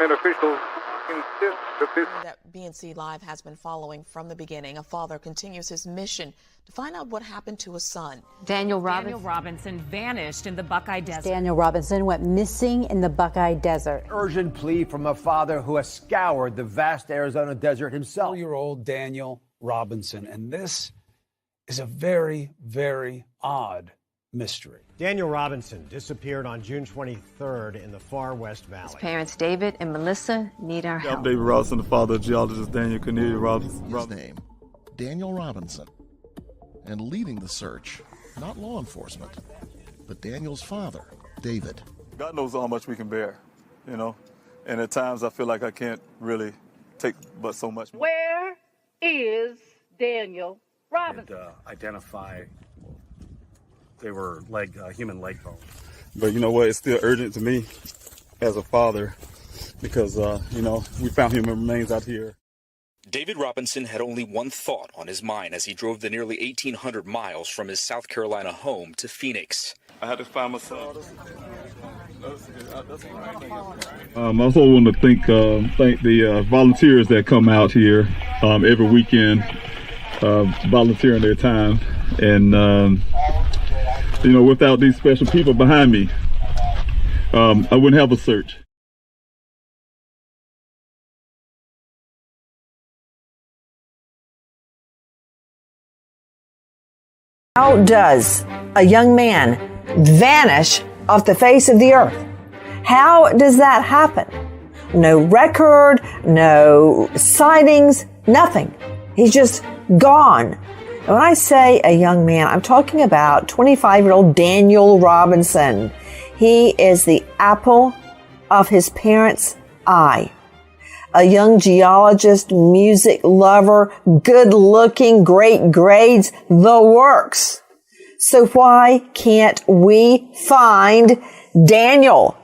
government officials insist that this... That BNC Live has been following from the beginning. A father continues his mission to find out what happened to his son. Daniel Robinson vanished in the Buckeye Desert. Daniel Robinson went missing in the Buckeye Desert. Urgent plea from a father who has scoured the vast Arizona desert himself. 4-year-old Daniel Robinson. And this is a very, very odd mystery. Daniel Robinson disappeared on June 23rd in the far West Valley. His parents, David and Melissa, need our help. I'm David Robinson, the father of geologist Daniel Cornelius Robinson. His name, Daniel Robinson. And leading the search, not law enforcement, but Daniel's father, David. God knows how much we can bear, you know, and at times I feel like I can't really take but so much more. Where is Daniel Robinson? And, identify they were human leg bones. But you know what, it's still urgent to me as a father because, you know, we found human remains out here. David Robinson had only one thought on his mind as he drove the nearly 1,800 miles from his South Carolina home to Phoenix. I had to find my son. I also want to thank the volunteers that come out here every weekend, volunteering their time. And, you know, without these special people behind me, I wouldn't have a search. How does a young man vanish off the face of the earth? How does that happen? No record, no sightings, nothing. He's just gone. And when I say a young man, I'm talking about 25-year-old Daniel Robinson. He is the apple of his parents' eye. A young geologist, music lover, good looking, great grades, the works. So why can't we find Daniel?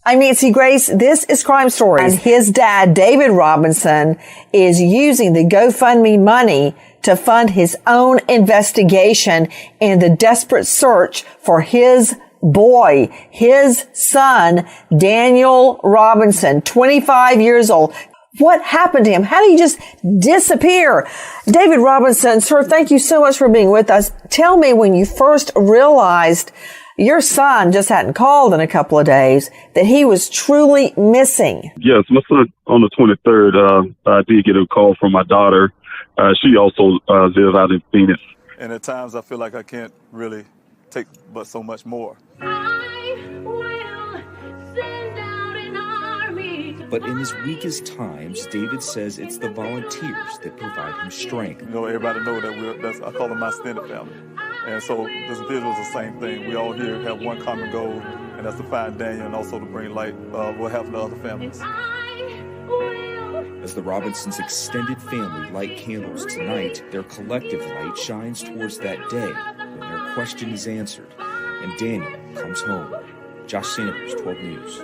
I'm Nancy Grace. This is Crime Stories. And his dad, David Robinson, is using the GoFundMe money to fund his own investigation and the desperate search for his boy, his son, Daniel Robinson, 25 years old. What happened to him? How did he just disappear? David Robinson, sir, thank you so much for being with us. Tell me when you first realized your son just hadn't called in a couple of days, that he was truly missing. Yes, my son, on the 23rd, I did get a call from my daughter. She also lives out in Phoenix. And at times I feel like I can't really take but so much more. But in his weakest times, David says it's the volunteers that provide him strength. You know, everybody know that I call them my extended family. And so this visual is the same thing. We all here have one common goal, and that's to find Daniel and also to bring light what happened to other families. As the Robinsons' extended family light candles tonight, their collective light shines towards that day when their question is answered and Daniel comes home. Josh Sanders, 12 News.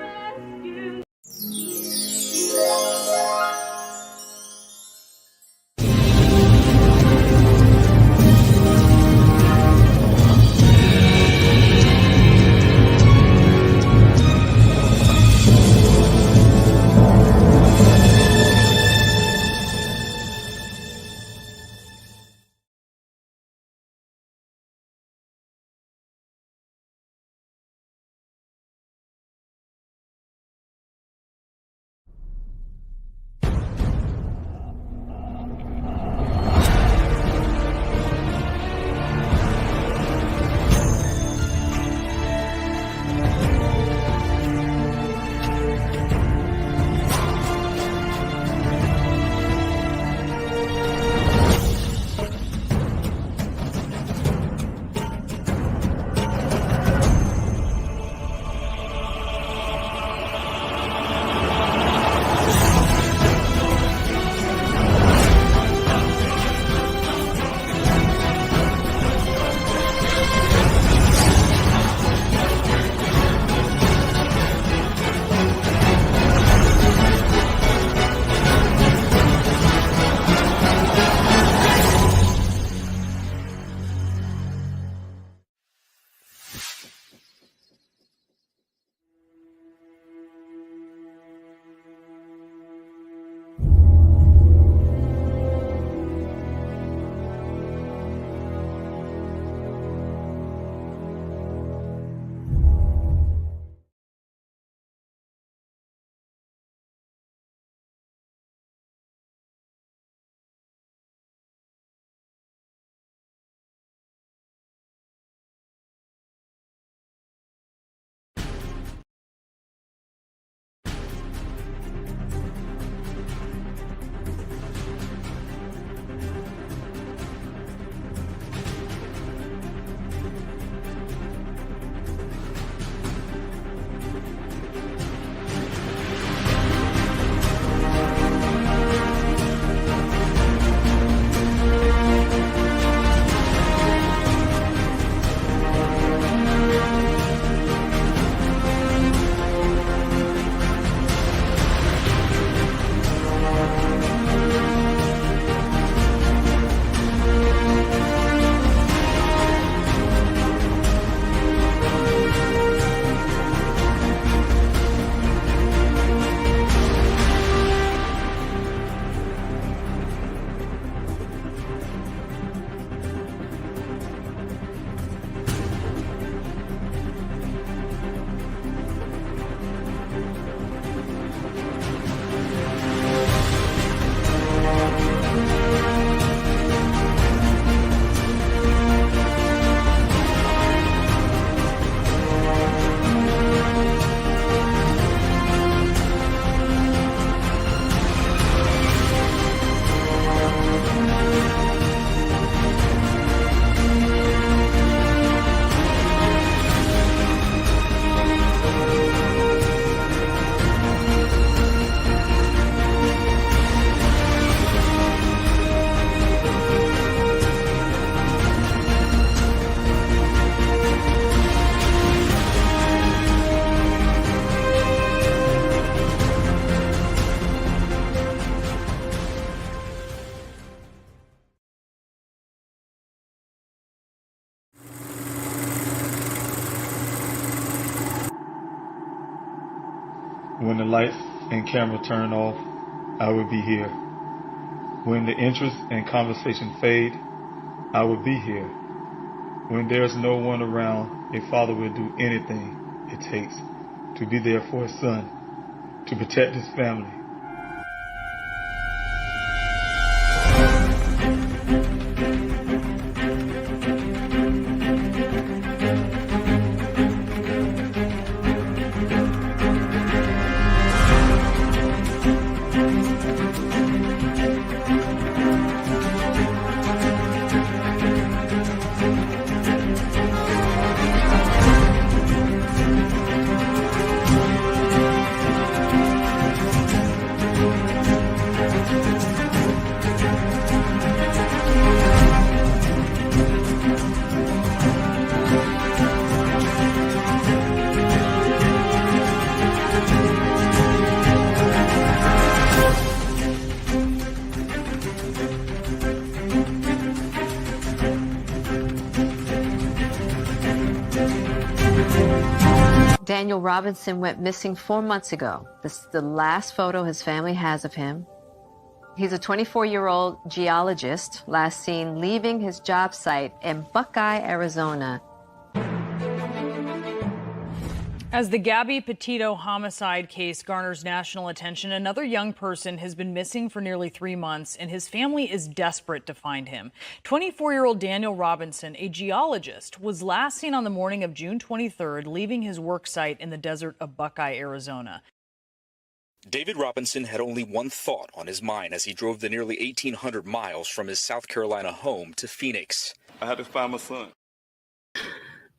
When the lights and camera turn off, I will be here. When the interest and conversation fade, I will be here. When there's no one around, a father will do anything it takes to be there for his son, to protect his family. Daniel Robinson went missing 4 months ago. This is the last photo his family has of him. He's a 24-year-old geologist, last seen leaving his job site in Buckeye, Arizona. As the Gabby Petito homicide case garners national attention, another young person has been missing for nearly 3 months, and his family is desperate to find him. 24-year-old Daniel Robinson, a geologist, was last seen on the morning of June 23rd, leaving his work site in the desert of Buckeye, Arizona. David Robinson had only one thought on his mind as he drove the nearly 1,800 miles from his South Carolina home to Phoenix. I had to find my son.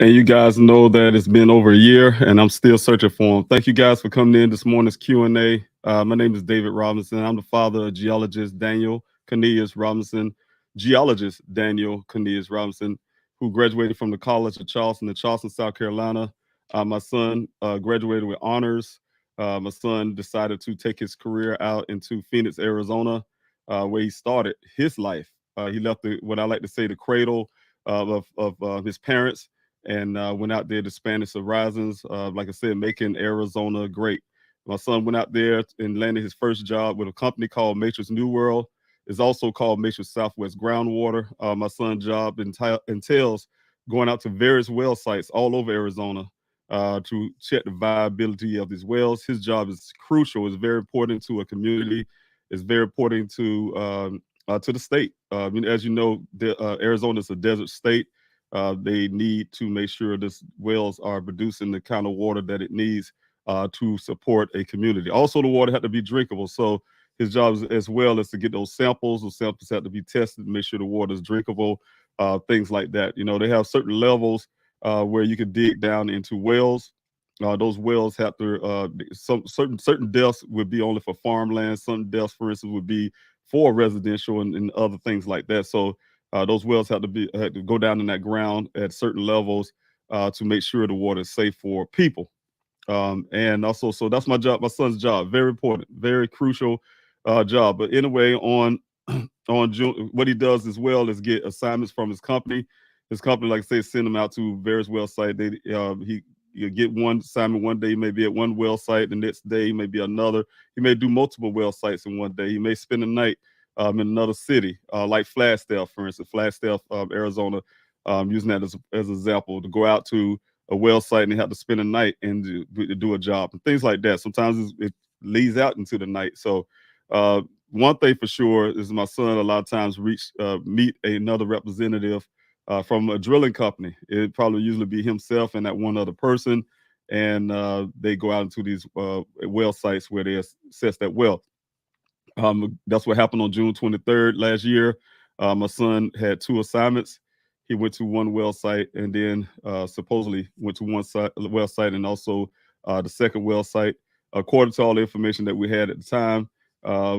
And you guys know that it's been over a year, and I'm still searching for him. Thank you guys for coming in this morning's Q&A. My name is David Robinson. I'm the father of geologist Daniel Cornelius Robinson, geologist Daniel Cornelius Robinson, who graduated from the College of Charleston in Charleston, South Carolina. My son graduated with honors. My son decided to take his career out into Phoenix, Arizona, where he started his life. He left what I like to say the cradle of his parents, and went out there to Spanish horizons, like I said, making Arizona great. My son went out there and landed his first job with a company called Matrix New World. It's also called Matrix Southwest Groundwater. My son's job entails going out to various well sites all over Arizona to check the viability of these wells. His job is crucial. It's very important to a community. It's very important to the state. As you know, Arizona is a desert state. They need to make sure these wells are producing the kind of water that it needs to support a community. Also, the water had to be drinkable. So his job as well is to get those samples. Those samples have to be tested to make sure the water is drinkable, things like that. They have certain levels where you can dig down into wells. Those wells have to, certain depths would be only for farmland. Some depths, for instance, would be for residential and other things like that. So those wells have to go down in that ground at certain levels to make sure the water is safe for people. And also, so that's my job, my son's job. Very important, very crucial job. But anyway, on June, what he does as well is get assignments from his company. His company, like I say, send him out to various well sites. You get one assignment one day, he may be at one well site. The next day, he may be another. He may do multiple well sites in one day. He may spend the night in another city, like Flagstaff, for instance, Flagstaff, Arizona, using that as an example, to go out to a well site and have to spend a night and do a job and things like that. Sometimes it leads out into the night. So one thing for sure is my son a lot of times meet another representative from a drilling company. It'd probably usually be himself and that one other person, and they go out into these well sites where they assess that well. That's what happened on June 23rd last year. My son had 2 assignments. He went to one well site and then supposedly went to one well site and also the second well site. According to all the information that we had at the time,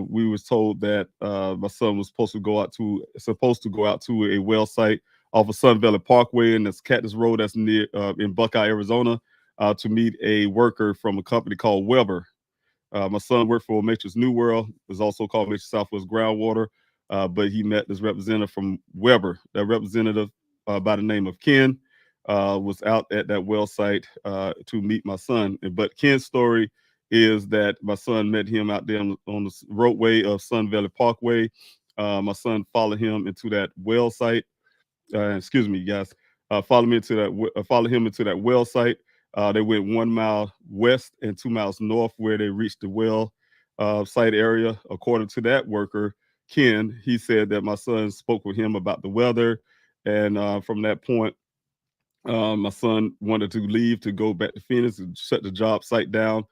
we was told that my son was supposed to go out to a well site off of Sun Valley Parkway, and that's Cactus Road that's near in Buckeye, Arizona, to meet a worker from a company called Weber. My son worked for Matrix New World. It's also called Matrix Southwest Groundwater, but he met this representative from Weber. That representative by the name of Ken was out at that well site to meet my son. But Ken's story is that my son met him out there on the roadway of Sun Valley Parkway. My son followed him into that well site. Excuse me, guys. Follow him into that well site. They went 1 mile west and 2 miles north where they reached the well site area. According to that worker, Ken, he said that my son spoke with him about the weather. And from that point, my son wanted to leave to go back to Phoenix and shut the job site down,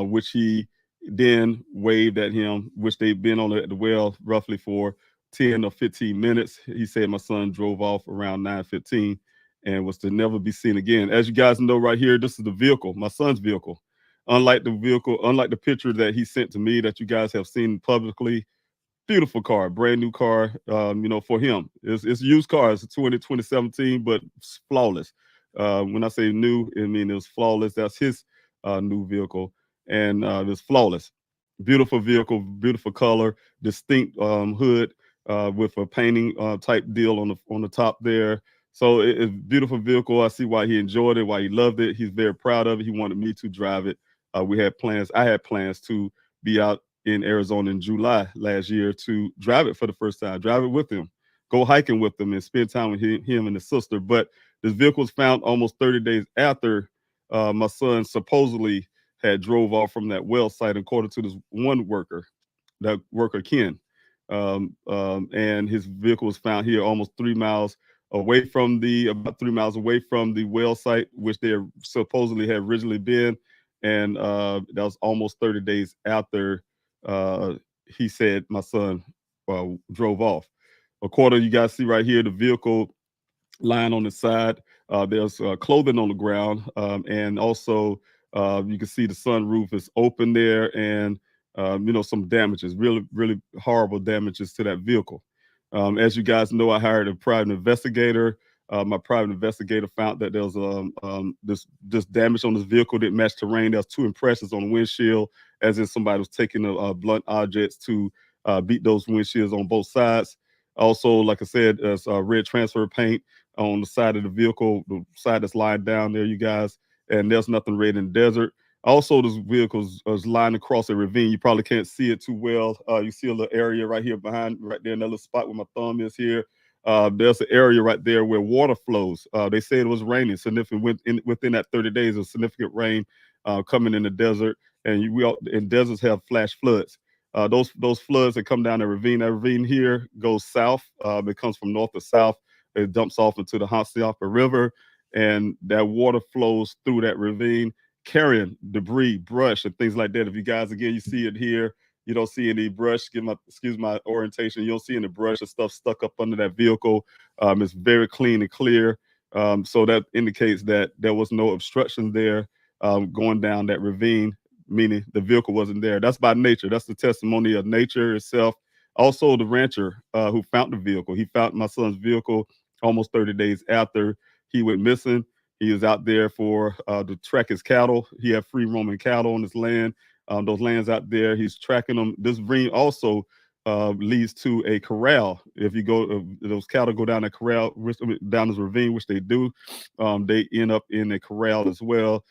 which he then waved at him, which they've been on at the well roughly for 10 or 15 minutes. He said my son drove off around 9:15 and was to never be seen again. As you guys know right here, this is the vehicle, my son's vehicle. Unlike the picture that he sent to me that you guys have seen publicly, beautiful car, brand new car, for him. It's used car. It's a 2017, but it's flawless. When I say new, I mean it was flawless. That's his new vehicle, and it's flawless. Beautiful vehicle, beautiful color, distinct hood with a painting type deal on the top there. So it's a beautiful vehicle. I see why he enjoyed it, why he loved it. He's very proud of it. He wanted me to drive it. I had plans to be out in Arizona in July last year to drive it for the first time, drive it with him, go hiking with him, and spend time with him and his sister. But this vehicle was found almost 30 days after my son supposedly had drove off from that well site, according to this one worker, that worker Ken. And his vehicle was found here almost 3 miles away from about 3 miles away from the well site, which they supposedly had originally been. And that was almost 30 days after he said my son drove off. According, you guys see right here, the vehicle lying on the side. There's clothing on the ground, and also you can see the sunroof is open there, and some damages, really, really horrible damages to that vehicle. As you guys know, I hired a private investigator. My private investigator found that there was this damage on this vehicle that matched terrain. There was 2 impressions on the windshield, as if somebody was taking blunt objects to beat those windshields on both sides. Also, like I said, there's red transfer paint on the side of the vehicle, the side that's lying down there, you guys, and there's nothing red in the desert. Also, this vehicle is lying across a ravine. You probably can't see it too well. You see a little area right here behind, right there in that little spot where my thumb is here. There's an area right there where water flows. They said it was raining significant within that 30 days of significant rain coming in the desert, and deserts have flash floods. Those floods that come down the ravine here goes south. It comes from north to south. It dumps off into the Hansiyapa River, and that water flows through that ravine, carrying debris, brush, and things like that. If you guys, again, you see it here, you don't see any brush. Excuse my orientation. You don't see any brush or stuff stuck up under that vehicle. It's very clean and clear. So that indicates that there was no obstruction there going down that ravine, meaning the vehicle wasn't there. That's by nature. That's the testimony of nature itself. Also, the rancher who found the vehicle. He found my son's vehicle almost 30 days after he went missing. He was out there to track his cattle. He had free roaming cattle on his land. Those lands out there, he's tracking them. This ravine also leads to a corral. If you go, those cattle go down a corral, down this ravine, which they do, they end up in a corral as well,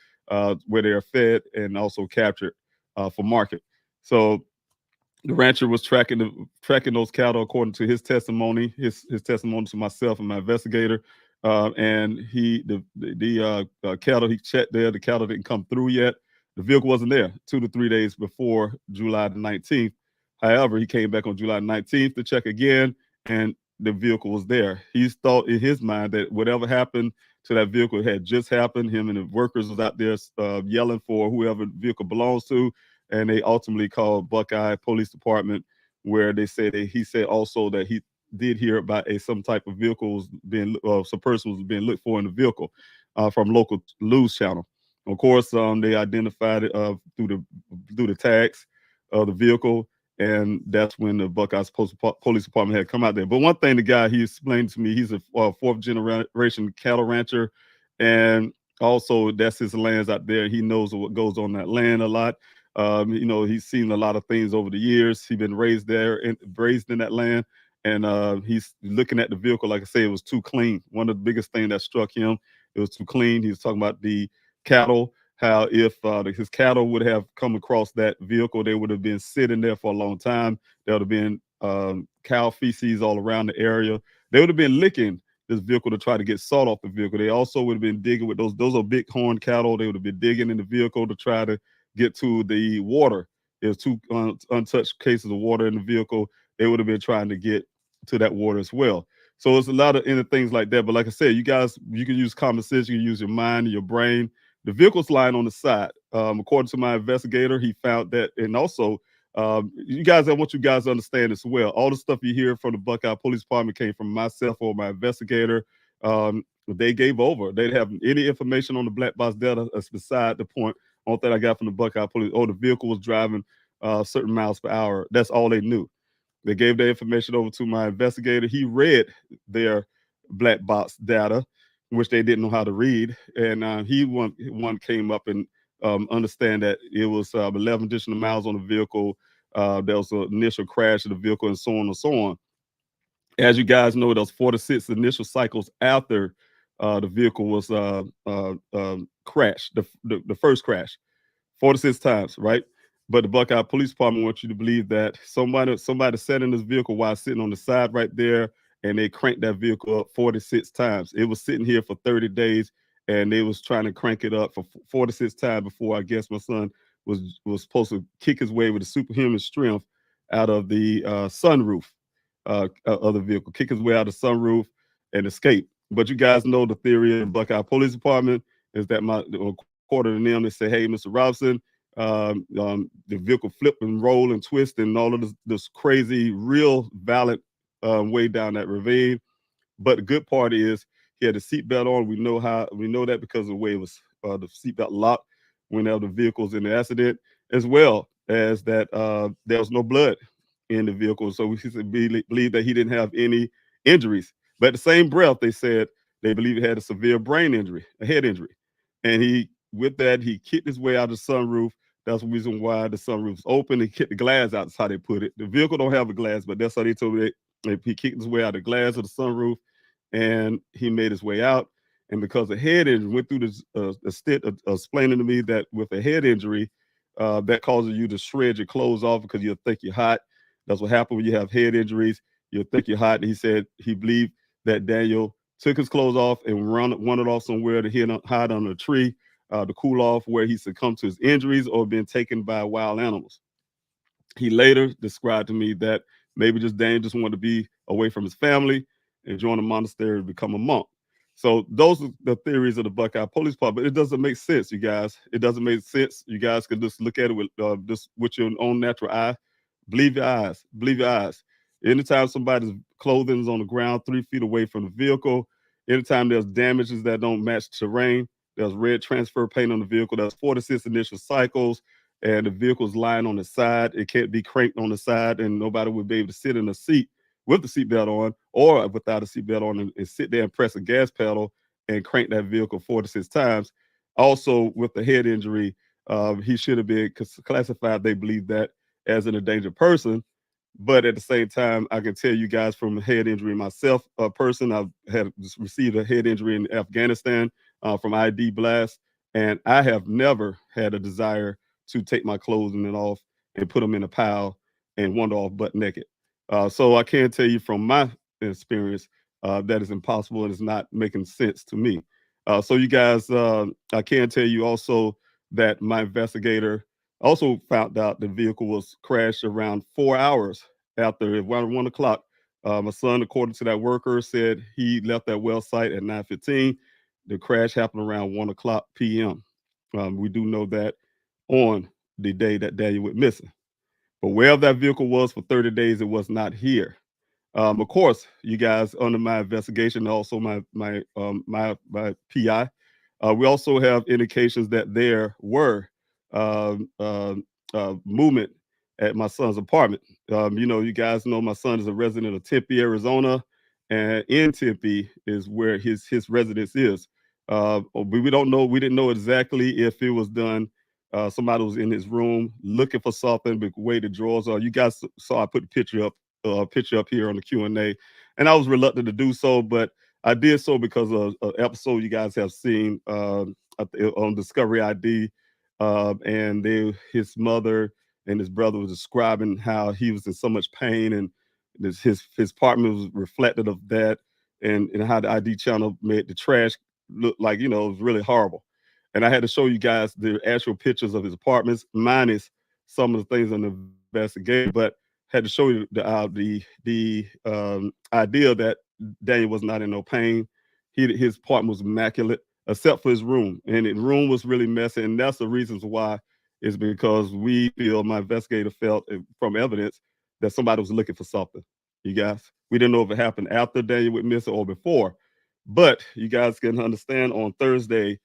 where they are fed and also captured for market. So the rancher was tracking those cattle according to his testimony, his testimony to myself and my investigator. And the cattle he checked there, the cattle didn't come through yet. The vehicle wasn't there 2 to 3 days before July the 19th. However, he came back on July 19th to check again, and the vehicle was there. He thought in his mind that whatever happened to that vehicle had just happened. Him and the workers was out there yelling for whoever the vehicle belongs to, and they ultimately called Buckeye Police Department, where he said also that he did hear about some type of vehicles some person was being looked for in the vehicle from local news channel. Of course, they identified it through the tags of the vehicle, and that's when the Buckeyes Police Department had come out there. But one thing the guy, he explained to me, he's a 4th generation cattle rancher, and also that's his lands out there. He knows what goes on that land a lot. He's seen a lot of things over the years. He's been raised there and raised in that land. And he's looking at the vehicle, like I say, it was too clean. One of the biggest things that struck him, it was too clean. He was talking about the cattle how if his cattle would have come across that vehicle, they would have been sitting there for a long time. There would have been cow feces all around the area. They would have been licking this vehicle to try to get salt off the vehicle. They also would have been digging with those are big horn cattle. They would have been digging in the vehicle to try to get to the water. There's two untouched cases of water in the vehicle. They would have been trying to get to that water as well. So it's a lot of things like that. But like I said, you guys, you can use common sense, you can use your mind and your brain. The vehicle's lying on the side. According to my investigator, he found that, and also, you guys, I want you guys to understand as well. All the stuff you hear from the Buckeye Police Department came from myself or my investigator. They gave over. They didn't have any information on the black box data. That's beside the point. Only thing I got from the Buckeye Police, the vehicle was driving certain miles per hour. That's all they knew. They gave their information over to my investigator. He read their black box data, which they didn't know how to read, and one came up and understand that it was 11 additional miles on the vehicle. There was an initial crash of the vehicle, and so on and so on. As you guys know, there was 46 initial cycles after the vehicle was crashed, the first crash, 46 times, right? But the Buckeye Police Department wants you to believe that somebody sat in this vehicle while sitting on the side right there, and they cranked that vehicle up 46 times. It was sitting here for 30 days, and they was trying to crank it up for 46 times before I guess my son was supposed to kick his way with a superhuman strength out of the sunroof of the vehicle, kick his way out of the sunroof and escape. But you guys know the theory of the Buckeye Police Department is that according to them, they say, hey, Mr. Robinson, the vehicle flip and roll and twist and all of this crazy, real valid way down that ravine. But the good part is he had a seatbelt on. We know that because of the way it was the seatbelt locked whenever the vehicle's in the accident, as well as that there was no blood in the vehicle. So we believe that he didn't have any injuries. But at the same breath, they said they believe he had a severe brain injury, a head injury. And he kicked his way out of the sunroof. That's the reason why the sunroof's open. He kicked the glass out. That's how they put it. The vehicle don't have a glass, but that's how they told me. He kicked his way out of the glass of the sunroof, and he made his way out. And because of head injury, went through this stint of explaining to me that with a head injury, that causes you to shred your clothes off because you'll think you're hot. That's what happens when you have head injuries. You'll think you're hot. And he said he believed that Daniel took his clothes off and wandered off somewhere to hide under a tree to cool off, where he succumbed to his injuries or been taken by wild animals. He later described to me that maybe Daniel just wanted to be away from his family and join a monastery to become a monk. So those are the theories of the Buckeye Police Department. It doesn't make sense, you guys. It doesn't make sense. You guys can just look at it with your own natural eye. Believe your eyes. Believe your eyes. Anytime somebody's clothing is on the ground 3 feet away from the vehicle, anytime there's damages that don't match terrain, there's red transfer paint on the vehicle, there's 46 initial cycles, and the vehicle's lying on the side. It can't be cranked on the side, and nobody would be able to sit in a seat with the seatbelt on or without a seatbelt on and sit there and press a gas pedal and crank that vehicle 46 times. Also, with the head injury, he should have been classified, they believe, that as an endangered person. But at the same time, I can tell you guys from a head injury myself, a person, I've received a head injury in Afghanistan from ID blast, and I have never had a desire to take my clothing off and put them in a pile and wander off butt naked. So I can tell you from my experience that is impossible and it's not making sense to me. So you guys, I can tell you also that my investigator also found out the vehicle was crashed around 4 hours after around 1 o'clock. My son, according to that worker, said he left that well site at 9:15. The crash happened around 1 o'clock p.m. We do know that on the day that Daniel went missing. But wherever that vehicle was for 30 days, it was not here. Of course, you guys, under my investigation, also my PI, we also have indications that there were movement at my son's apartment. You guys know my son is a resident of Tempe, Arizona, and in Tempe is where his residence is. We don't know. We didn't know exactly if it was done. Somebody was in his room looking for something, but the way the drawers are. You guys saw I put a picture up here on the Q&A, and I was reluctant to do so, but I did so because of an episode you guys have seen on Discovery ID, and his mother and his brother was describing how he was in so much pain, and his apartment was reflective of that, and how the ID channel made the trash look like, it was really horrible. And I had to show you guys the actual pictures of his apartments, minus some of the things on the investigation, but had to show you the idea that Daniel was not in no pain. His apartment was immaculate, except for his room, and his room was really messy. And that's the reasons why, is because my investigator felt from evidence that somebody was looking for something. You guys, we didn't know if it happened after Daniel went missing or before, but you guys can understand on Thursday,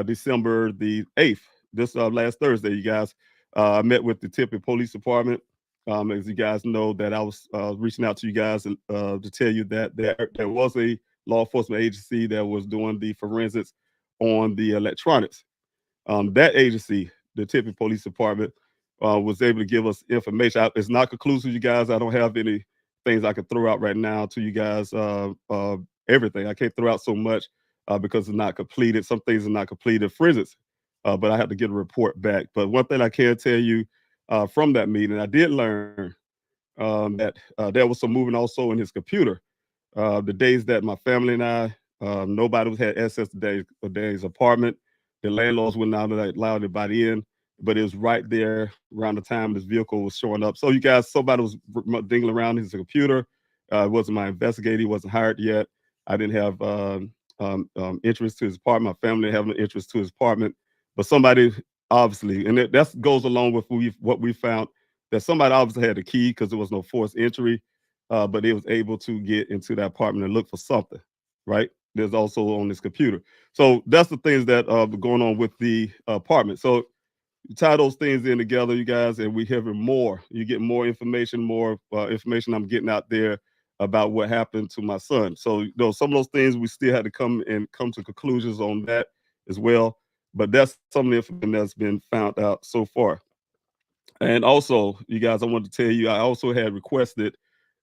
December the 8th, this last Thursday, you guys, I met with the Tipton Police Department. As you guys know, that I was reaching out to you guys to tell you that there was a law enforcement agency that was doing the forensics on the electronics. That agency, the Tipton Police Department, was able to give us information. It's not conclusive, you guys. I don't have any things I can throw out right now to you guys. Everything. I can't throw out so much because it's not completed. Some things are not completed forensics, but I have to get a report back. But one thing I can tell you from that meeting, I did learn that there was some moving also in his computer. The days that my family and I, nobody had access to Daniel's apartment. The landlords would not allow anybody in, but it was right there around the time this vehicle was showing up. So you guys, somebody was dingling around his computer. It wasn't my investigator. He wasn't hired yet. I didn't have interest to his apartment. My family didn't have no interest to his apartment. But somebody obviously, and that goes along with what we found, that somebody obviously had the key because there was no forced entry, but it was able to get into that apartment and look for something, right? There's also on this computer. So that's the things that are going on with the apartment. So you tie those things in together, you guys, and we hear more. You get more information I'm getting out there about what happened to my son. So some of those things we still had to come to conclusions on that as well. But that's some of the information that's been found out so far. And also, you guys, I want to tell you, I also had requested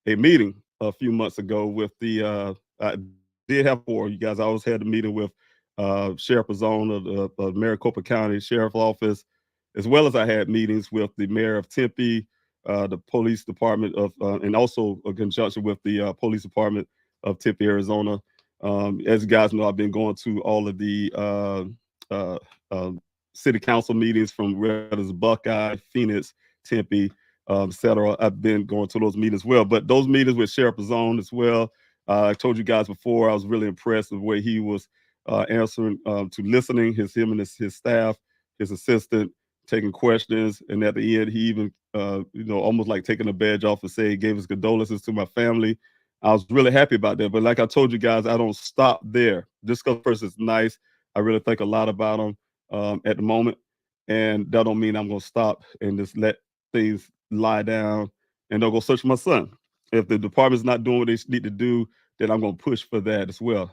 a meeting a few months ago with I did have four. You guys, I always had a meeting with Sheriff Azone of the Maricopa County Sheriff Office, as well as I had meetings with the mayor of Tempe, the police department and also a conjunction with the police department of Tempe, Arizona. As you guys know, I've been going to all of the city council meetings, from whether it's Buckeye, Phoenix, Tempe, et cetera. I've been going to those meetings as well. But those meetings with Sheriff Azone as well, I told you guys before, I was really impressed with the way he was answering to listening, him and his staff, his assistant, taking questions. And at the end, he even, almost like taking a badge off and say he gave his condolences to my family. I was really happy about that. But like I told you guys, I don't stop there. Just because the person's nice, I really think a lot about them at the moment. And that don't mean I'm going to stop and just let things lie down and don't go search for my son. If the department's not doing what they need to do, then I'm going to push for that as well.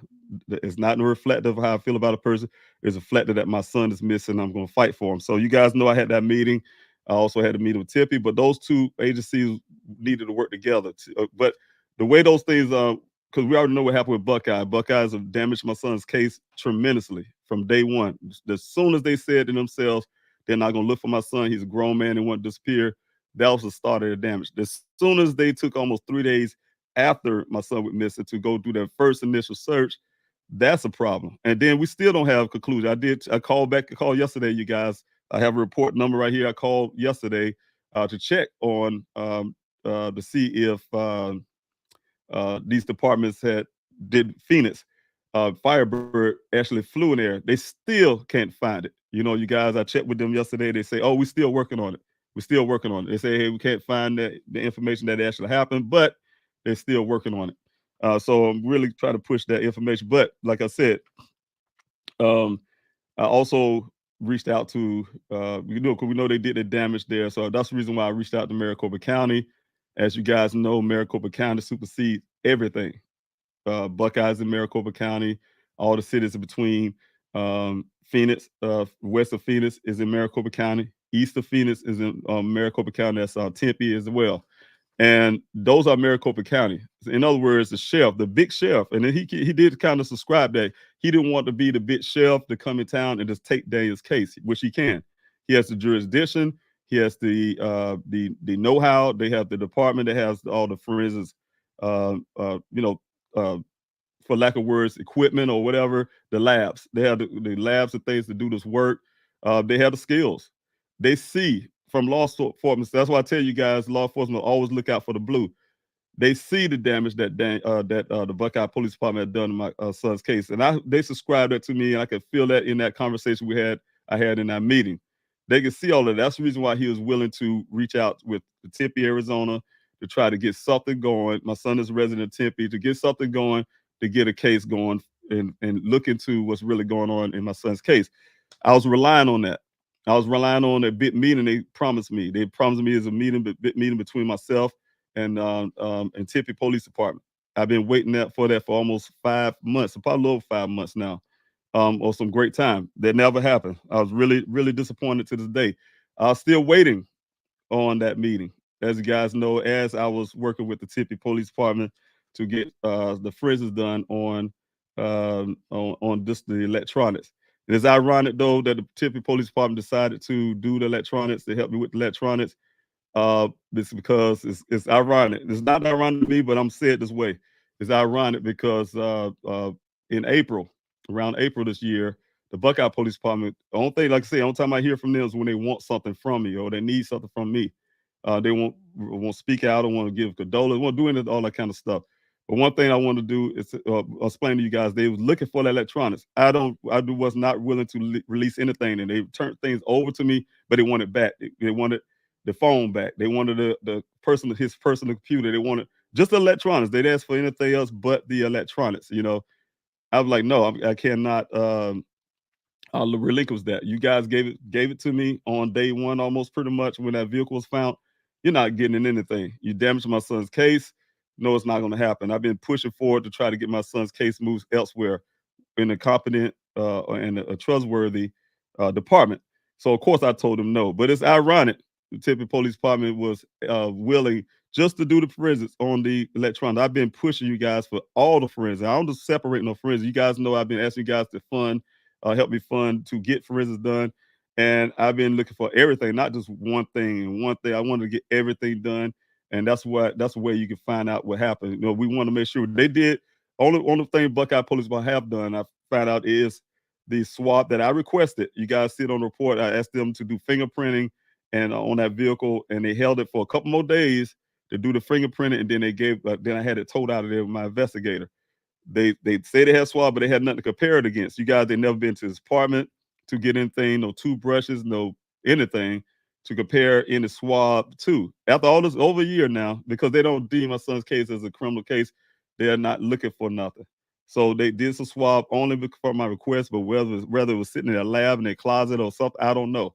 It's not reflective of how I feel about a person. It's reflective that my son is missing. I'm going to fight for him. So you guys know I had that meeting. I also had a meeting with Tippy, but those two agencies needed to work together. But the way those things, because we already know what happened with Buckeye. Buckeyes have damaged my son's case tremendously from day one. As soon as they said to themselves, they're not going to look for my son, he's a grown man and won't disappear, that was the start of the damage. As soon as they took almost 3 days after my son went missing to go do their first initial search, that's a problem. And then we still don't have a conclusion. I called yesterday, you guys. I have a report number right here. I called yesterday to check on to see if these departments did Phoenix. Firebird actually flew in there. They still can't find it. You guys, I checked with them yesterday. They say, oh, we're still working on it. We're still working on it. They say, hey, we can't find the information that actually happened, but they're still working on it. So I'm really trying to push that information. But like I said, I also reached out to, because we know they did the damage there. So that's the reason why I reached out to Maricopa County. As you guys know, Maricopa County supersedes everything. Buckeyes in Maricopa County, all the cities in between. Phoenix, west of Phoenix is in Maricopa County. East of Phoenix is in Maricopa County. That's Tempe as well. And those are Maricopa County. In other words, the sheriff, the big sheriff, and then he did kind of subscribe that he didn't want to be the big sheriff to come in town and just take Daniel's case, which he can. He has the jurisdiction. He has the know-how. They have the department that has all the forensics, for lack of words, equipment or whatever. The labs. They have the labs and things to do this work. They have the skills. They see from law enforcement. That's why I tell you guys, law enforcement always look out for the blue. They see the damage that the Buckeye Police Department had done in my son's case, and they subscribed that to me, and I could feel that in that conversation I had in that meeting. They could see all of that. That's the reason why he was willing to reach out with Tempe, Arizona, to try to get something going. My son is a resident of Tempe, to get something going, to get a case going, and look into what's really going on in my son's case. I was relying on that. I was relying on a big meeting they promised me. They promised me as a big meeting between myself and Tempe Police Department. I've been waiting for that for almost 5 months, probably a little over 5 months now, or some great time. That never happened. I was really, really disappointed to this day. I was still waiting on that meeting. As you guys know, as I was working with the Tempe Police Department to get the forensics done on just the electronics. It is ironic, though, that the Tempe Police Department decided to do the electronics, to help me with the electronics. It's because it's ironic. It's not ironic to me, but I'm saying it this way. It's ironic because in April, around April this year, the Buckeye Police Department, the only thing, like I say, the only time I hear from them is when they want something from me or they need something from me. They won't speak out or want to give condolence, won't do any all that kind of stuff. But one thing I want to do is explain to you guys, they was looking for the electronics. I was not willing to release anything, and they turned things over to me, but they wanted back. They wanted the phone back. They wanted his personal computer. They wanted just the electronics. They didn't ask for anything else but the electronics. I was like, no, I cannot relinquish that. You guys gave it to me on day one, almost pretty much when that vehicle was found. You're not getting anything. You damaged my son's case. No, it's not going to happen. I've been pushing forward to try to get my son's case moved elsewhere in a competent and a trustworthy department. So, of course, I told him no. But it's ironic. The Tempe Police Department was willing just to do the forensics on the electronics. I've been pushing you guys for all the forensics. I don't just separate no forensics. You guys know I've been asking you guys to help me fund to get forensics done. And I've been looking for everything, not just one thing and one thing. I wanted to get everything done. And that's the way you can find out what happened. We want to make sure they did. Only thing Buckeye Police have done, I found out, is the swab that I requested. You guys see it on the report. I asked them to do fingerprinting and on that vehicle, and they held it for a couple more days to do the fingerprinting, and then then I had it towed out of there with my investigator. They say they had swab, but they had nothing to compare it against. You guys, they never been to his apartment to get anything, no toothbrushes, no anything to compare in the swab to. After all this, over a year now, because they don't deem my son's case as a criminal case, they are not looking for nothing. So they did some swab only for my request, but whether it was sitting in their lab in their closet or something, I don't know.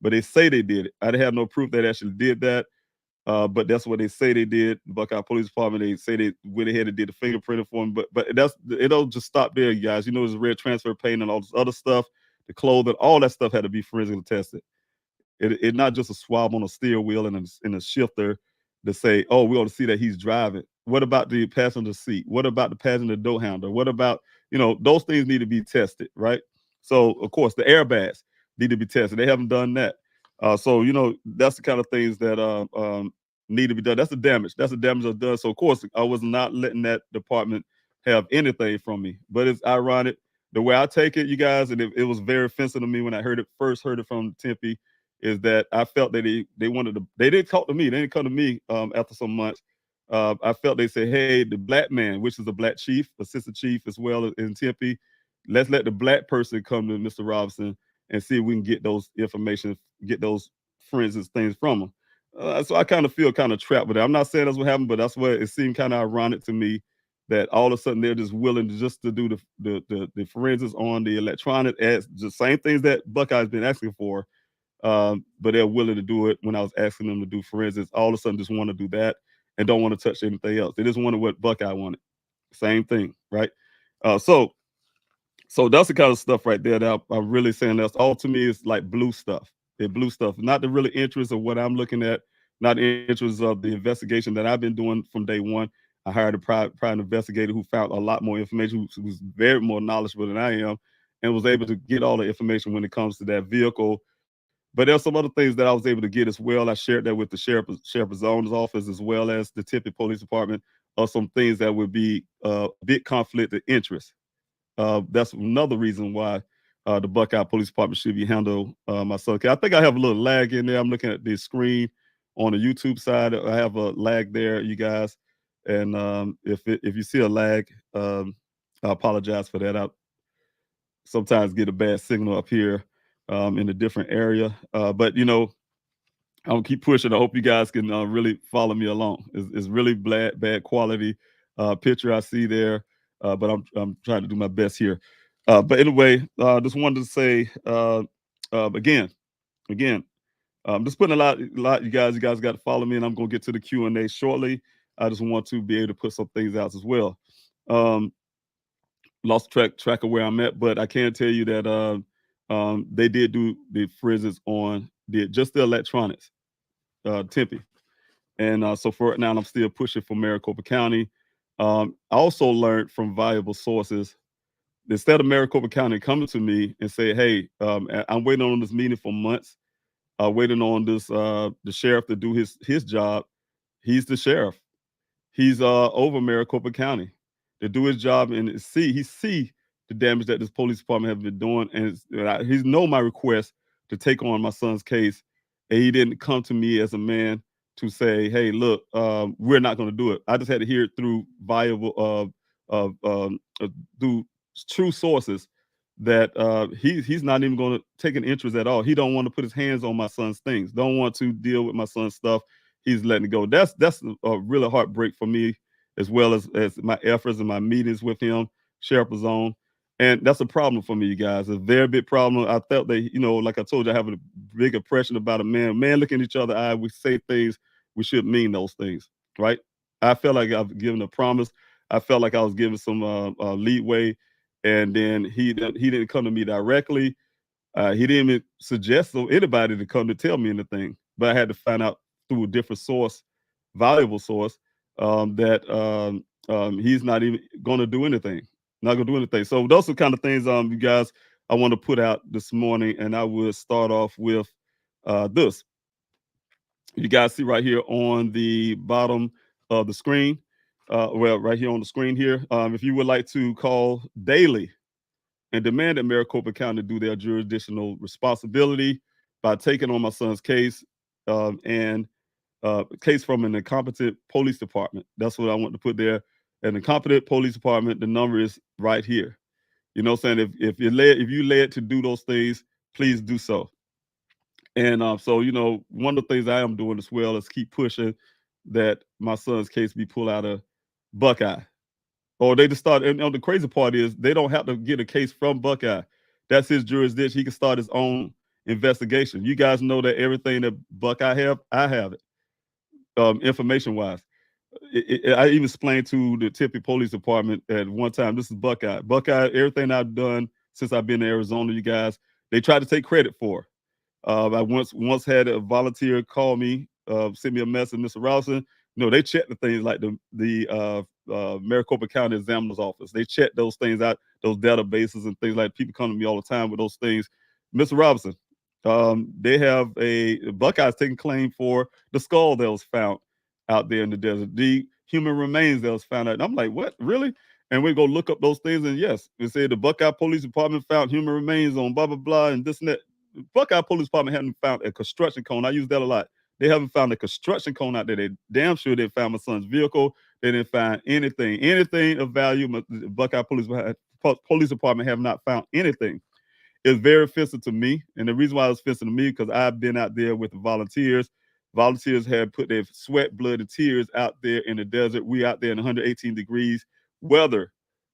But they say they did it. I didn't have no proof they actually did that. But that's what they say they did. The Buckeye Police Department, they say they went ahead and did the fingerprinting for them. But it don't just stop there, you guys. There's a red transfer paint and all this other stuff, the clothing, all that stuff had to be forensically tested. It's not just a swab on a steering wheel and a shifter to say, oh, we ought to see that he's driving. What about the passenger seat? What about the passenger door handle? What about, those things need to be tested, right? So, of course, the airbags need to be tested. They haven't done that. So, that's the kind of things that need to be done. That's the damage. That's the damage I've done. So, of course, I was not letting that department have anything from me. But it's ironic. The way I take it, you guys, and it was very offensive to me when I first heard it from Tempe, is that I felt that they didn't talk to me. They didn't come to me after some months. I felt they said, hey, the black man, which is a black chief, assistant chief as well in Tempe, let's let the black person come to Mr. Robinson and see if we can get those information, get those forensics things from him. So I kind of feel kind of trapped with it. I'm not saying that's what happened, but that's where it seemed kind of ironic to me that all of a sudden they're just willing to do the forensics on the electronic, as the same things that Buckeye's been asking for. But they're willing to do it when I was asking them to do forensics. All of a sudden just want to do that and don't want to touch anything else. They just wanted what Buckeye wanted. Same thing, right? So that's the kind of stuff right there that I'm really saying that's all to me is like blue stuff. It's blue stuff, not the really interest of what I'm looking at, not in interest of the investigation that I've been doing from day one. I hired a private investigator who found a lot more information, who was very more knowledgeable than I am, and was able to get all the information when it comes to that vehicle. But there's some other things that I was able to get as well. I shared that with the sheriff's zone's office as well as the Tipline Police Department, of some things that would be a big conflict of interest. That's another reason why the Buckeye Police Department should be handled my son. I think I have a little lag in there. I'm looking at the screen on the YouTube side. I have a lag there, you guys. And if you see a lag, I apologize for that. I sometimes get a bad signal up here in a different area. But, you know, I'll keep pushing. I hope you guys can really follow me along. It's really bad quality picture I see there, but I'm trying to do my best here. But anyway, just wanted to say again, just putting a lot. You guys got to follow me, and I'm gonna get to the Q&A shortly. I just want to be able to put some things out as well. Lost track of where I'm at, but I can tell you that they did do the forensics on just the electronics, Tempe, and so for it now, I'm still pushing for Maricopa County. I also learned from valuable sources. Instead of Maricopa County coming to me and say, "Hey, I'm waiting on this meeting for months, waiting on this the sheriff to do his job," he's the sheriff. He's over Maricopa County to do his job and see the damage that this police department has been doing, and he's know my request to take on my son's case, and he didn't come to me as a man to say, "Hey, look, we're not going to do it." I just had to hear it through through true sources that he's not even going to take an interest at all. He don't want to put his hands on my son's things. Don't want to deal with my son's stuff. He's letting it go. That's a really heartbreak for me, as well as my efforts and my meetings with him, Sheriff's Zone. And that's a problem for me, you guys. A very big problem. I felt that, you know, like I told you, I have a big impression about a man. Man looking at each other eye, we say things, we should mean those things, right? I felt like I've given a promise. I felt like I was giving some leeway, and then he didn't come to me directly. He didn't even suggest anybody to come to tell me anything, but I had to find out through a different source, valuable source, that he's not even going to do anything. Not going to do anything. So those are the kind of things, you guys, I want to put out this morning, and I will start off with this. You guys see right here on the bottom of the screen, well, right here on the screen here, if you would like to call daily and demand that Maricopa County do their jurisdictional responsibility by taking on my son's case, and case from an incompetent police department. That's what I want to put there. An incompetent police department, the number is right here. You know what I'm saying? If you led to do those things, please do so. And so, you know, one of the things I am doing as well is keep pushing that my son's case be pulled out of Buckeye. Or they just start, and the crazy part is they don't have to get a case from Buckeye. That's his jurisdiction. He can start his own investigation. You guys know that everything that Buckeye have, I have it, information-wise. I even explained to the Tipline Police Department at one time, this is Buckeye. Buckeye, everything I've done since I've been in Arizona, you guys, they try to take credit for. I once had a volunteer call me, send me a message, Mr. Rawson. No, they check the things like the Maricopa County Examiner's Office. They check those things out, those databases and things like people come to me all the time with those things. Mr. Robinson, they have a Buckeyes taking claim for the skull that was found out there in the desert, the human remains that was found out. And I'm like, what, really? And we go look up those things, and yes, it said the Buckeye Police Department found human remains on blah, blah, blah, and this and that. Buckeye Police Department haven't found a construction cone. I use that a lot. They haven't found a construction cone out there. They damn sure they found my son's vehicle. They didn't find anything of value. The Buckeye Police Department have not found anything. It's very offensive to me. And the reason why it's offensive to me, because I've been out there with the volunteers. Volunteers have put their sweat, blood, and tears out there in the desert. We out there in 118 degrees weather,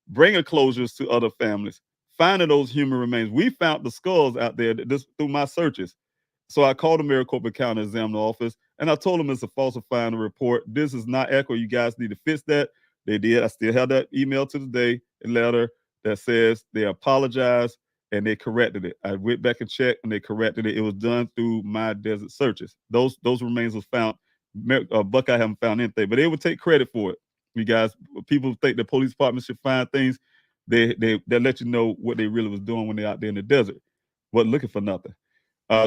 bringing closures to other families, finding those human remains. We found the skulls out there through my searches. So I called the Maricopa County Examiner's Office, and I told them it's a falsifying report. This is not accurate. You guys need to fix that. They did. I still have that email to today, a letter that says they apologized and they corrected it. I went back and checked, and they corrected it. It was done through my desert searches. Those remains was found Buckeye haven't found anything, but they would take credit for it. You guys, people think the police department should find things. They let you know what they really was doing when they're out there in the desert, wasn't looking for nothing.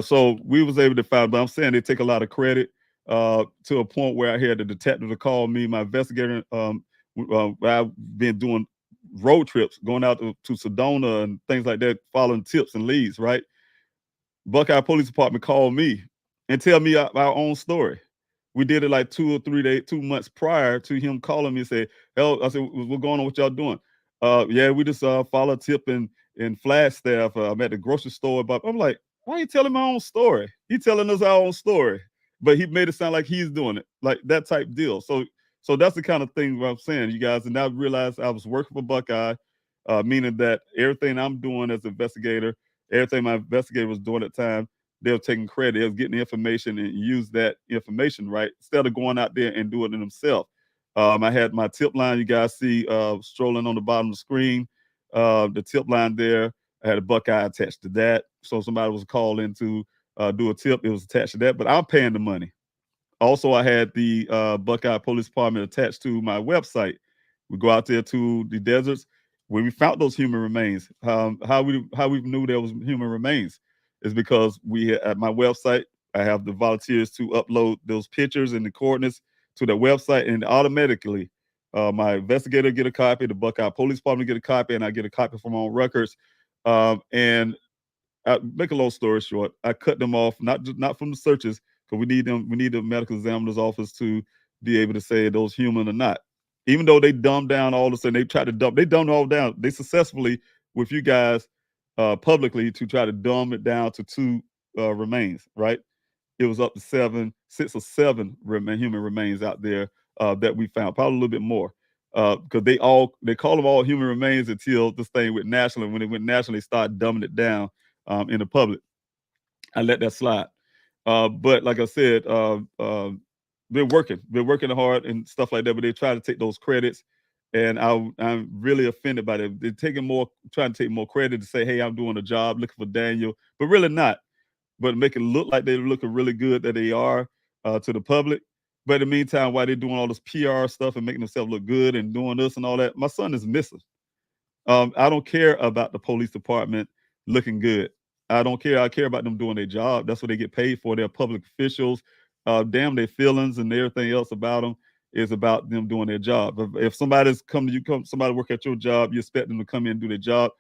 So we was able to find, but I'm saying they take a lot of credit to a point where I had the detective to call me, my investigator. I've been doing road trips, going out to Sedona and things like that, following tips and leads, right? Buckeye Police Department called me and tell me our own story. We did it like 2 months prior to him calling me and say, "Hell," I said, "What's going on? What y'all doing?" Yeah, we just follow tip in Flagstaff. I'm at the grocery store. But I'm like, why are you telling my own story? He telling us our own story, but he made it sound like he's doing it, like that type deal. So that's the kind of thing what I'm saying, you guys. And I realized I was working for Buckeye, meaning that everything I'm doing as an investigator, everything my investigator was doing at the time, they were taking credit. They was getting the information and use that information, right? Instead of going out there and doing it themselves. I had my tip line, you guys see strolling on the bottom of the screen, the tip line there. I had a Buckeye attached to that. So somebody was called in to do a tip. It was attached to that, but I'm paying the money. Also, I had the Buckeye Police Department attached to my website. We go out there to the deserts where we found those human remains. How we knew there was human remains is because we at my website, I have the volunteers to upload those pictures and the coordinates to the website, and automatically my investigator get a copy, the Buckeye Police Department get a copy, and I get a copy from my own records. And make a long story short, I cut them off, not from the searches, because we need them. We need the medical examiner's office to be able to say those human or not. Even though they dumbed down all this and they tried to they dumbed it all down. They successfully, with you guys, publicly to try to dumb it down to 2 remains. Right? It was up to 6 or 7 human remains out there that we found, probably a little bit more. Because they call them all human remains until this thing went national. And when it went national, they started dumbing it down in the public. I let that slide. But like I said, they're working hard and stuff like that, but they try to take those credits. And I'm really offended by that. They're trying to take more credit to say, hey, I'm doing a job looking for Daniel, but really not. But make it look like they're looking really good that they are to the public. But in the meantime, while they're doing all this PR stuff and making themselves look good and doing this and all that, my son is missing. I don't care about the police department looking good. I don't care. I care about them doing their job. That's what they get paid for. They're public officials. Damn their feelings and everything else about them is about them doing their job. If somebody's somebody work at your job, you expect them to come in and do their job.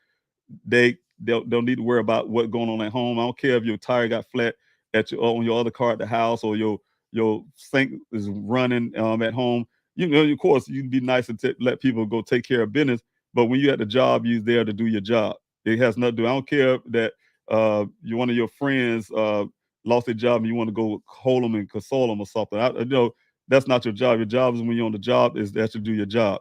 They don't need to worry about what's going on at home. I don't care if your tire got flat on your other car at the house, or your sink is running at home. You know, of course, you'd be nice to let people go take care of business. But when you're at the job, you're there to do your job. It has nothing to do. I don't care that one of your friends lost their job and you want to go hold them and console them or something. That's not your job. Your job is when you're on the job is that you do your job,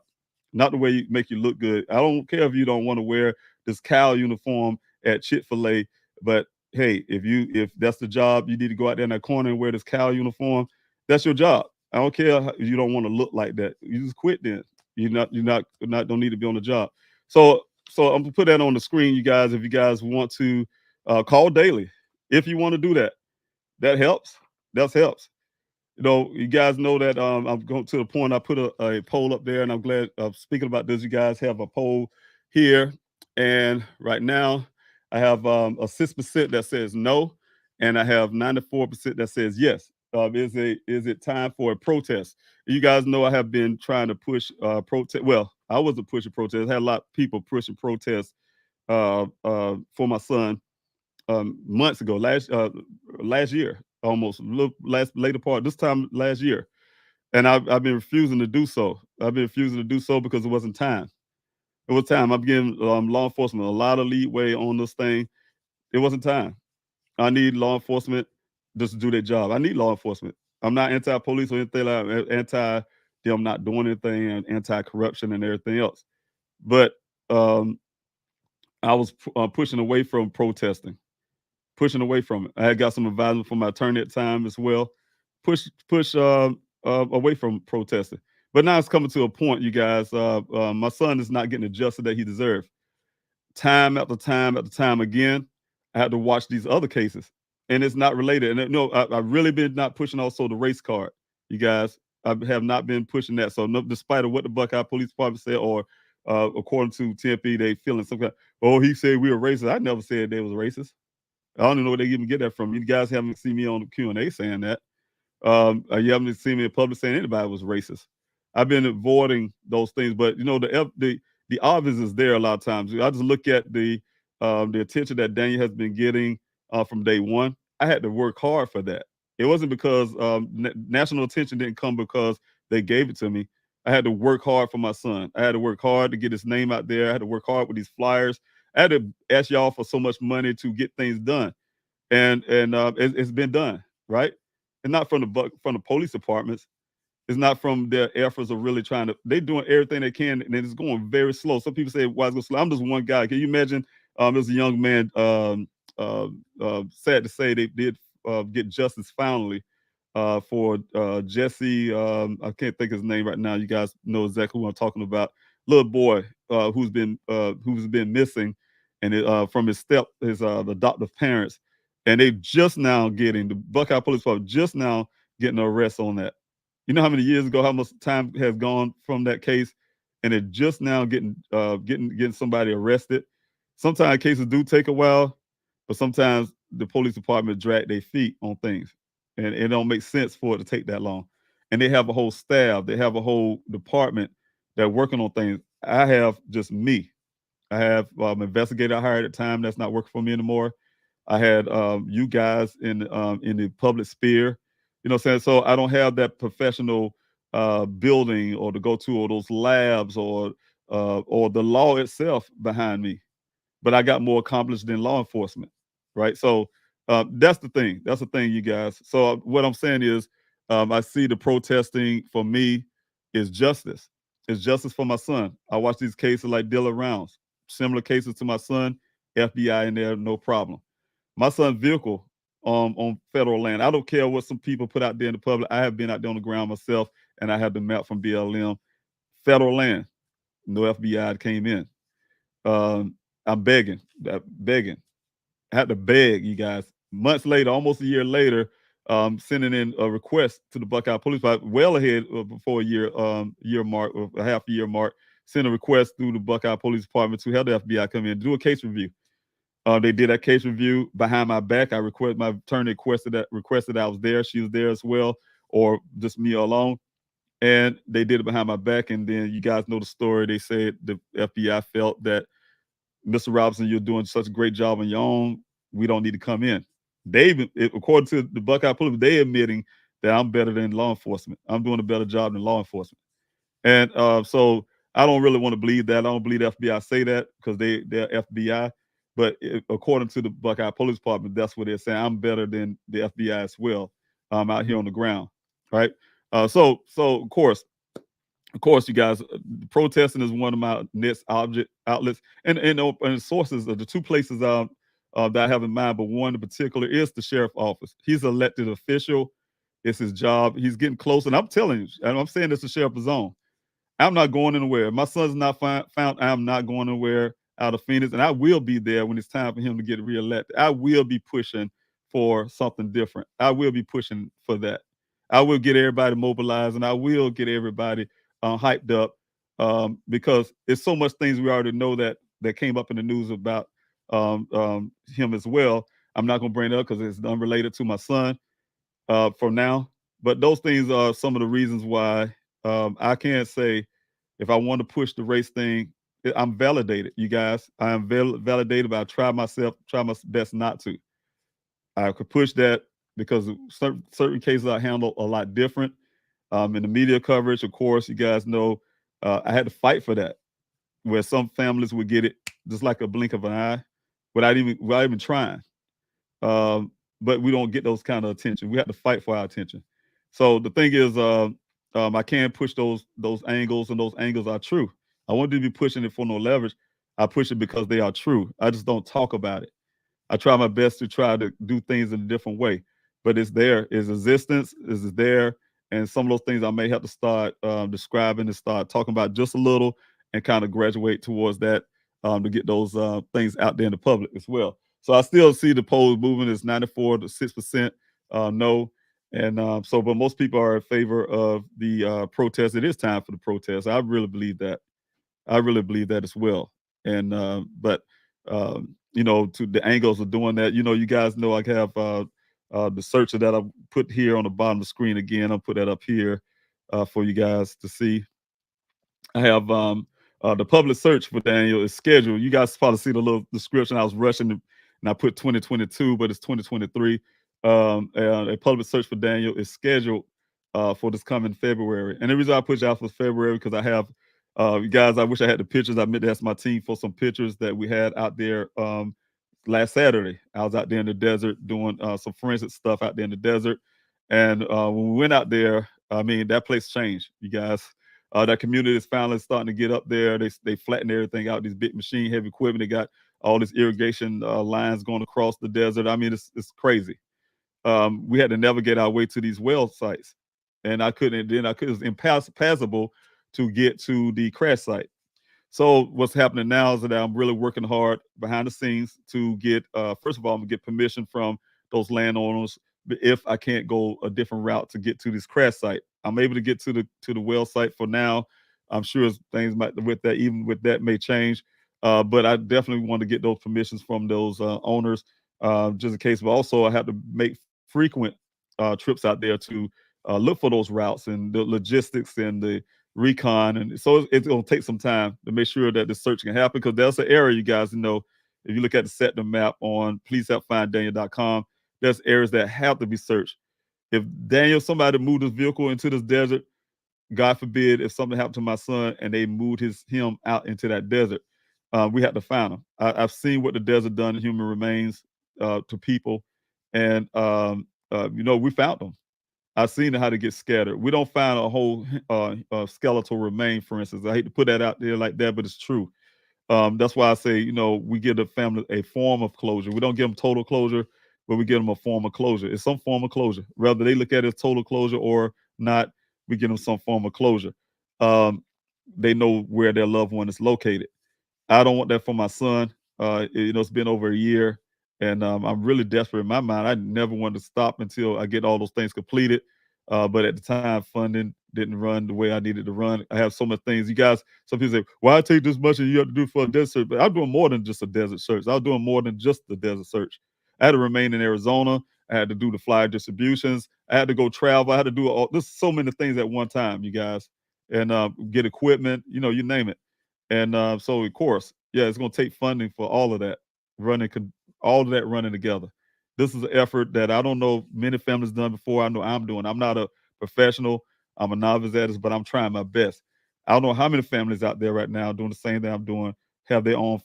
not the way you make you look good. I don't care if you don't want to wear this cow uniform at Chick-fil-A, but hey, if that's the job, you need to go out there in that corner and wear this cow uniform. That's your job. I don't care if you don't want to look like that. You just quit then. You're not don't need to be on the job. So I'm gonna put that on the screen, you guys. If you guys want to call daily, if you want to do that, that helps. That helps. You guys know that I'm going to the point. I put a poll up there, and I'm glad speaking about this. You guys have a poll here, and right now I have a 6% that says no, and I have 94% that says yes. Is it time for a protest? You guys know I have been trying to push protest. Well, I wasn't pushing protest. I had a lot of people pushing protests for my son months ago, last year, almost later part this time last year, and I've been refusing to do so. I've been refusing to do so because it wasn't time. It was time. I'm giving law enforcement a lot of leeway on this thing. It wasn't time. I need law enforcement just to do their job. I need law enforcement. I'm not anti-police or anything like anti them not doing anything and anti-corruption and everything else. But I was pushing away from protesting, pushing away from it. I had got some advisement from my attorney at the time as well. Push away from protesting. But now it's coming to a point, you guys. My son is not getting the justice that he deserves. Time after time after time again, I had to watch these other cases, and it's not related. And no, I really been not pushing also the race card. You guys, I have not been pushing that. So no, despite of what the Buckeye Police Department said, or according to TMP, they feeling some kind. Oh, he said we were racist. I never said they was racist. I don't even know where they even get that from. You guys haven't seen me on the Q&A saying that. You haven't seen me in public saying anybody was racist. I've been avoiding those things, but you know the obvious is there a lot of times. I just look at the attention that Daniel has been getting from day one. I had to work hard for that. It wasn't because national attention didn't come because they gave it to me. I had to work hard for my son. I had to work hard to get his name out there. I had to work hard with these flyers. I had to ask y'all for so much money to get things done, and it's been done, right? And not from the police departments. It's not from their efforts of really trying to. They're doing everything they can, and it's going very slow. Some people say, "Why is it go slow?" I'm just one guy. Can you imagine? There's a young man. Sad to say, they did get justice finally for Jesse. I can't think of his name right now. You guys know exactly who I'm talking about. Little boy who's been missing, and from his adoptive parents, and they just now getting the Buckeye Police Department just now getting an arrest on that. You know how many years ago, how much time has gone from that case, and they're just now getting somebody arrested. Sometimes cases do take a while, but sometimes the police department drag their feet on things, and it don't make sense for it to take that long. And they have a whole staff, they have a whole department that working on things. I have just me. I have an investigator I hired at the time that's not working for me anymore. I had you guys in the public sphere. You know what I'm saying? So I don't have that professional building or to go to, or those labs, or the law itself behind me. But I got more accomplished than law enforcement, right? So that's the thing. That's the thing, you guys. So what I'm saying is I see the protesting for me is justice. It's justice for my son. I watch these cases like Dilla Rounds, similar cases to my son, FBI in there, no problem. My son's vehicle on federal land. I don't care what some people put out there in the public. I have been out there on the ground myself, and I have the map from BLM. Federal land. No FBI came in. I'm begging. I had to beg, you guys. Months later, almost a year later, sending in a request to the Buckeye Police Department, well ahead before a year mark, or a half a year mark, send a request through the Buckeye Police Department to have the FBI come in and do a case review. They did that case review behind my back. My attorney requested I was there. She was there as well, or just me alone. And they did it behind my back. And then you guys know the story. They said the FBI felt that, Mr. Robinson, you're doing such a great job on your own. We don't need to come in. According to the Buckeye Police, they admitting that I'm better than law enforcement. I'm doing a better job than law enforcement. And so I don't really want to believe that. I don't believe the FBI say that because they're FBI. But according to the Buckeye Police Department, that's what they're saying. I'm better than the FBI as well. I'm out here on the ground, right? So of course, you guys, protesting is one of my next outlets, and sources of the two places that I have in mind. But one in particular is the sheriff's office. He's an elected official. It's his job. He's getting close, and I'm telling you, and I'm saying this to Sheriff Zone. I'm not going anywhere. My son's not found. I'm not going anywhere out of Phoenix, and I will be there when it's time for him to get reelected. I will be pushing for something different. I will be pushing for that. I will get everybody mobilized, and I will get everybody hyped up because it's so much things we already know that came up in the news about him as well. I'm not going to bring it up because it's unrelated to my son for now. But those things are some of the reasons why I can't say if I want to push the race thing, I'm validated, you guys. I am validated, but I try my best not to. I could push that because certain cases I handle a lot different. In the media coverage, of course, you guys know I had to fight for that, where some families would get it just like a blink of an eye without even trying. But we don't get those kind of attention. We have to fight for our attention. So the thing is, I can't push those angles, and those angles are true. I want to be pushing it for no leverage. I push it because they are true. I just don't talk about it. I try my best to try to do things in a different way, but it's there. Its existence is there. And some of those things I may have to start describing and start talking about just a little and kind of graduate towards that to get those things out there in the public as well. So I still see the polls moving. It's 94 to 6% no. And but most people are in favor of the protest. It is time for the protest. I really believe that. I really believe that as well. And but to the angles of doing that, you guys know I have the searcher that I put here on the bottom of the screen again. I'll put that up here for you guys to see. I have the public search for Daniel is scheduled. You guys probably see the little description. I was rushing and I put 2022, but it's 2023. And a public search for Daniel is scheduled for this coming February. And the reason I put you out for February because I have you guys. I wish I had the pictures. I meant to ask my team for some pictures that we had out there last Saturday. I was out there in the desert doing some forensic stuff out there in the desert. And when we went out there, I mean, that place changed, you guys. That community is finally starting to get up there. They flattened everything out. These big machine, heavy equipment. They got all this irrigation lines going across the desert. I mean, it's crazy. We had to navigate our way to these well sites, and I couldn't. It was impassable to get to the crash site. So what's happening now is that I'm really working hard behind the scenes to get. First of all, I'm gonna get permission from those landowners if I can't go a different route to get to this crash site. I'm able to get to the well site for now. I'm sure things might even with that may change. But I definitely want to get those permissions from those owners, just in case. But also I have to make frequent trips out there to look for those routes and the logistics and the recon. And so it's going to take some time to make sure that the search can happen because there's an area, you guys know, if you look at the sector map on pleasehelpfinddaniel.com, there's areas that have to be searched. If somebody moved his vehicle into this desert, God forbid, if something happened to my son and they moved him out into that desert, we had to find him. I've seen what the desert done to human remains to people, and we found them. I've seen how to get scattered. We don't find a whole skeletal remain, for instance. I hate to put that out there like that, but it's true. That's why I say, we give the family a form of closure. We don't give them total closure, but we give them a form of closure. It's some form of closure. Whether they look at it as total closure or not, we give them some form of closure. They know where their loved one is located. I don't want that for my son. It's been over a year, and I'm really desperate in my mind. I never wanted to stop until I get all those things completed. But at the time, funding didn't run the way I needed to run. I have so many things. You guys, some people say, "Why I take this much and you have to do for a desert search?" But I'm doing more than just a desert search. I was doing more than just the desert search. I had to remain in Arizona. I had to do the flyer distributions. I had to go travel. I had to do all. There's so many things at one time, you guys, and get equipment. You name it. And so, of course, yeah, it's going to take funding for all of that running together. This is an effort that I don't know many families done before. I know I'm doing. I'm not a professional. I'm a novice at this, but I'm trying my best. I don't know how many families out there right now doing the same thing I'm doing, have their own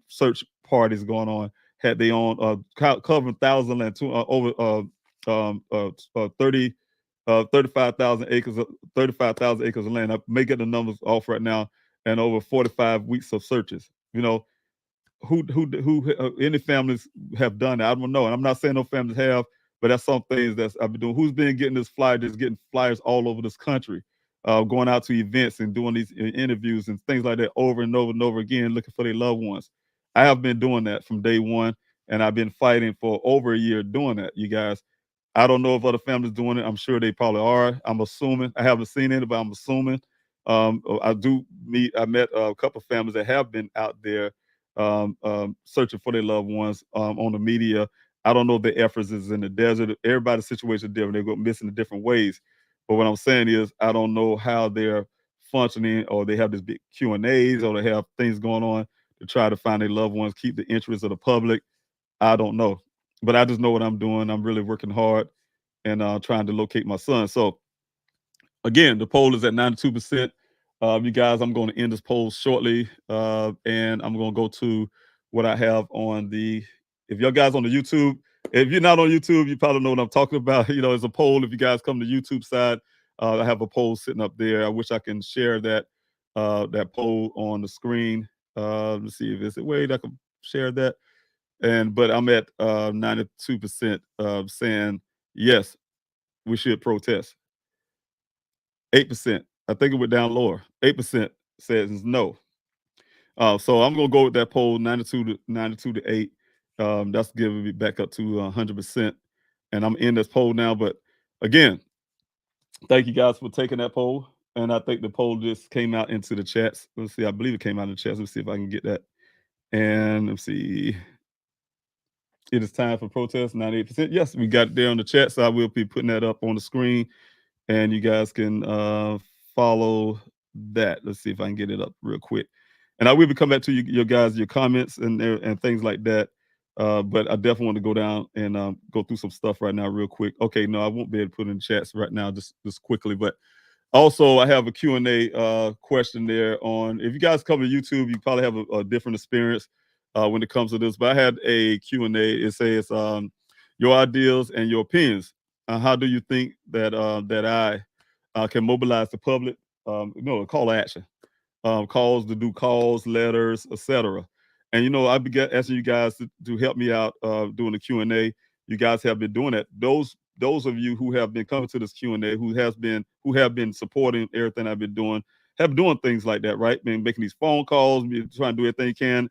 search parties going on, had their own covering 1,000 and over 35,000 acres of land. I'm making the numbers off right now, and over 45 weeks of searches. Who any families have done that? I don't know, and I'm not saying no families have, but that's some things that I've been doing. Who's been getting this flyer, just getting flyers all over this country, going out to events and doing these interviews and things like that over and over and over again, looking for their loved ones. I have been doing that from day one, and I've been fighting for over a year doing that, you guys. I don't know if other families doing it. I'm sure they probably are. I'm assuming. I haven't seen it, but I'm assuming. I met a couple of families that have been out there searching for their loved ones on the media. I don't know if the efforts is in the desert. Everybody's situation is different. They go missing in different ways. But what I'm saying is, I don't know how they're functioning, or they have this big Q&As, or they have things going on to try to find their loved ones, keep the interest of the public. I don't know. But I just know what I'm doing. I'm really working hard and trying to locate my son. So, again, the poll is at 92%. You guys, I'm going to end this poll shortly, and I'm going to go to what I have on if y'all guys on the YouTube, if you're not on YouTube, you probably know what I'm talking about. It's a poll. If you guys come to the YouTube side, I have a poll sitting up there. I wish I can share that poll on the screen. Let's see if there's a way that I can share that. But I'm at 92% saying yes, we should protest. 8%. I think it went down lower. 8% says no. So I'm gonna go with that poll, 92 to 8. That's giving me back up to 100%. And I'm in this poll now, but again, thank you guys for taking that poll. And I think the poll just came out into the chats. Let's see. I believe it came out in the chats. Let's see if I can get that. And let's see. It is time for protest, 98%. Yes, we got it there on the chat, so I will be putting that up on the screen, and you guys can follow that. Let's see if I can get it up real quick. And I will be coming back to you guys, your comments and things like that. But I definitely want to go down and go through some stuff right now real quick. Okay, no, I won't be able to put it in the chats right now, just quickly. But also, I have a Q&A question there on, if you guys come to YouTube, you probably have a different experience when it comes to this. But I had a Q&A. It says, your ideas and your opinions. How do you think that I can mobilize the public? A call to action. Calls to do calls, letters, etc. And, I began asking you guys to help me out doing the Q&A. You guys have been doing that. Those of you who have been coming to this Q&A, who have been supporting everything I've been doing, have doing things like that, right? Been making these phone calls, trying to do everything you can.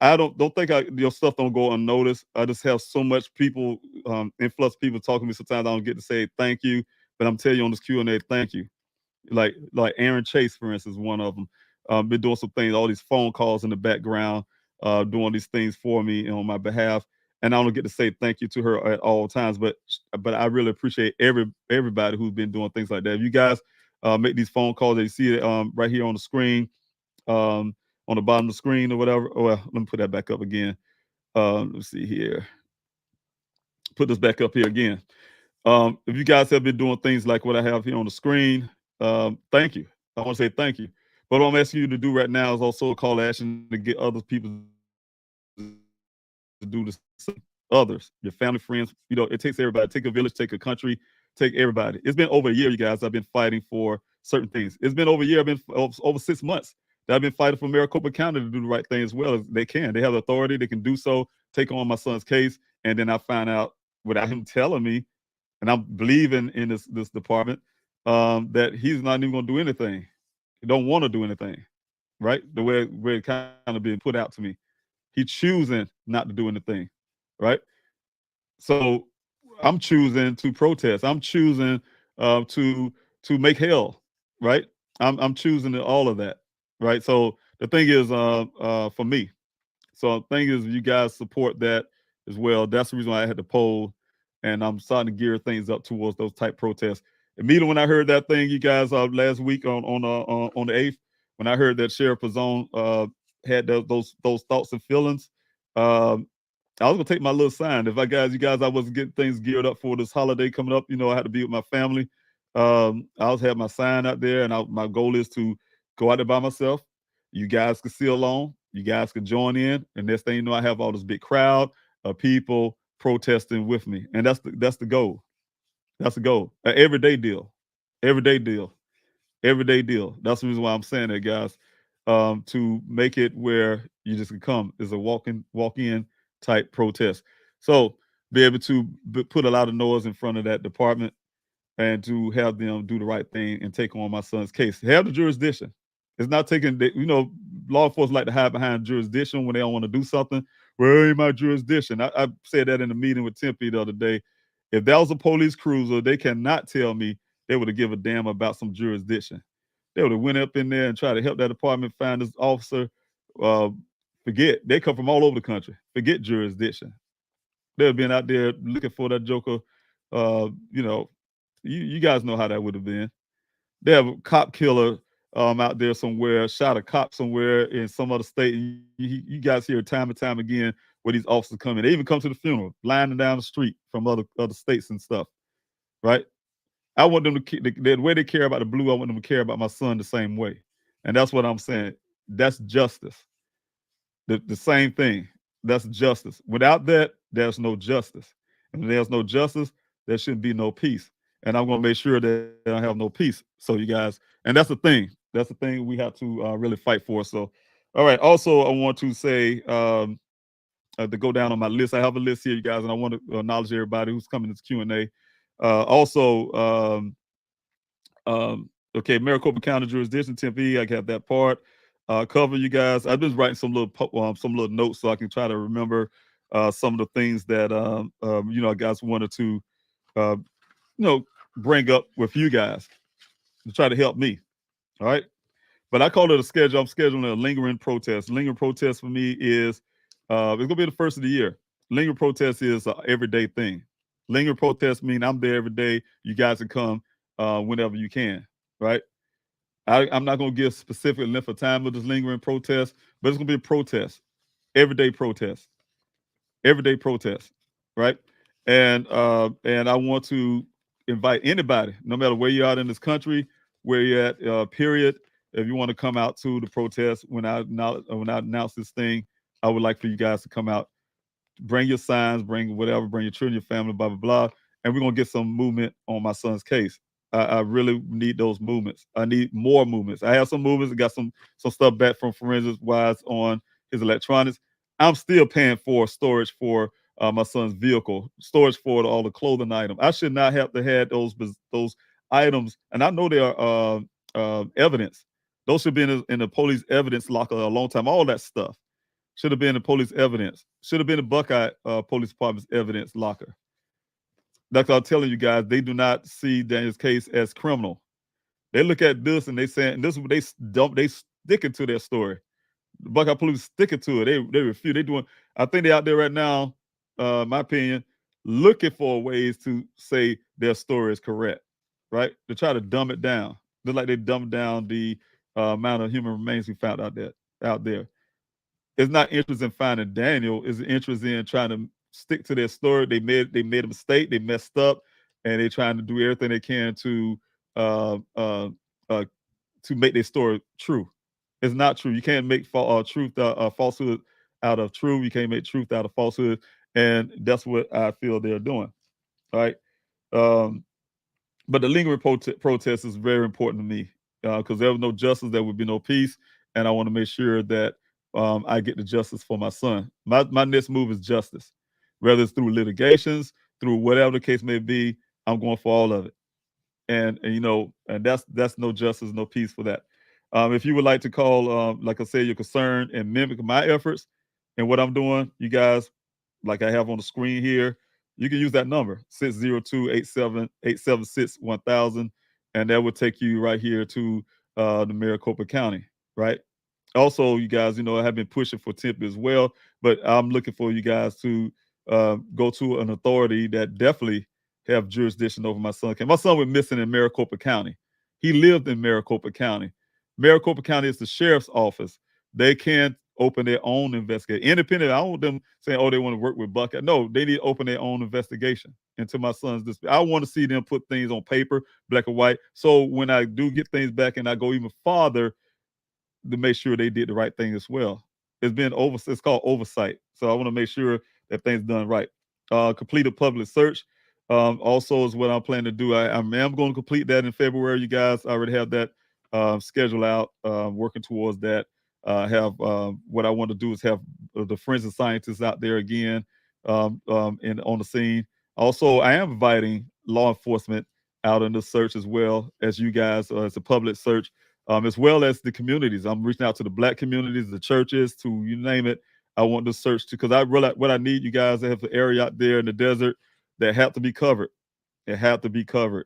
I don't think your stuff don't go unnoticed. I just have so much people, influx people talking to me. Sometimes I don't get to say thank you, but I'm telling you on this Q&A, thank you. Like Aaron Chase, for instance, one of them, been doing some things, all these phone calls in the background, doing these things for me and on my behalf. And I don't get to say thank you to her at all times, but I really appreciate everybody who's been doing things like that. If you guys make these phone calls, you see it right here on the screen, on the bottom of the screen or whatever. Oh, well, let me put that back up again. Let's see here. Put this back up here again. If you guys have been doing things like what I have here on the screen, thank you. I want to say thank you. But what I'm asking you to do right now is also a call to action to get other people to do the same. Others, your family, friends. It takes everybody. Take a village, take a country, take everybody. It's been over a year, you guys. I've been fighting for certain things. It's been over a year. I've been over 6 months that I've been fighting for Maricopa County to do the right thing as well as they can. They have authority. They can do so. Take on my son's case, and then I find out without him telling me, and I'm believing in this department, that he's not even going to do anything. He don't want to do anything, right? The way it kind of been put out to me. He's choosing not to do anything, right? So I'm choosing to protest. I'm choosing to make hell, right? I'm choosing all of that, right? So the thing is, for me, so the thing is, you guys support that as well. That's the reason why I had to poll, and I'm starting to gear things up towards those type protests. Immediately when I heard that thing, you guys, last week on the 8th, when I heard that Sheriff Pazone had those thoughts and feelings, I was gonna take my little sign. If you guys, I wasn't getting things geared up for this holiday coming up. I had to be with my family. I was have my sign out there, and my goal is to go out there by myself. You guys can see along. You guys can join in, and next thing you know, I have all this big crowd of people protesting with me, and that's the goal. That's the goal. An everyday deal. Everyday deal. Everyday deal. That's the reason why I'm saying that, guys. To make it where you just can come is a walk-in type protest. So be able to put a lot of noise in front of that department and to have them do the right thing and take on my son's case. Have the jurisdiction. It's not taking, law enforcement like to hide behind jurisdiction when they don't want to do something. Well, ain't my jurisdiction. I said that in a meeting with Tempe the other day. If that was a police cruiser, they cannot tell me they would have give a damn about some jurisdiction. They would have went up in there and tried to help that department find this officer. Forget, they come from all over the country. Forget jurisdiction. They'd have been out there looking for that joker. You guys know how that would have been. They have a cop killer out there somewhere, shot a cop somewhere in some other state. You guys hear time and time again where these officers come in. They even come to the funeral, lining down the street from other states and stuff, right? I want them to, the way they care about the blue, I want them to care about my son the same way. And that's what I'm saying. That's justice. The same thing. That's justice. Without that, there's no justice. And when there's no justice, there shouldn't be no peace. And I'm going to make sure that I have no peace. So you guys, and that's the thing. That's the thing we have to really fight for. So, all right. Also, I want to say, to go down on my list, I have a list here, you guys, and I want to acknowledge everybody who's coming to this Q&A. Okay, Maricopa County jurisdiction, Tempe, I got that part. Cover, you guys. I've been writing some little notes so I can try to remember some of the things that I guys wanted to bring up with you guys to try to help me. All right. But I call it a schedule. I'm scheduling a lingering protest. Lingering protest for me is it's gonna be the first of the year. Lingering protest is an everyday thing. Lingering protest means I'm there every day. You guys can come whenever you can, right? I'm not gonna give specific length of time of this lingering protest, but it's gonna be a protest, everyday protest, right? And I want to invite anybody, no matter where you're at in this country, where you're at, period. If you want to come out to the protest when I announce this thing, I would like for you guys to come out. Bring your signs, bring whatever, bring your children, your family, blah, blah, blah. And we're going to get some movement on my son's case. I really need those movements. I need more movements. I have some movements. I got some stuff back from forensics wise on his electronics. I'm still paying for storage for my son's vehicle, storage for all the clothing items. I should not have to have those items. And I know they are evidence. Those should be in the police evidence locker a long time. All that stuff should have been the police evidence. Should have been the Buckeye Police Department's evidence locker. That's what I'm telling you guys. They do not see Daniel's case as criminal. They look at this and they saying this. They sticking to their story. The Buckeye Police sticking to it. They refuse. They doing. I think they're out there right now. My opinion, looking for ways to say their story is correct. Right? To try to dumb it down. Just like they dumbed down the amount of human remains we found out there. It's not interested in finding Daniel. It's interested in trying to stick to their story. They made a mistake. They messed up, and they're trying to do everything they can to make their story true. It's not true. You can't make falsehood out of truth. You can't make truth out of falsehood, and that's what I feel they're doing. All right. But the lingering protest is very important to me because there was no justice, there would be no peace, and I want to make sure that I get the justice for my son. My next move is justice, whether it's through litigations, through whatever the case may be. I'm going for all of it, and that's no justice, no peace for that. If you would like to call, like I said, your concern and mimic my efforts and what I'm doing, you guys, like I have on the screen here, you can use that number 602-876-1000, and that would take you right here to the Maricopa County, right? Also, you guys, I have been pushing for Tempe as well, but I'm looking for you guys to go to an authority that definitely have jurisdiction over my son. My son was missing in Maricopa County. He lived in Maricopa County. Maricopa County is the sheriff's office. They can't open their own investigation. Independent, I don't want them saying, oh, they want to work with Buckeye. No, they need to open their own investigation into my son's disappearance. I want to see them put things on paper, black and white. So when I do get things back and I go even farther, to make sure they did the right thing as well. It's called oversight. So I want to make sure that things done right. Complete a public search. Also is what I'm planning to do. I am going to complete that in February, you guys. I already have that scheduled out, working towards that. What I want to do is have the forensic scientists out there again and on the scene. Also, I am inviting law enforcement out in the search as well as you guys, as a public search. As well as the communities. I'm reaching out to the Black communities, the churches, to you name it. I want the search because I realize what I need, you guys, to have an area out there in the desert that have to be covered. It have to be covered.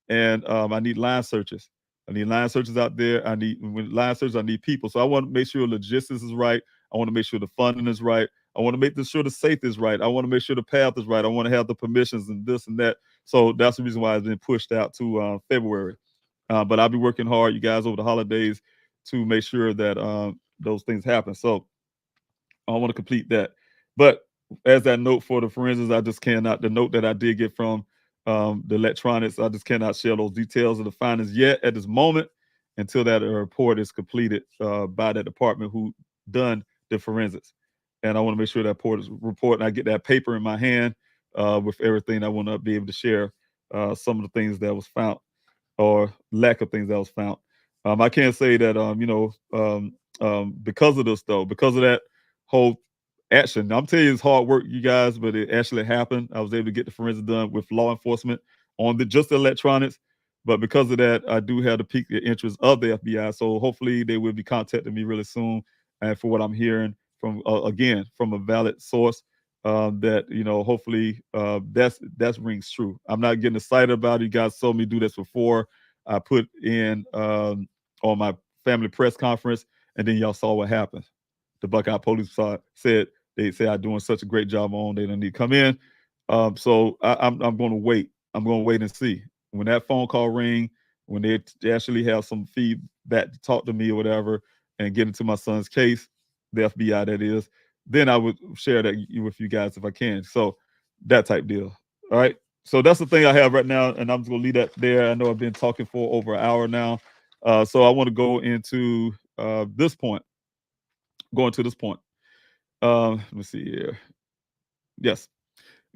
And I need line searches. I need line searches out there. With line searches, I need people. So I want to make sure logistics is right. I want to make sure the funding is right. I want to make sure the safety is right. I want to make sure the path is right. I want to have the permissions and this and that. So that's the reason why it's been pushed out to February. But I'll be working hard, you guys, over the holidays to make sure that those things happen. So I want to complete that. But as that note for the forensics, I just cannot, the note that I did get from the electronics, I just cannot share those details of the findings yet at this moment until that report is completed by that department who done the forensics. And I want to make sure that report and I get that paper in my hand with everything. I want to be able to share some of the things that was found, or lack of things that was found. I can't say that, because of this, though, because of that whole action. I'm telling you, it's hard work, you guys, but it actually happened. I was able to get the forensics done with law enforcement on just the electronics. But because of that, I do have to pique the interest of the FBI. So hopefully they will be contacting me really soon. And for what I'm hearing from, again, from a valid source, that, hopefully that's rings true. I'm not getting excited about it. You guys saw me do this before. I put in on my family press conference, and then y'all saw what happened. The Buckeye police said I'm doing such a great job on. They don't need to come in. So I'm going to wait. I'm going to wait and see when that phone call ring, when they actually have some feedback to talk to me or whatever, and get into my son's case, the FBI that is. Then I would share that with you guys if I can. So that type deal. All right. So that's the thing I have right now, and I'm just gonna leave that there. I know I've been talking for over an hour now. So I want to go into this point. Going to this point. Let me see here. Yes.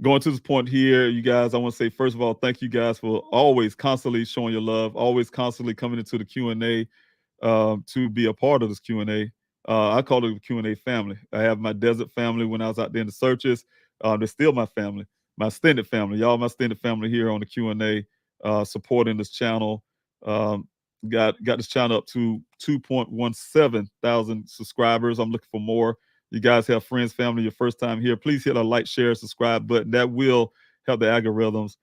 Going to this point here, you guys, I want to say, first of all, thank you guys for always constantly showing your love, always constantly coming into the Q&A to be a part of this Q&A. I call it the Q&A family. I have my desert family when I was out there in the searches. They're still my family, my extended family. Y'all, my extended family here on the Q&A, supporting this channel. Got this channel up to 2.17 thousand subscribers. I'm looking for more. You guys have friends, family, your first time here, please hit a like, share, subscribe button. That will help the algorithms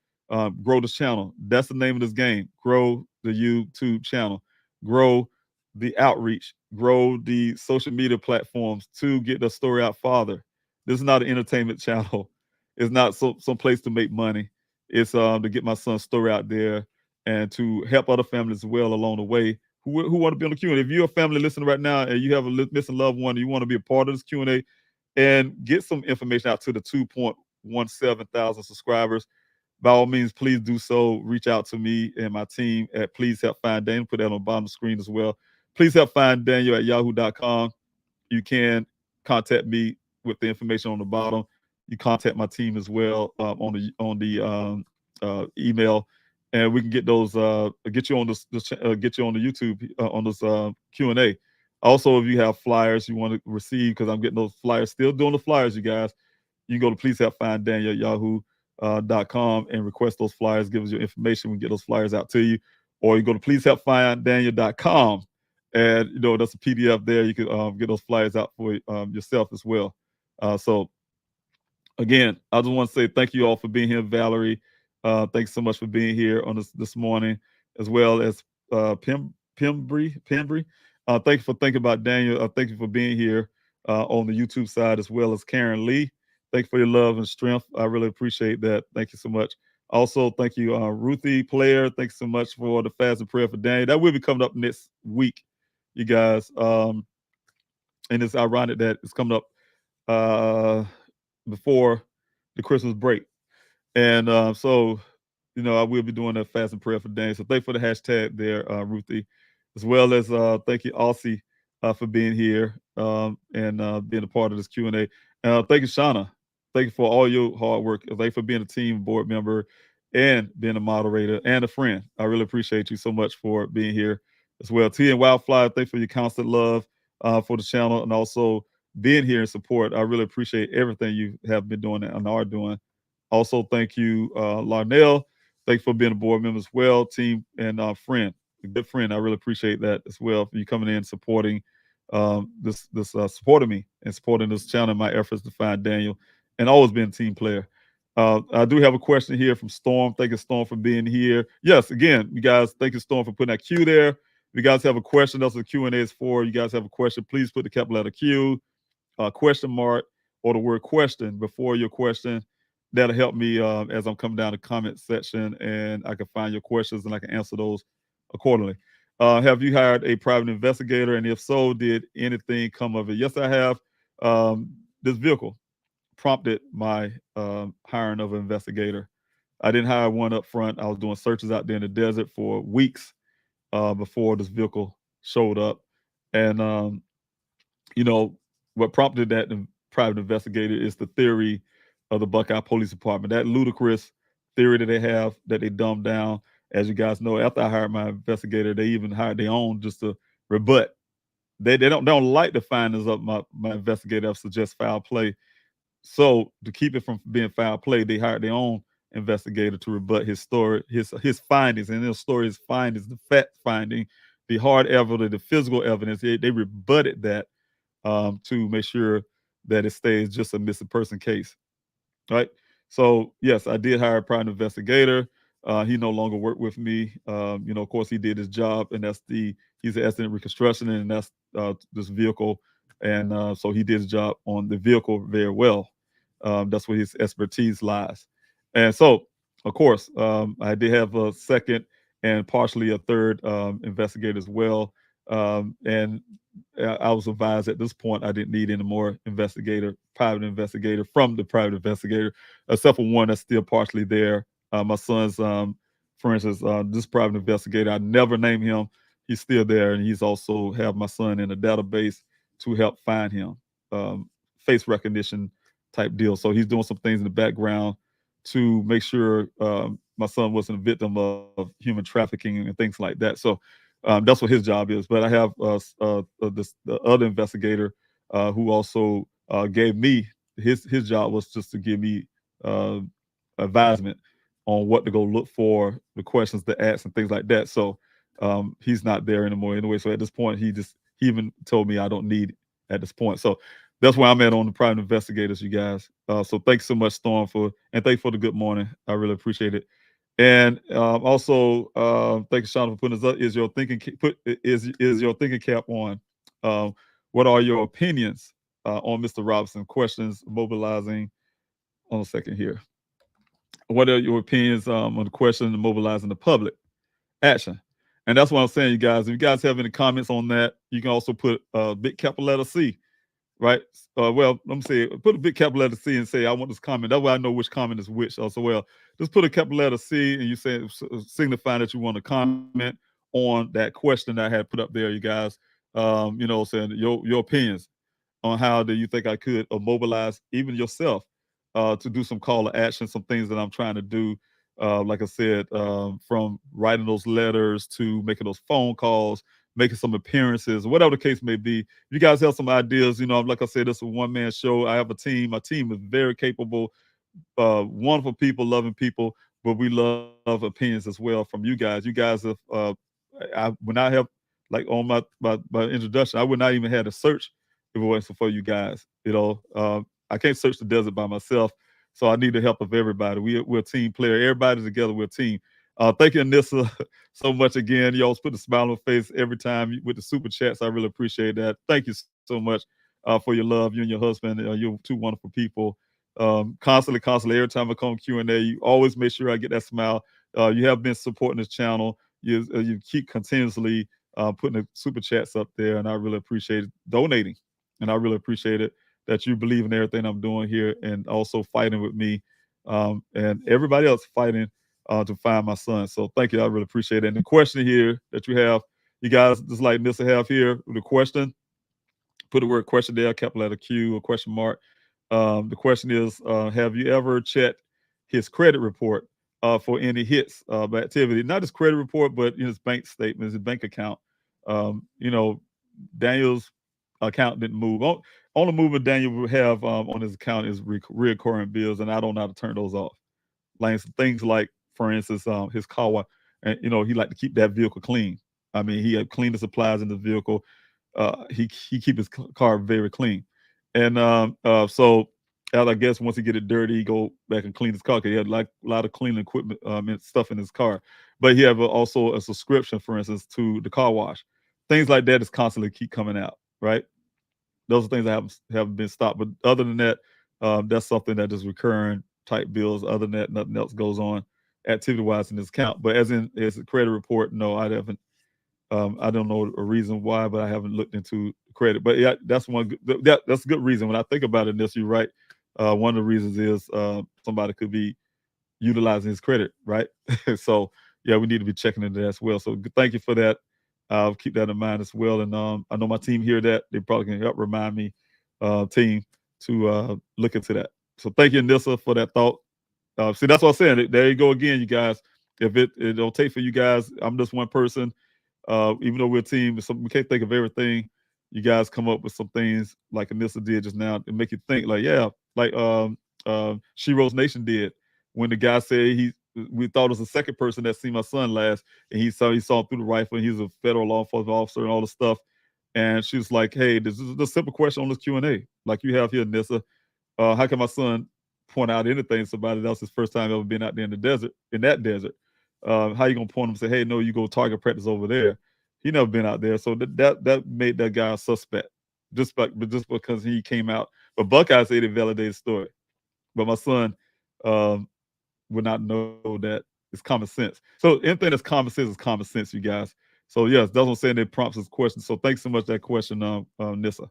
grow this channel. That's the name of this game. Grow the YouTube channel. Grow the outreach. Grow the social media platforms to get the story out farther. This is not an entertainment channel. It's not some place to make money. It's to get my son's story out there and to help other families as well along the way who want to be on the Q&A. If you're a family listening right now and you have a missing loved one, and you want to be a part of this Q&A and get some information out to the 2.17 thousand subscribers, by all means, please do so. Reach out to me and my team at Please Help Find Daniel. Put that on the bottom of the screen as well. Please help find Daniel at yahoo.com. You can contact me with the information on the bottom. You contact my team as well on the email. And we can get those, get you on get you on the YouTube on this Q&A. Also, if you have flyers you want to receive, because I'm getting those flyers, still doing the flyers, you guys. You can go to Please Help Find Daniel at yahoo.com and request those flyers. Give us your information. We can get those flyers out to you. Or you go to pleasehelpfinddaniel.com, and that's a PDF there. You can get those flyers out for yourself as well. So again, I just want to say thank you all for being here, Valerie. Thanks so much for being here on this morning, as well as Pembry. Thank you for thinking about Daniel. Thank you for being here on the YouTube side, as well as Karen Lee. Thank you for your love and strength. I really appreciate that. Thank you so much. Also, thank you, Ruthie Player. Thanks so much for the fast and prayer for Daniel. That will be coming up next week, you guys. And it's ironic that it's coming up before the Christmas break. And so, I will be doing that fast and prayer for Daniel. So thank you for the hashtag there, Ruthie, as well as thank you, Aussie, for being here and being a part of this Q&A. Thank you, Shauna. Thank you for all your hard work. Thank you for being a team board member and being a moderator and a friend. I really appreciate you so much for being here as well. T and Wildflower, thank you for your constant love for the channel and also being here in support. I really appreciate everything you have been doing and are doing. Also, thank you, Larnell. Thank you for being a board member as well, team and friend, a good friend. I really appreciate that as well for you coming in, supporting supporting me and supporting this channel and my efforts to find Daniel, and always being a team player. I do have a question here from Storm. Thank you, Storm, for being here. Yes, again, you guys, thank you, Storm, for putting that Q there. If you guys have a question, that's what the Q&A is for. You guys have a question, please put the capital letter Q, question mark, or the word question before your question. That'll help me as I'm coming down the comment section, and I can find your questions and I can answer those accordingly. Have you hired a private investigator? And if so, did anything come of it? Yes, I have. This vehicle prompted my hiring of an investigator. I didn't hire one up front. I was doing searches out there in the desert for weeks before this vehicle showed up. And, what prompted that private investigator is the theory of the Buckeye Police Department. That ludicrous theory that they have that they dumbed down. As you guys know, after I hired my investigator, they even hired their own just to rebut. They don't like the findings of my investigator that suggest foul play. So to keep it from being foul play, they hired their own investigator to rebut his story, his findings. And his story, his findings, the fact finding, the hard evidence, the physical evidence. They rebutted that to make sure that it stays just a missing person case. right? So yes, I did hire a private investigator. He no longer worked with me. Of course, he did his job, and he's an accident reconstruction, and that's this vehicle, and so he did his job on the vehicle very well. That's where his expertise lies, and so of course, I did have a second and partially a third investigator as well, and I was advised at this point I didn't need any more private investigator from the private investigator, except for one that's still partially there. My son's, for instance, this private investigator, I never named him. He's still there, and he's also have my son in a database to help find him, face recognition type deal. So he's doing some things in the background to make sure my son wasn't a victim of human trafficking and things like that. So that's what his job is. But I have the other investigator who also gave me his job was just to give me advisement on what to go look for, the questions to ask, and things like that. So he's not there anymore anyway. So at this point, he even told me I don't need it at this point. So that's where I'm at on the private investigators, you guys. So thanks so much, Storm, and thanks for the good morning. I really appreciate it. And also, thank you, Sean, for putting this up. Is your thinking cap on? What are your opinions on Mr. Robinson? Questions mobilizing. On a second here. What are your opinions on the question of mobilizing the public action? And that's what I'm saying, you guys. If you guys have any comments on that, you can also put big capital letter C, right? Well, let me say, put a big capital letter C and say, I want this comment. That way I know which comment is which. Also, well, just put a capital letter C and you say, signify that you want to comment on that question that I had put up there, you guys. Saying your opinions on how do you think I could mobilize even yourself to do some call to action, some things that I'm trying to do. Like I said, from writing those letters to making those phone calls, making some appearances, whatever the case may be. If you guys have some ideas, like I said, this is a one-man show. I have a team. My team is very capable, wonderful people, loving people, but we love opinions as well from you guys. You guys have, when I have, like on my introduction, I would not even have to search if it wasn't for you guys. I can't search the desert by myself, so I need the help of everybody. We're a team player. Everybody together, we're a team. Thank you, Anissa, so much again. You always put a smile on my face every time with the super chats. I really appreciate that. Thank you so much for your love. You and your husband, you're two wonderful people. Constantly, every time I come Q&A, you always make sure I get that smile. You have been supporting this channel. You keep continuously putting the super chats up there, and I really appreciate it. Donating, and I really appreciate it that you believe in everything I'm doing here and also fighting with me and everybody else fighting to find my son. So thank you. I really appreciate it. And the question here that you have, you guys, just like Nissa have here, the question, put the word question there, capital letter Q, a question mark. The question is, have you ever checked his credit report for any hits of activity? Not his credit report, but his bank statements, his bank account. Daniel's account didn't move. Only movement Daniel will have on his account is recurring bills, and I don't know how to turn those off. Like things like, for instance, his car wash, and he like to keep that vehicle clean. I mean, he had cleaned the supplies in the vehicle. He keep his car very clean, and so I guess once he get it dirty, he go back and clean his car because he had like a lot of cleaning equipment and stuff in his car. But he have also a subscription, for instance, to the car wash. Things like that is constantly keep coming out, right? Those are things that haven't been stopped. But other than that, that's something that is recurring type bills. Other than that, nothing else goes on activity-wise in this account. But as a credit report, no, I haven't. I don't know a reason why, but I haven't looked into credit. But yeah, that's that's a good reason. When I think about it, you're right. One of the reasons is somebody could be utilizing his credit, right? So yeah, we need to be checking into that as well. So thank you for that. I'll keep that in mind as well. And I know my team here that they probably can help remind me, team, to look into that. So thank you, Nissa, for that thought. See, that's what I'm saying. There you go again, you guys. If it don't take for you guys, I'm just one person. Even though we're a team, we can't think of everything. You guys come up with some things like Anissa did just now to make you think, like, yeah, like She Rose Nation did when the guy said we thought it was the second person that seen my son last, and he saw him through the rifle, and he's a federal law enforcement officer and all this stuff. And she was like, hey, this is a simple question on this Q&A, like you have here, Nissa. How can my son point out anything to somebody else, his first time ever been out there in the desert, in that desert. How you gonna point him and say, hey, no, you go target practice over there? He never been out there. So that made that guy a suspect. Just because he came out. But Buckeye said it validated the story. But my son would not know that it's common sense. So anything that's common sense is common sense, you guys. So yes, that's what I'm saying. That prompts this question. So thanks so much for that question, Nissa.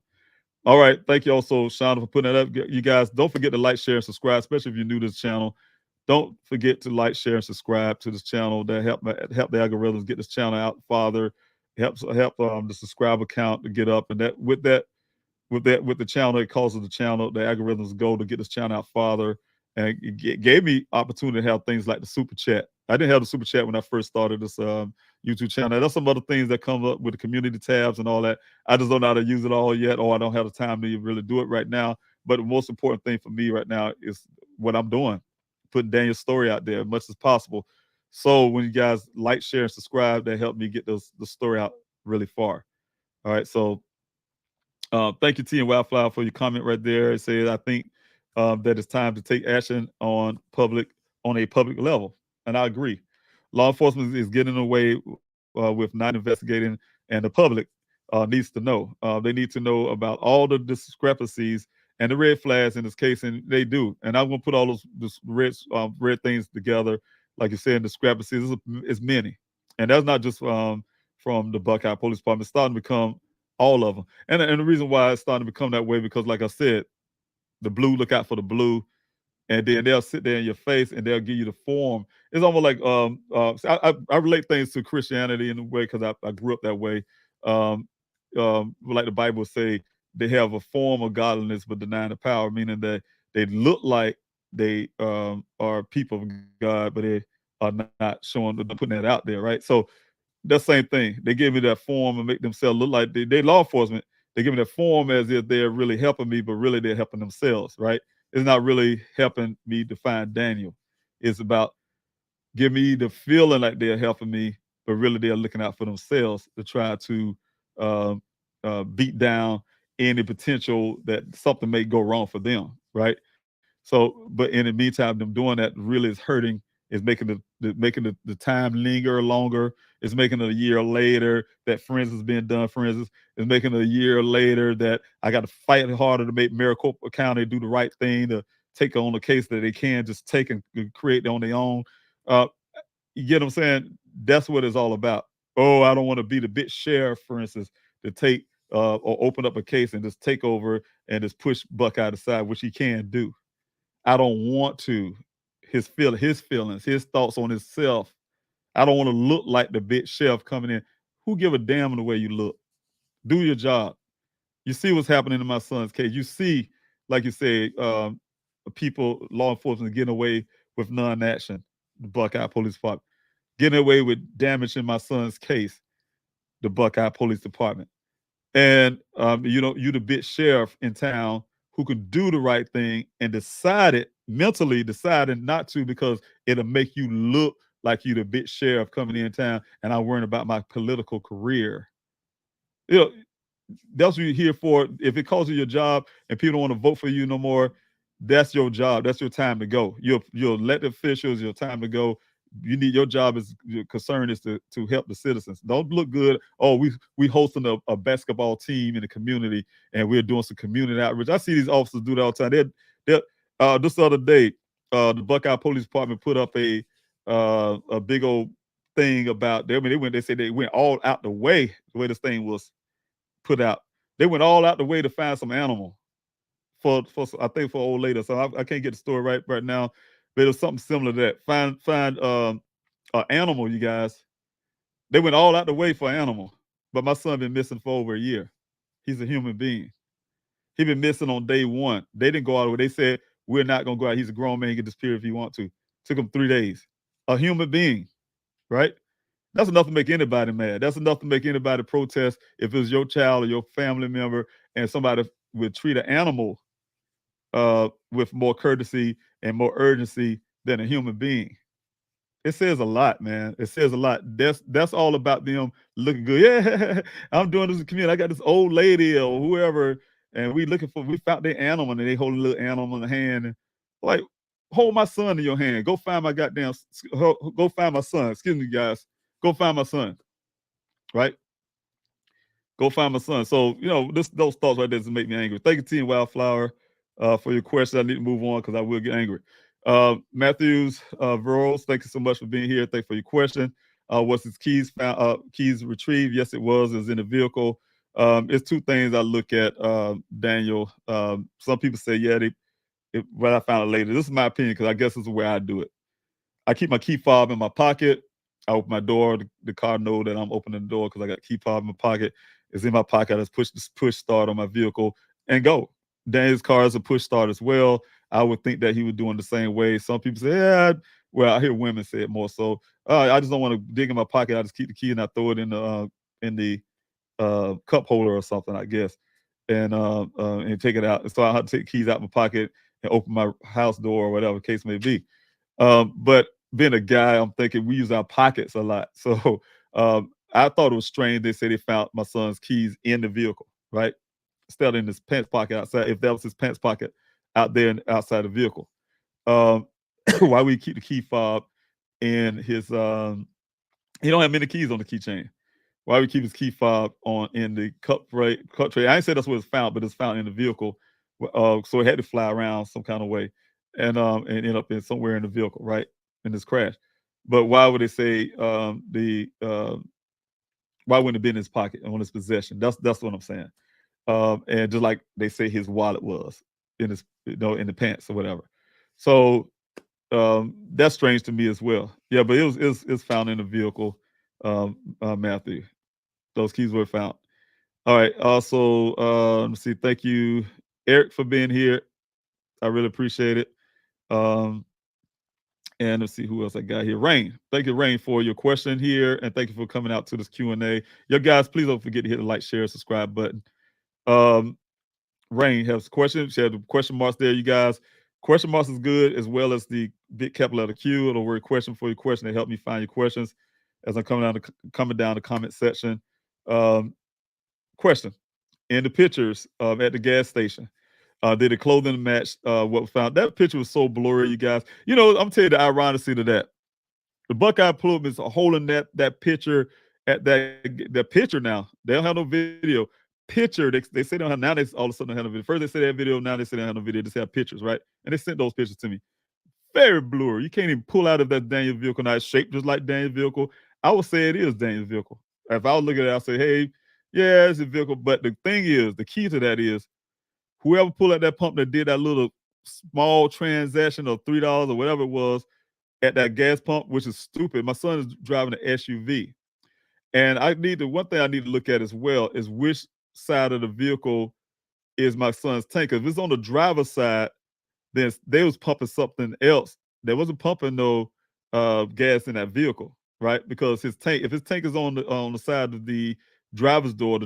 All right, thank you also, Shauna, for putting that up. You guys, don't forget to like, share, and subscribe, especially if you're new to this channel. Don't forget to like, share, and subscribe to this channel. That help the algorithms get this channel out farther. Help the subscriber count to get up, and that with the channel, it causes the algorithms go to get this channel out farther, and it gave me opportunity to have things like the super chat. I didn't have the super chat when I first started this YouTube channel. There's some other things that come up with the community tabs and all that. I just don't know how to use it all yet, or I don't have the time to really do it right now. But the most important thing for me right now is what I'm doing, putting Daniel's story out there as much as possible. So when you guys like, share, and subscribe, that helped me get the story out really far. All right, so thank you, T and Wildflower, for your comment right there. It says, I think that it's time to take action on a public level. And I agree. Law enforcement is getting away with not investigating, and the public needs to know. They need to know about all the discrepancies and the red flags in this case, and they do. And I'm going to put all those red things together, like you said, discrepancies. It's many. And that's not just from the Buckeye Police Department. It's starting to become all of them. And the reason why it's starting to become that way, because like I said, the blue, look out for the blue. And then they'll sit there in your face and they'll give you the form. It's almost like I relate things to Christianity in a way because I grew up that way. Like the Bible say, they have a form of godliness but denying the power, meaning that they look like they are people of God, but they are not showing, putting that out there, right? So that same thing. They give me that form and make themselves look like they law enforcement. They give me that form as if they're really helping me, but really they're helping themselves, right? It's not really helping me to find Daniel. It's about giving me the feeling like they're helping me, but really they're looking out for themselves to try to beat down any potential that something may go wrong for them, right? So, but in the meantime, them doing that really is hurting. Is making the time linger longer. It's making it a year later that forensics is being done. Forensics is making it a year later that I got to fight harder to make Maricopa County do the right thing to take on a case that they can just take and create on their own. You get what I'm saying? That's what it's all about. Oh, I don't want to be the bitch sheriff, for instance, to take or open up a case and just take over and just push Buckeye aside, which he can do. I don't want to. His feelings, his thoughts on himself. I don't want to look like the bitch chef coming in. Who give a damn the way you look? Do your job. You see what's happening in my son's case. You see, like you said, people, law enforcement getting away with non-action. The Buckeye Police Department getting away with damaging my son's case. The Buckeye Police Department, and you the bitch sheriff in town who could do the right thing and mentally decided not to because it'll make you look like you the bitch sheriff coming in town and I'm worrying about my political career. That's what you're here for. If it causes your job and people don't want to vote for you no more, that's your job. That's your time to go. You're elected officials, your time to go. Your job is, your concern is to help the citizens. Don't look good. Oh, we hosting a basketball team in the community and we're doing some community outreach. I see these officers do that all the time. They're this other day, the Buckeye Police Department put up a big old thing about them. I mean, they said they went all out the way the way this thing was put out. They went all out the way to find some animal for I think for old lady. So I can't get the story right now. But it was something similar to that. Find an animal, you guys. They went all out the way for an animal. But my son been missing for over a year. He's a human being. He been missing on day one. They didn't go out the way. They said, we're not going to go out. He's a grown man. He can disappear if he want to. Took him 3 days. A human being, right? That's enough to make anybody mad. That's enough to make anybody protest if it's your child or your family member and somebody would treat an animal with more courtesy and more urgency than a human being. It says a lot, man. It says a lot. That's all about them looking good. Yeah, I'm doing this in the community. I got this old lady or whoever, and we found their animal, and they hold a little animal in the hand. And, Like, hold my son in your hand. Go find my go find my son. Excuse me, guys. Go find my son. Right? Go find my son. So, those thoughts right there just make me angry. Thank you, Team Wildflower, for your question. I need to move on because I will get angry. Matthews, Verls, thank you so much for being here. Thank you for your question. Was his keys found? Keys retrieved? Yes, it was. It was in the vehicle. It's two things I look at, Daniel. Some people say, yeah, but I found it later. This is my opinion because I guess this is the way I do it. I keep my key fob in my pocket. I open my door. The car know that I'm opening the door because I got key fob in my pocket. It's in my pocket. I just push start on my vehicle and go. Daniel's car is a push start as well. I would think that he was doing the same way. Some people say, yeah. Well, I hear women say it more so. I just don't want to dig in my pocket. I just keep the key and I throw it in the cup holder or something, I guess, and take it out. So I have to take keys out of my pocket and open my house door or whatever the case may be. But being a guy, I'm thinking we use our pockets a lot. So I thought it was strange. They say they found my son's keys in the vehicle, right? Instead in his pants pocket outside. If that was his pants pocket out there outside the vehicle, why would he keep the key fob in his? He don't have many keys on the keychain. Why would he keep his key fob in the cup tray? I ain't say that's where it's found, but it's found in the vehicle. So it had to fly around some kind of way and end up in somewhere in the vehicle, right? In this crash. But why would they say why wouldn't it be in his pocket on his possession? That's what I'm saying. And just like they say his wallet was in his in the pants or whatever. So that's strange to me as well. Yeah, but it's found in the vehicle, Matthew. Those keys were found. All right. Also, let me see. Thank you, Eric, for being here. I really appreciate it. And let's see who else I got here. Rain. Thank you, Rain, for your question here. And thank you for coming out to this Q&A. Yo, guys, please don't forget to hit the like, share, subscribe button. Rain has questions. She had the question marks there, you guys. Question marks is good, as well as the big capital letter Q, the word question for your question. They help me find your questions as I'm coming down the comment section. Question. In the pictures at the gas station, did the clothing match what was found? That picture was so blurry, you guys. I'm telling you the ironicity to that. The Buckeye Plum is holding that picture at that picture now. They don't have no video. Picture, they say they don't have, now they all of a sudden don't have no video. First they say they have video, now they say they don't have no video. They just have pictures, right? And they sent those pictures to me. Very blurry. You can't even pull out of that Daniel vehicle. Now it's shaped just like Daniel vehicle. I would say it is Daniel vehicle. If I would look at it, I'll say, hey, yeah, it's a vehicle. But the thing is, the key to that is, whoever pulled out that pump that did that little small transaction of $3 or whatever it was at that gas pump, which is stupid. My son is driving an SUV. And one thing I need to look at as well is which side of the vehicle is my son's tank. If it's on the driver's side, then they was pumping something else. They wasn't pumping no gas in that vehicle, right? Because his tank, if his tank is on the side of the driver's door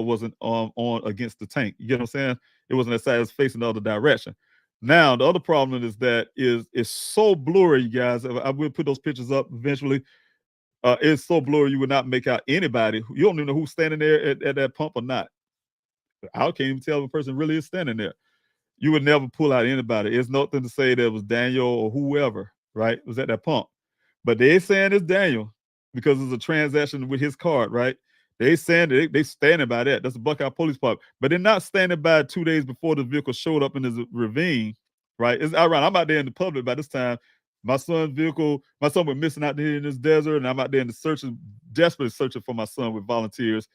wasn't on against the tank. You get what I'm saying? It wasn't that side, it was facing the other direction. Now, the other problem is that it's so blurry, you guys. I will put those pictures up eventually. It's so blurry you would not make out anybody. You don't even know who's standing there at that pump or not. I can't even tell if a person really is standing there. You would never pull out anybody. It's nothing to say that it was Daniel or whoever, right? It was at that pump. But they're saying it's Daniel because it's a transaction with his card, right? They saying they standing by that. That's the Buckeye Police Department. But they're not standing by 2 days before the vehicle showed up in his ravine, right? It's ironic. I'm out there in the public by this time. My son was missing out there in this desert, and I'm out there in the desperately searching for my son with volunteers.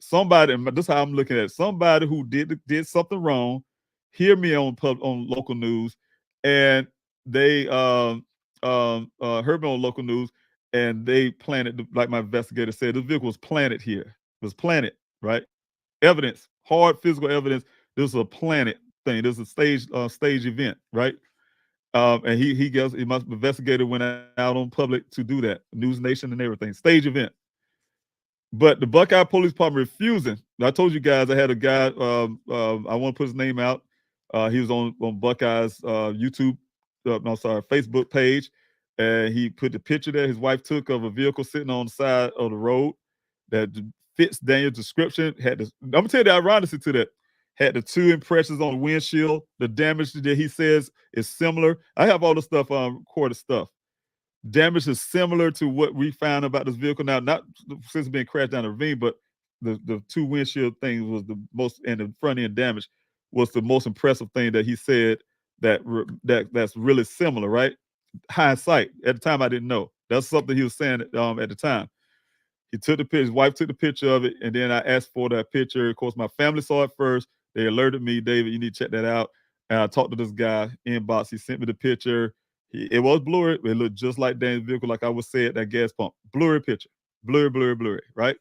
Somebody, and this is how I'm looking at it, somebody who did something wrong, hear me on local news, and they heard me on local news, and they planted, like my investigator said, this vehicle was planted here. It was planted, right? Evidence, hard physical evidence. This is a planet thing. This is a stage event, right? And my investigator went out on public to do that. News Nation and everything. Stage event. But the Buckeye Police Department refusing. I told you guys I had a guy, I want to put his name out. He was on Buckeye's Facebook page. And he put the picture that his wife took of a vehicle sitting on the side of the road that fits Daniel's description. I'm going to tell you the ironicity to that. had the two impressions on the windshield. The damage that he says is similar. I have all the stuff, recorded stuff. Damage is similar to what we found about this vehicle. Now, not since it's been crashed down the ravine, but the two windshield things was the most, and the front end damage was the most impressive thing that he said that's really similar, right? Hindsight. At the time, I didn't know. That's something he was saying at the time. He took the picture, his wife took the picture of it, and then I asked for that picture. Of course, my family saw it first. They alerted me, David, you need to check that out. And I talked to this guy, inbox. He sent me the picture. It was blurry. It looked just like Dan's vehicle, like I would say at that gas pump. Blurry picture. Blurry, right?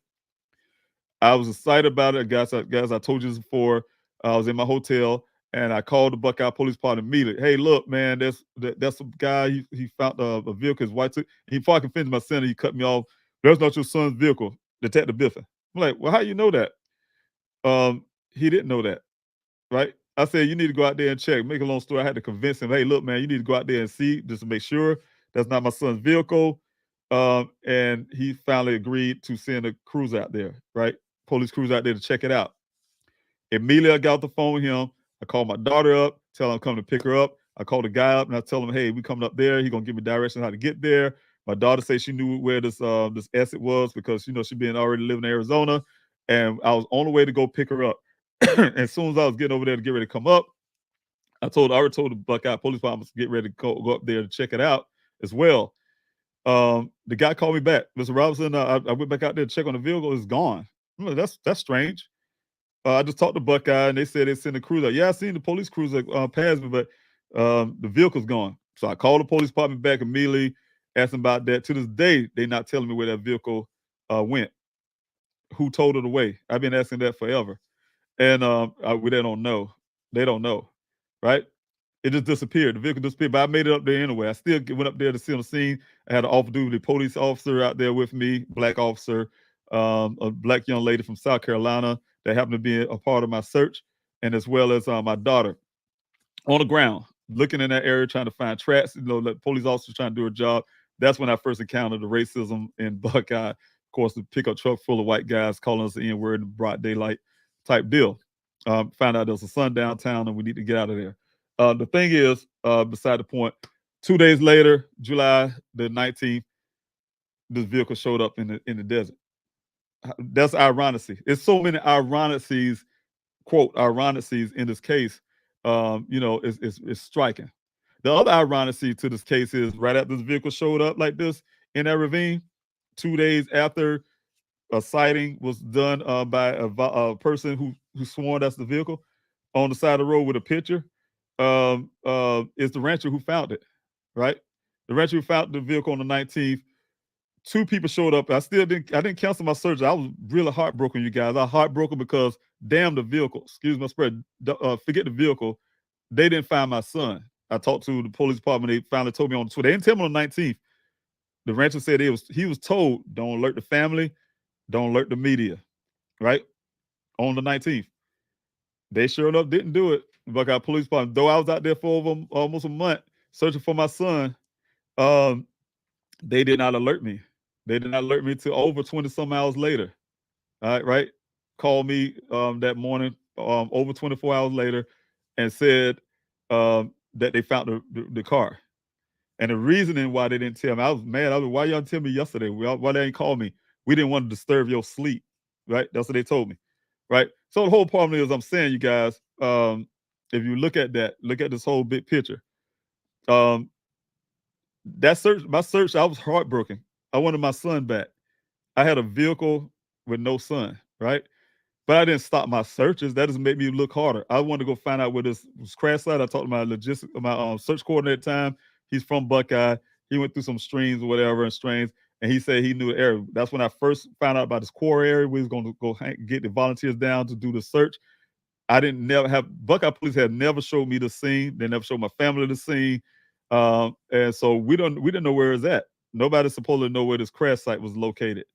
I was excited about it. Guys, I told you this before. I was in my hotel, and I called the Buckeye Police Department immediately. Hey, look, man, that's a guy. He found a vehicle. His wife took. Before I can finish my sentence, he cut me off. That's not your son's vehicle, Detective Biffin. I'm like, well, how you know that? He didn't know that, right? I said, you need to go out there and check. Make a long story, I had to convince him, hey, look, man, you need to go out there and see, just to make sure that's not my son's vehicle. And he finally agreed to send a crews out there, right? Police crews out there to check it out. Immediately, I got off the phone with him. I called my daughter up, tell him I'm coming to pick her up. I called the guy up, and I tell him, hey, we coming up there. He's going to give me directions how to get there. My daughter said she knew where this exit was because, she been already living in Arizona. And I was on the way to go pick her up. As soon as I was getting over there to get ready to come up, I already told the Buckeye Police Department to get ready to go up there to check it out as well. The guy called me back. Mr. Robinson, I went back out there to check on the vehicle. It's gone. I'm like, that's strange. I just talked to Buckeye, and they said they sent a cruiser. Yeah, I seen the police cruiser pass me, but the vehicle's gone. So I called the police department back immediately, asked them about that. To this day, they're not telling me where that vehicle went. Who told it away? I've been asking that forever. And they don't know. They don't know, right? It just disappeared. The vehicle disappeared, but I made it up there anyway. I still went up there to see on the scene. I had an off-duty police officer out there with me, black officer, a black young lady from South Carolina that happened to be a part of my search, and as well as my daughter on the ground, looking in that area, trying to find tracks, the police officers trying to do a job. That's when I first encountered the racism in Buckeye. Of course, the pickup truck full of white guys calling us the N-word in broad daylight type deal. Found out there was a sundown town and we need to get out of there. The thing is, beside the point, 2 days later, July the 19th, this vehicle showed up in the desert. That's ironicy. It's so many ironicies, quote, ironicies in this case. It's striking. The other ironicy to this case is right after this vehicle showed up like this in that ravine, 2 days after a sighting was done by a person who sworn that's the vehicle on the side of the road with a picture, is the rancher who found it, right? The rancher who found the vehicle on the 19th. 2 people showed up. I didn't cancel my search. I was really heartbroken, you guys. I was heartbroken because damn the vehicle. Excuse my spread. Forget the vehicle. They didn't find my son. I talked to the police department. They finally told me on the 20th. They didn't tell me on the 19th. The rancher said he was told, don't alert the family, don't alert the media, right? On the 19th. They sure enough didn't do it. The Buckeye Police Department, though I was out there for almost a month searching for my son, they did not alert me. They did not alert me till over 20 some hours later. All right, right? Called me that morning, over 24 hours later, and said that they found the car. And the reasoning why they didn't tell me, I was mad. I was like, why y'all tell me yesterday? Why they didn't call me? We didn't want to disturb your sleep, right? That's what they told me, right? So the whole problem is, I'm saying, you guys, if you look at this whole big picture, my search, I was heartbroken. I wanted my son back. I had a vehicle with no son, right? But I didn't stop my searches. That just made me look harder. I wanted to go find out where this was crash site. I talked to my search coordinator at the time. He's from Buckeye. He went through some streams or whatever and strains, and he said he knew the area. That's when I first found out about this quarry area. We was going to go get the volunteers down to do the search. Buckeye Police had never showed me the scene. They never showed my family the scene. And so we didn't know where it's at. Nobody's supposed to know where this crash site was located.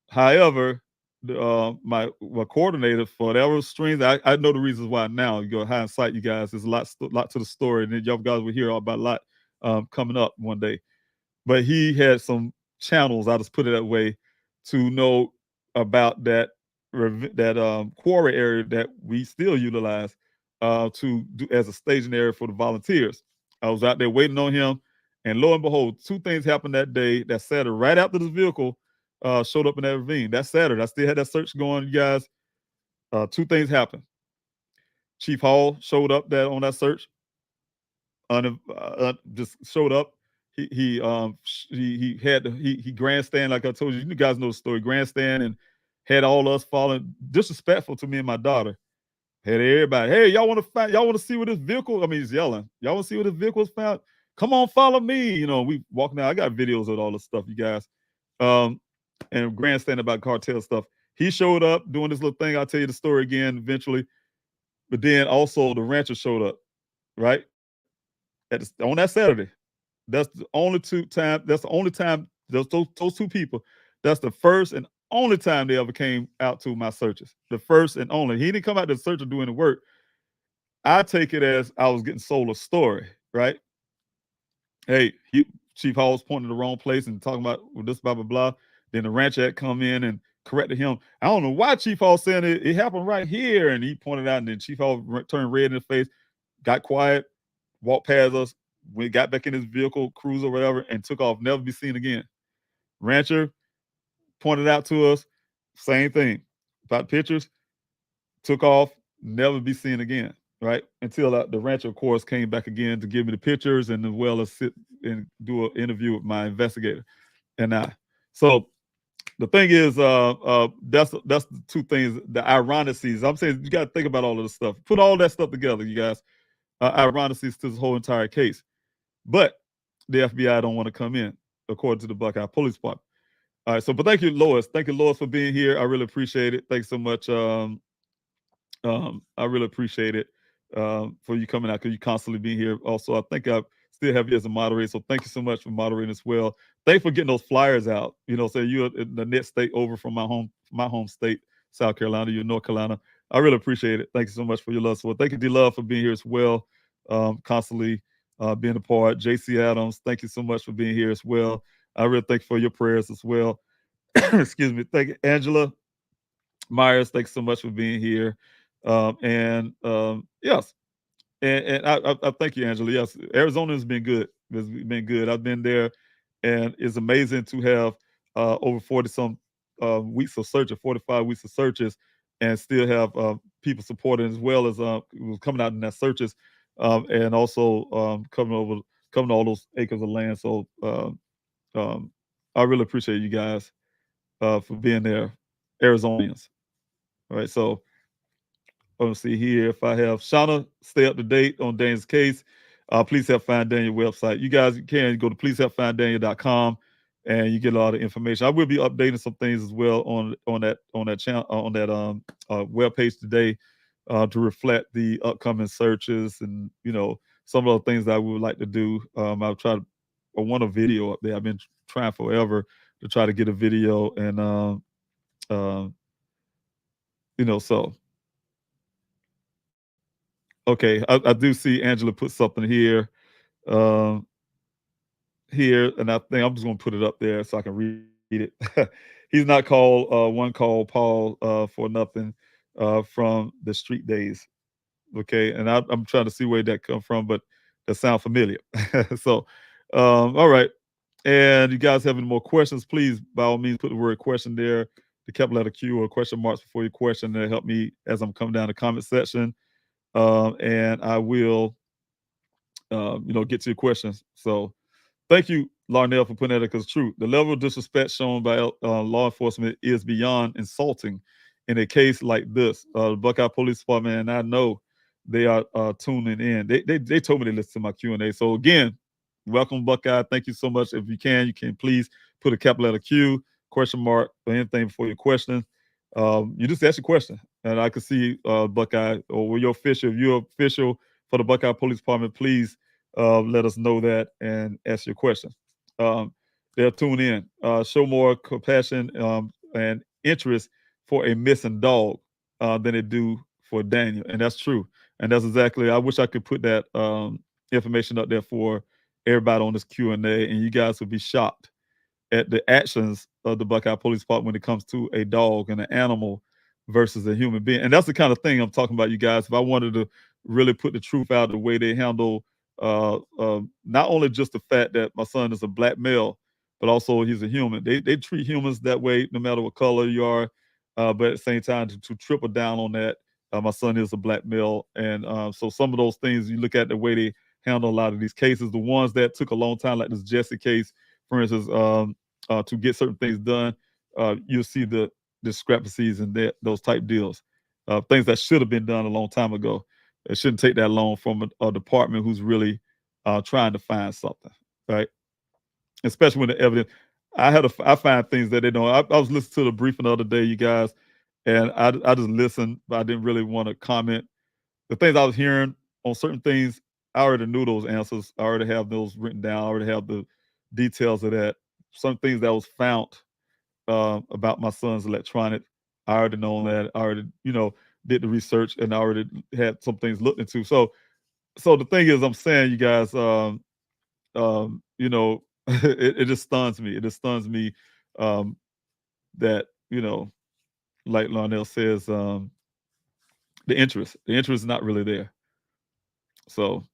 However, my coordinator, for whatever streams, I know the reasons why now. You go hindsight, you guys. There's a lot to the story, and then y'all guys will hear about a lot coming up one day. But he had some channels, I'll just put it that way, to know about that quarry area that we still utilize to do as a staging area for the volunteers. I was out there waiting on him, and lo and behold, two things happened that day. That Saturday, right after this vehicle showed up in that ravine. That Saturday, I still had that search going, you guys. Two things happened. Chief Hall showed up on that search. Just showed up. He grandstand, like I told you. You guys know the story. Grandstand and had all us falling disrespectful to me and my daughter. Had everybody, hey, y'all want to see what this vehicle? I mean, he's yelling. Y'all want to see what this vehicle was found? Come on, follow me. You know, we walking out. I got videos of all this stuff, you guys. And grandstand about cartel stuff. He showed up doing this little thing. I'll tell you the story again eventually. But then also the rancher showed up, right? On that Saturday. That's the only time. That's the only time those two people. That's the first and only time they ever came out to my searches. The first and only. He didn't come out to the search or do any work. I take it as I was getting sold a story, right? Hey, Chief Hall's pointing to the wrong place and talking about this, blah, blah, blah. Then the rancher had come in and corrected him. I don't know why Chief Hall saying it happened right here. And he pointed out, and then Chief Hall turned red in the face, got quiet, walked past us. We got back in his vehicle, cruise or whatever, and took off, never be seen again. Rancher pointed out to us, same thing. About pictures, took off, never be seen again, right? Until the rancher, of course, came back again to give me the pictures and as well as sit and do an interview with my investigator and I. So the thing is, that's the two things, the ironicities. I'm saying you got to think about all of this stuff. Put all that stuff together, you guys. Ironicities to this whole entire case. But the FBI don't want to come in, according to the Buckeye Police Department. All right, but thank you, Lois. Thank you, Lois, for being here. I really appreciate it. Thanks so much. I really appreciate it for you coming out because you constantly being here. Also, I think I still have you as a moderator, so thank you so much for moderating as well. Thanks for getting those flyers out. You know, you're in the next state over from my home state, South Carolina. You're North Carolina. I really appreciate it. Thank you so much for your love. So thank you, D-Love, for being here as well, constantly being a part. JC Adams, thank you so much for being here as well. I really thank you for your prayers as well. Excuse me. Thank you, Angela Myers. Thanks so much for being here. Yes. And I thank you, Angela. Yes, Arizona has been good. It's been good. I've been there, and it's amazing to have over 40-some weeks of searches, 45 weeks of searches, and still have people supporting as well as coming out in that searches, and also coming to all those acres of land. So I really appreciate you guys for being there, Arizonians. All right, so let's see here. If I have Shauna, stay up to date on Daniel's case. Please help find Daniel website. You guys can go to pleasehelpfinddaniel.com and you get a lot of information. I will be updating some things as well on that channel on that web page today to reflect the upcoming searches and some of the things that I would like to do. I want a video up there. I've been trying forever to try to get a video and so. Okay, I do see Angela put something here, and I think I'm just going to put it up there so I can read it. He's not called one call Paul for nothing from the street days. Okay, and I'm trying to see where that come from, but that sounds familiar. So, all right. And you guys have any more questions, please, by all means, put the word question there, the capital letter Q or question marks before your question. That'll help me as I'm coming down the comment section. And I will, get to your questions. So thank you, Larnell, for putting that in, because it's true. The level of disrespect shown by law enforcement is beyond insulting in a case like this. The Buckeye Police Department, and I know they are tuning in. They told me they listen to my Q&A. So again, welcome, Buckeye. Thank you so much. If you can please put a capital letter Q, question mark, or anything before your question. You just ask a question, and I can see Buckeye or your official. If you're official for the Buckeye Police Department, please let us know that and ask your question. They'll tune in. Show more compassion and interest for a missing dog than they do for Daniel, and that's true. And that's exactly. I wish I could put that information up there for everybody on this Q&A, and you guys would be shocked at the actions of the Buckeye Police Department when it comes to a dog and an animal versus a human being. And that's the kind of thing I'm talking about, you guys. If I wanted to really put the truth out, the way they handle not only just the fact that my son is a black male, but also he's a human. They treat humans that way no matter what color you are. But at the same time, to triple down on that, my son is a black male. And so some of those things, you look at the way they handle a lot of these cases, the ones that took a long time, like this Jesse case, for instance, to get certain things done, you'll see the discrepancies in those type deals. Things that should have been done a long time ago. It shouldn't take that long from a department who's really trying to find something, right? Especially when the evidence. I find things that they don't. I was listening to the briefing the other day, you guys, and I just listened, but I didn't really want to comment. The things I was hearing on certain things, I already knew those answers. I already have those written down. I already have the details of that. Some things that was found about my son's electronic, I already know that. I already, did the research and I already had some things looked into. So the thing is, I'm saying, you guys, it just stuns me. It just stuns me that, like Larnell says, the interest is not really there. So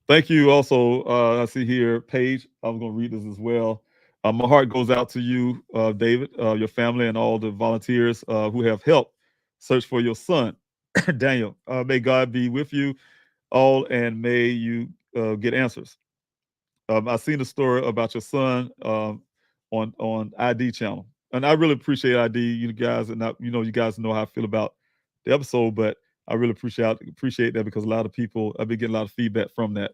thank you also. I see here, Paige, I'm going to read this as well. My heart goes out to you, David, your family, and all the volunteers who have helped search for your son, Daniel. May God be with you all, and may you get answers. I've seen a story about your son on ID channel, and I really appreciate ID, you guys, and you guys know how I feel about the episode, but I really appreciate that because a lot of people, I've been getting a lot of feedback from that.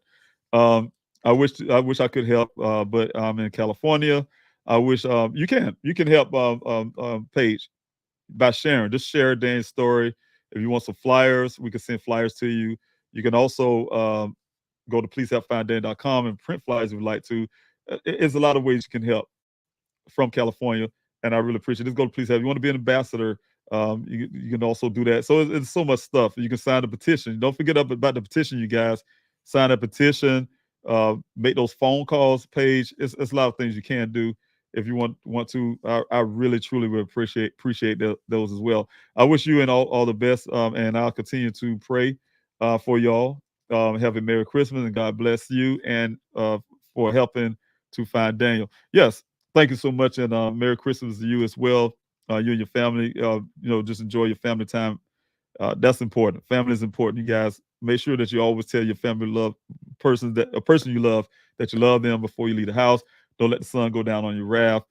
I wish I could help, but I'm in California. I wish you can help Paige by sharing. Just share Dan's story. If you want some flyers, we can send flyers to you. You can also go to pleasehelpfinddan.com and print flyers if you'd like to. It's a lot of ways you can help from California, and I really appreciate it. Just go to Please Help. You want to be an ambassador, you can also do that. So it's so much stuff. You can sign the petition. Don't forget about the petition, you guys. Sign a petition, make those phone calls, Paige. It's a lot of things you can do if you want to. I really, truly would appreciate those as well. I wish you and all the best, and I'll continue to pray for y'all. Have a Merry Christmas, and God bless you, and for helping to find Daniel. Yes, thank you so much, and Merry Christmas to you as well. You and your family, just enjoy your family time. That's important. Family is important, you guys. Make sure that you always tell your family a person you love, that you love them before you leave the house. Don't let the sun go down on your wrath.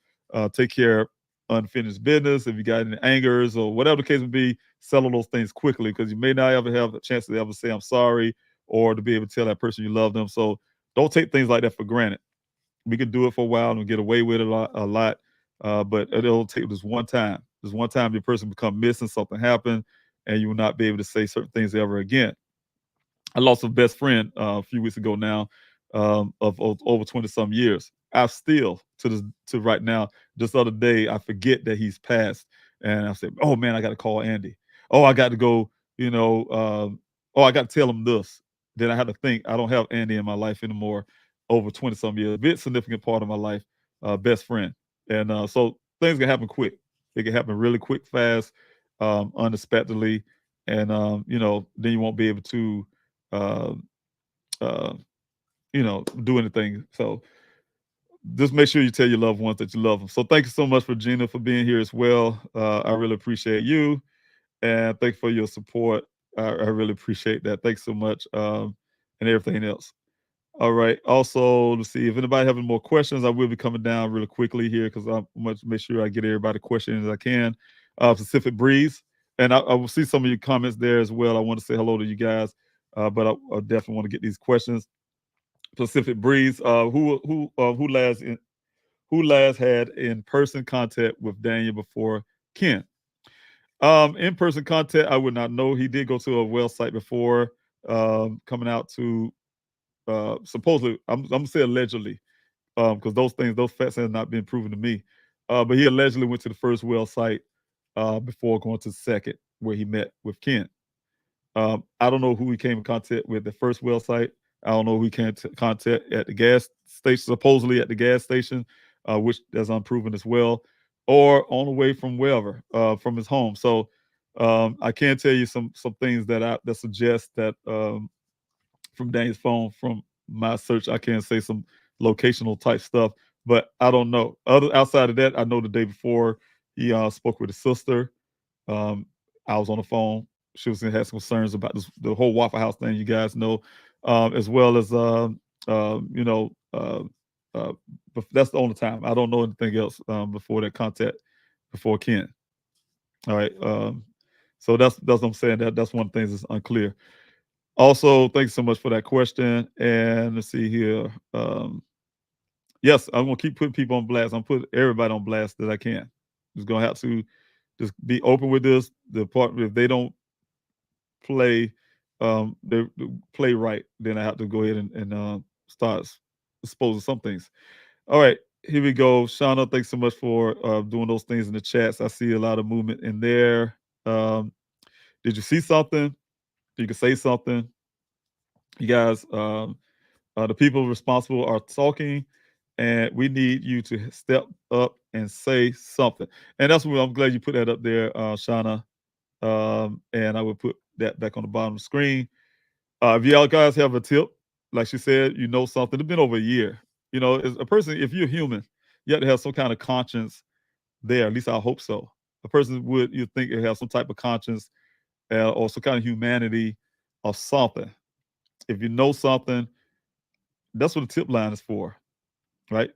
Take care of unfinished business. If you got any angers or whatever the case may be, settle those things quickly, because you may not ever have a chance to ever say I'm sorry, or to be able to tell that person you love them. So don't take things like that for granted. We can do it for a while and get away with it a lot, but it'll take this one time. This one time your person become missing, something happened, and you will not be able to say certain things ever again. I lost a best friend a few weeks ago now, of over 20-some years. I still, to right now, just the other day, I forget that he's passed. And I said, oh, man, I got to call Andy. Oh, I got to go, I got to tell him this. Then I had to think, I don't have Andy in my life anymore, over 20-some years. A bit significant part of my life, best friend. And so things can happen quick. It can happen really quick, fast, unexpectedly. And, then you won't be able to, do anything. So just make sure you tell your loved ones that you love them. So thank you so much, Regina, for being here as well. I really appreciate you, and thank you for your support. I really appreciate that. Thanks so much, and everything else. All right. Also, let's see if anybody having more questions. I will be coming down really quickly here because I want to make sure I get everybody questions as I can. Pacific Breeze, and I will see some of your comments there as well. I want to say hello to you guys, but I definitely want to get these questions. Pacific Breeze, who last had in-person contact with Daniel before Ken? In-person contact, I would not know. He did go to a well site before, coming out to supposedly, I'm gonna say allegedly, because those facts have not been proven to me. But he allegedly went to the first well site before going to the second, where he met with Ken. I don't know who he came in contact with the first well site. I don't know who he came to contact at the gas station, supposedly at the gas station, which is unproven as well. or on the way from wherever, from his home. So I can tell you some things that suggest that from Daniel's phone, from my search, I can say some locational type stuff, but I don't know. Outside of that, I know the day before he spoke with his sister. I was on the phone. She had some concerns about the whole Waffle House thing, you guys know, as well as but that's the only time. I don't know anything else before that contact, before Ken. All right. So that's what I'm saying. That's one of the things that's unclear. Also, thanks so much for that question. And let's see here. Yes, I'm gonna keep putting people on blast. I'm putting everybody on blast that I can. Just gonna have to just be open with this. The part, if they don't play, they play right, then I have to go ahead and start exposing some things. All right, here we go. Shauna, thanks so much for doing those things in the chats. I see a lot of movement in there. Did you see something? You can say something. You guys, the people responsible are talking, and we need you to step up and say something. And that's what I'm glad you put that up there, Shauna. And I will put that back on the bottom of the screen. If y'all guys have a tip, like she said, you know something. It's been over a year. You know, as a person, if you're human, you have to have some kind of conscience there. At least I hope so. A person would, you think, it have some type of conscience or some kind of humanity or something. If you know something, that's what the tip line is for, right?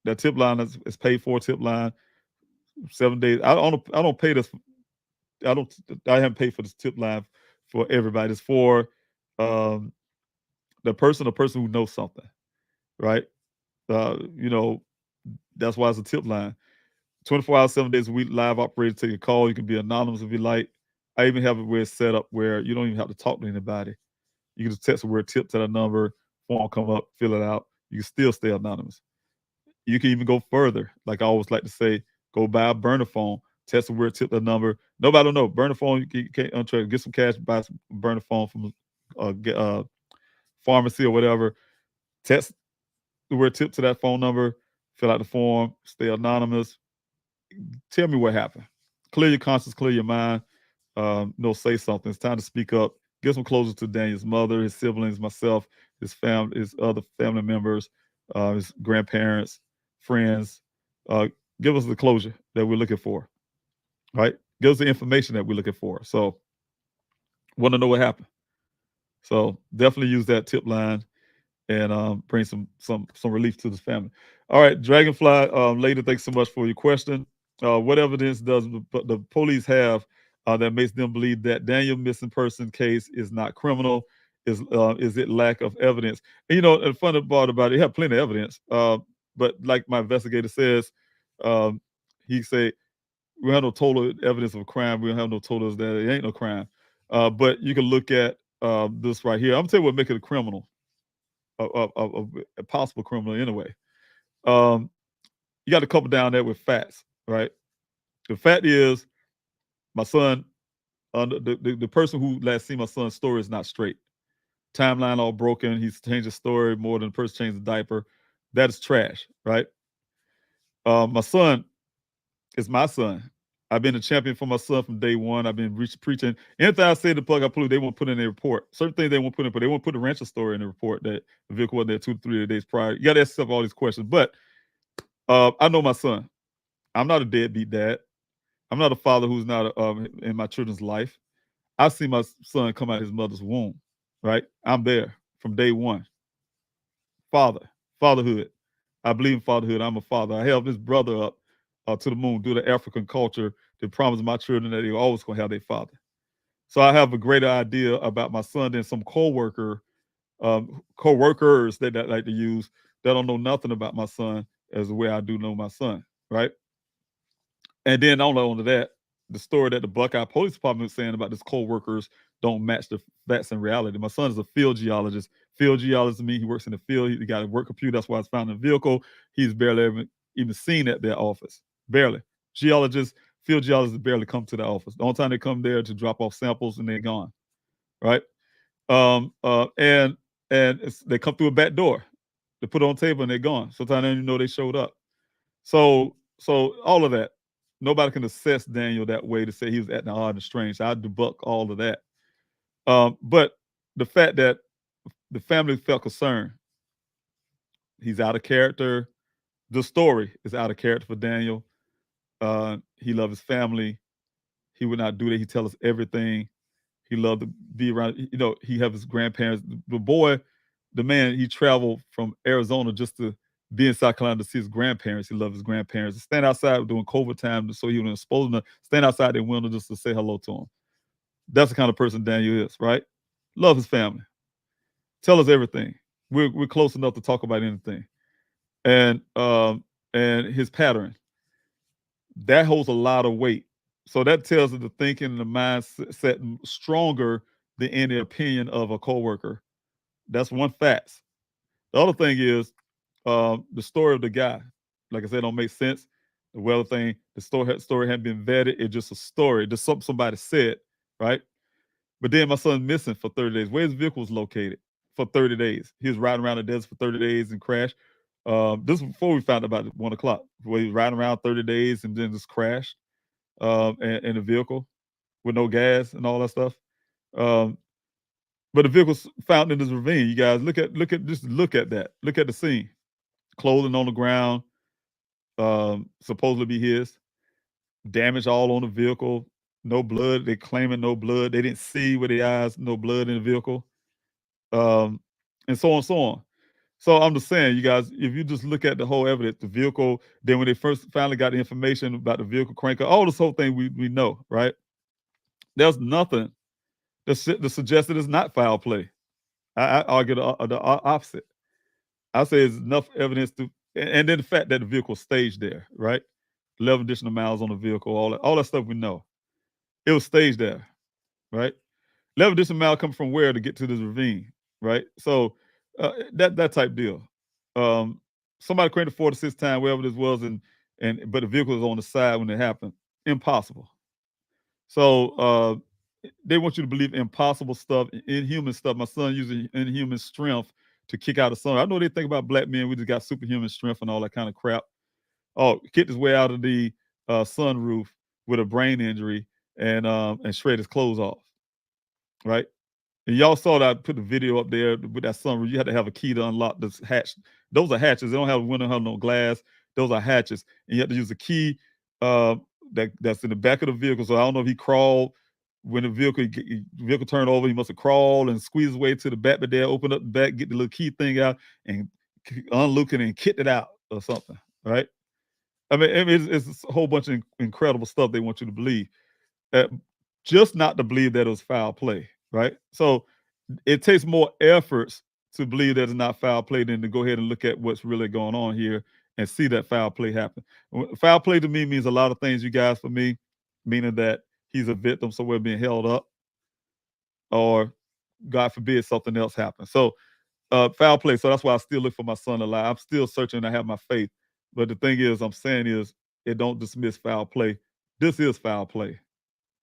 That tip line is paid for. Tip line, 7 days. I don't pay this. I haven't paid for this tip line for everybody. It's for the person who knows something, right? You know, that's why it's a tip line. 24 hours, 7 days a week, live operator, take a call. You can be anonymous if you like. I even have it where it's set up where you don't even have to talk to anybody. You can just text the word tip to that number, phone will come up, fill it out. You can still stay anonymous. You can even go further. Like I always like to say, go buy a burner phone, text the word tip the number. Nobody don't know. Burner phone, you can't untrade. Get some cash, buy some burner phone from a pharmacy or whatever. Text the word tip to that phone number, fill out the form, stay anonymous. Tell me what happened. Clear your conscience, clear your mind. Say something. It's time to speak up. Give some closure to Daniel's mother, his siblings, myself, his family, his other family members, his grandparents, friends. Give us the closure that we're looking for. Right? Give us the information that we're looking for. So, want to know what happened. So definitely use that tip line and bring some relief to this family. All right, Dragonfly, lady, thanks so much for your question. What evidence does the police have that makes them believe that Daniel missing person case is not criminal? Is it lack of evidence? And, the funny part about it, you have plenty of evidence. But like my investigator says, he say, we have no total evidence of a crime. We don't have no total that it ain't no crime. But you can look at this right here. I'm gonna tell you what make it a criminal, a possible criminal anyway. You got to couple down that with facts, right? The fact is, my son, the person who last seen my son's story is not straight. Timeline all broken. He's changed the story more than the person changed the diaper. That is trash, right? My son is my son. I've been a champion for my son from day one. I've been preaching. Anything I say to Plug I Polluted, they won't put in their report. Certain things they won't put in, but they won't put the rancher story in the report that the vehicle wasn't there 2 to 3 days prior. You got to ask yourself all these questions. But I know my son. I'm not a deadbeat dad. I'm not a father who's not in my children's life. I see my son come out of his mother's womb, right? I'm there from day one. Fatherhood. I believe in fatherhood. I'm a father. I held this brother up to the moon due to African culture to promise my children that they're always going to have their father. So I have a greater idea about my son than some co-workers that I like to use that don't know nothing about my son as the way I do know my son, right? And then not only that, the story that the Buckeye Police Department is saying about this co-workers don't match the facts in reality. My son is a field geologist. Field geologist means he works in the field. He got a work computer. That's why it's found in the vehicle. He's barely even seen at their office. Barely. Field geologists barely come to the office. The only time they come there to drop off samples and they're gone, right? And they come through a back door. They put it on the table and they're gone. Sometimes they don't even know they showed up. So So all of that, nobody can assess Daniel that way to say he was acting odd and strange. I debunk all of that. But the fact that the family felt concerned, he's out of character. The story is out of character for Daniel. He loved his family. He would not do that. He tell us everything. He loved to be around. You know, he have his grandparents. The boy, the man, he traveled from Arizona just to be in South Carolina to see his grandparents. He loved his grandparents. Stand outside during COVID time, so he was supposed to stand outside their window just to say hello to him. That's the kind of person Daniel is, right? Love his family. Tell us everything. We're close enough to talk about anything. And his pattern, that holds a lot of weight. So that tells us the thinking and the mindset stronger than any opinion of a coworker. That's one fact. The other thing is the story of the guy. Like I said, don't make sense. The weather thing, the story hadn't been vetted. It's just a story. Just something somebody said, right? But then my son's missing for 30 days. Where his vehicle was located for 30 days. He was riding around the desert for 30 days and crashed. This was before we found out about it, 1 o'clock, where he was riding around 30 days and then just crashed in a vehicle with no gas and all that stuff. But the vehicle's found in this ravine. You guys look at that. Look at the scene. Clothing on the ground, supposedly be his. Damage all on the vehicle. No blood. They're claiming no blood. They didn't see with their eyes no blood in the vehicle. And so on and so on. So I'm just saying, you guys, if you just look at the whole evidence, the vehicle, then when they first finally got the information about the vehicle cranker, all this whole thing we know, right? There's nothing that suggests that it's not foul play. I argue the opposite. I say there's enough evidence to, and then the fact that the vehicle staged there, right? 11 additional miles on the vehicle, all that stuff we know. It was staged there, right? 11 additional miles come from where to get to this ravine, right? So that type deal. Somebody cranked it 4 to 6 times, wherever this was, but the vehicle was on the side when it happened. Impossible. So they want you to believe impossible stuff, inhuman stuff. My son using inhuman strength to kick out a son. I know they think about black men. We just got superhuman strength and all that kind of crap. Oh, kicked his way out of the sunroof with a brain injury and shred his clothes off. Right? And y'all saw that I put the video up there with that sunroof. You had to have a key to unlock this hatch. Those are hatches. They don't have a window, have no glass. Those are hatches. And you have to use a key that's in the back of the vehicle. So I don't know if he crawled when the vehicle turned over. He must have crawled and squeezed his way to the back, but there, open up the back, get the little key thing out, and unlock it and kick it out or something. Right? I mean, it's a whole bunch of incredible stuff they want you to believe. Just not to believe that it was foul play. Right? So it takes more efforts to believe that it's not foul play than to go ahead and look at what's really going on here and see that foul play happen. Foul play to me means a lot of things, you guys, for me, meaning that he's a victim somewhere being held up, or God forbid something else happens. So foul play. So that's why I still look for my son alive. I'm still searching. I have my faith. But the thing is, I'm saying is, it don't dismiss foul play. This is foul play.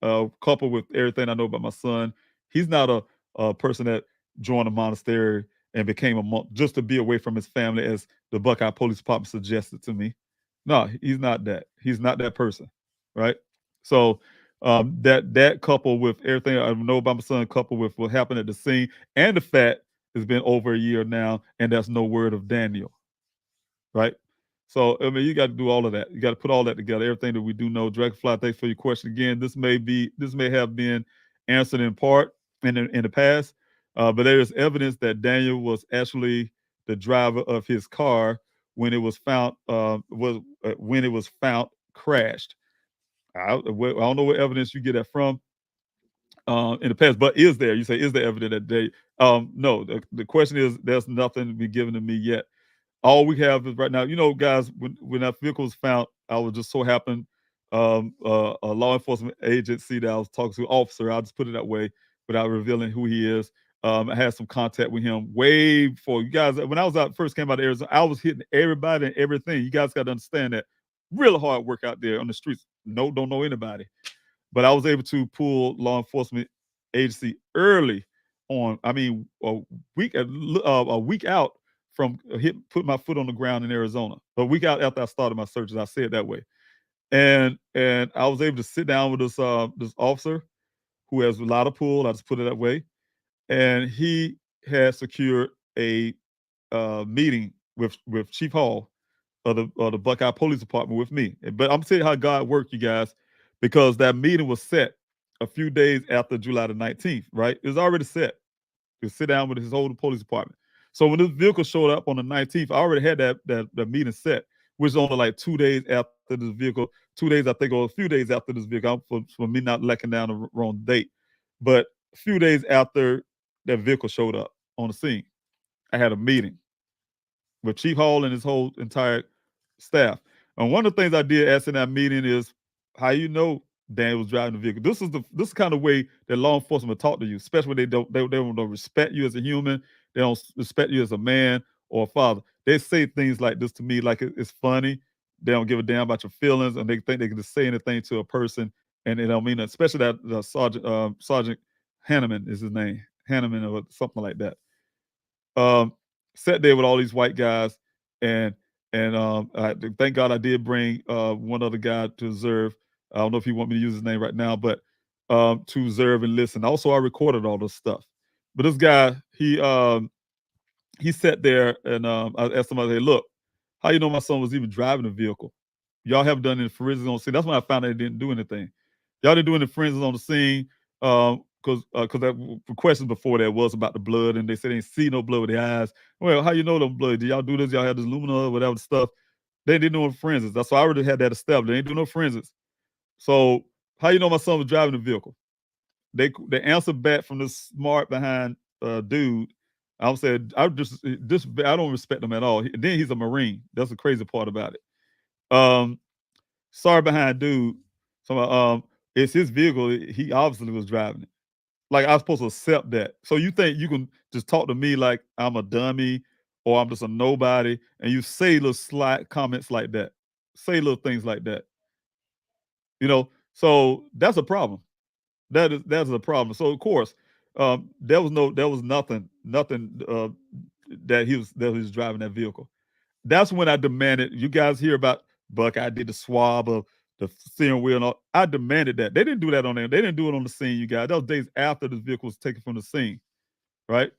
Coupled with everything I know about my son, he's not a person that joined a monastery and became a monk just to be away from his family, as the Buckeye Police Department suggested to me. No, he's not that. He's not that person, right? So that coupled with everything I know about my son, coupled with what happened at the scene, and the fact it's been over a year now, and there's no word of Daniel, right? So, I mean, you got to do all of that. You got to put all that together, everything that we do know. Dragonfly, thanks for your question again. This may have been answered in part in the past, but there is evidence that Daniel was actually the driver of his car when it was found crashed. I don't know what evidence you get that from in the past, but is there? You say, is there evidence that they? No. The question is, there's nothing been given to me yet. All we have is right now, you know, guys, when that vehicle was found, I was just so happened a law enforcement agency that I was talking to, officer, I'll just put it that way, without revealing who he is. I had some contact with him way before. You guys, when I was first came out of Arizona, I was hitting everybody and everything. You guys got to understand that. Really hard work out there on the streets. Don't know anybody. But I was able to pull law enforcement agency early on. I mean, a week out from put my foot on the ground in Arizona. A week out after I started my searches, I say it that way. And I was able to sit down with this officer who has a lot of pull. I just put it that way. And he had secured a meeting with Chief Hall of the Buckeye Police Department with me. But I'm telling you how God worked, you guys, because that meeting was set a few days after July the 19th, right? It was already set to sit down with his whole police department. So when this vehicle showed up on the 19th, I already had that meeting set, which is only like 2 days after this vehicle, 2 days, I think, or a few days after this vehicle, for me not locking down the wrong date. But a few days after that vehicle showed up on the scene, I had a meeting with Chief Hall and his whole entire staff. And one of the things I did ask in that meeting is, how you know Daniel was driving the vehicle? This is kind of way that law enforcement talk to you, especially when they don't respect you as a human, they don't respect you as a man or a father. They say things like this to me, like it's funny. They don't give a damn about your feelings, and they think they can just say anything to a person, and they don't mean that. Especially that Sergeant Hanneman is his name, Hanneman or something like that. Sat there with all these white guys, and thank God I did bring one other guy to observe. I don't know if you want me to use his name right now, but to observe and listen. Also, I recorded all this stuff. But this guy, he sat there, and I asked him, I said, look, how you know my son was even driving the vehicle? Y'all haven't done any forensics on the scene. That's when I found out they didn't do anything. Y'all didn't do any forensics on the scene, because the questions before that was about the blood, and they said they didn't see no blood with their eyes. Well, how you know the blood? Did y'all do this? Y'all had this lumina or whatever stuff? They didn't do no forensics. That's why I already had that established. They ain't do no forensics. So how you know my son was driving the vehicle? They answered back from this smart behind dude. I said, I don't respect him at all. Then he's a Marine. That's the crazy part about it. Sorry behind dude. So it's his vehicle. He obviously was driving it. Like, I was supposed to accept that. So you think you can just talk to me like I'm a dummy or I'm just a nobody, and you say little slight comments like that, say little things like that. So that's a problem. That's a problem. So of course, there was nothing that he was driving that vehicle. That's when I demanded. You guys hear about Buckeye did the swab of the steering wheel and all. I demanded that. They didn't do that on there. They didn't do it on the scene, you guys. That was days after this vehicle was taken from the scene, right?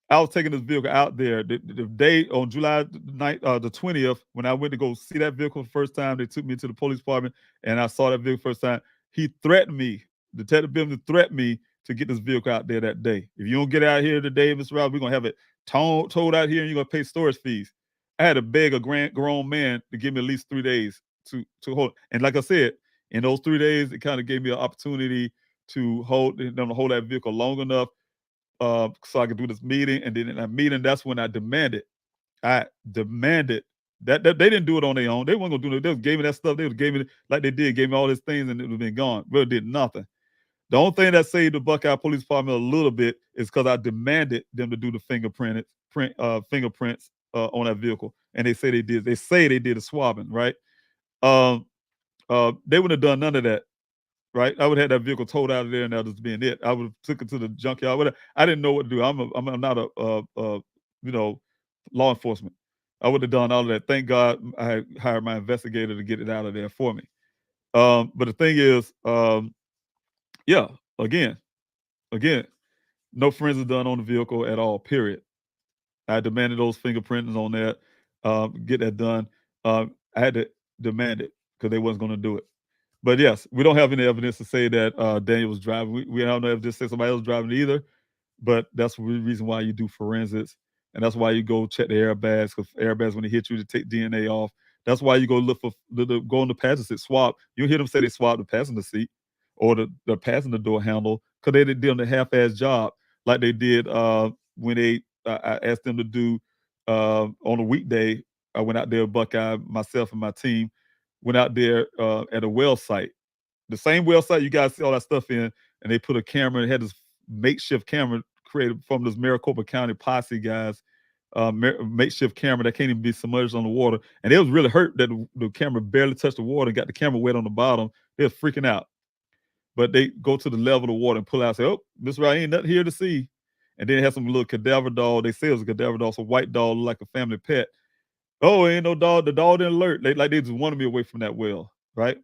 I was taking this vehicle out there the day on July the 20th, when I went to go see that vehicle the first time. They took me to the police department, and I saw that vehicle first time. He threatened me, Detective Bimley threatened me to get this vehicle out there that day. If you don't get out here today, Mr. Rob, we're going to have it towed out here, and you're going to pay storage fees. I had to beg a grown man to give me at least 3 days to hold. And like I said, in those 3 days, it kind of gave me an opportunity to hold that vehicle long enough so I could do this meeting. And then in that meeting, that's when I demanded that they didn't do it on their own. They weren't gonna do it. They just gave me that stuff. They just gave me, like they did, gave me all these things, and it would have been gone. Really did nothing. The only thing that saved the Buckeye Police Department a little bit is because I demanded them to do the fingerprints on that vehicle, and they say they did. They say they did a swabbing, right? They wouldn't have done none of that, right? I would have had that vehicle towed out of there, and that was being it. I would have took it to the junkyard. I didn't know what to do. I'm not a law enforcement. I would have done all of that. Thank God I had hired my investigator to get it out of there for me. But the thing is, again, no forensics done on the vehicle at all, period. I demanded those fingerprints on that, get that done. I had to demand it because they wasn't going to do it. But yes, we don't have any evidence to say that Daniel was driving. We don't know if this says somebody else driving either, but that's the reason why you do forensics. And that's why you go check the airbags, because airbags, when they hit you, to take DNA off. That's why you go look for go on the passenger seat, swab. You hear them say they swabbed the passenger seat or the passenger door handle, because they did a half-ass job like they did when I asked them to do on a weekday. I went out there, Buckeye, myself and my team, went out there at a well site. The same well site you guys see all that stuff in, and they put a camera, and had this makeshift camera created from this Maricopa County posse guys, makeshift camera that can't even be submerged on the water. And they was really hurt that the camera barely touched the water and got the camera wet on the bottom. They was freaking out. But they go to the level of the water and pull out and say, oh, this right, ain't nothing here to see. And then it had some little cadaver dog. They say it was a cadaver dog, some white dog, like a family pet. Oh, ain't no dog. The dog didn't alert. They just wanted me away from that well, right?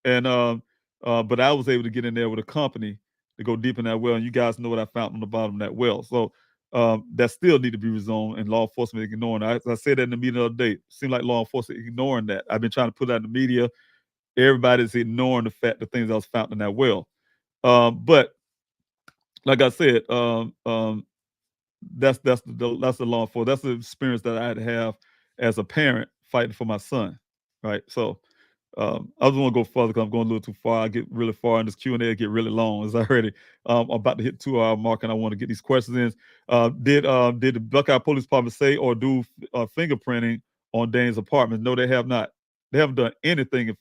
And but I was able to get in there with a company to go deep in that well. And you guys know what I found on the bottom of that well. So that still need to be rezoned, and law enforcement ignoring it. I said that in the meeting the other day. Seemed like law enforcement ignoring that. I've been trying to put that in the media. Everybody's ignoring the fact the things that was found in that well. But like I said, that's the law enforcement. That's the experience that I had to have as a parent fighting for my son, right? So I just want to go further because I'm going a little too far. I get really far, and this Q&A get really long. As I heard it, I'm about to hit 2-hour mark, and I want to get these questions in. Did the Buckeye Police Department say or do fingerprinting on Dane's apartment? No, they have not. They haven't done anything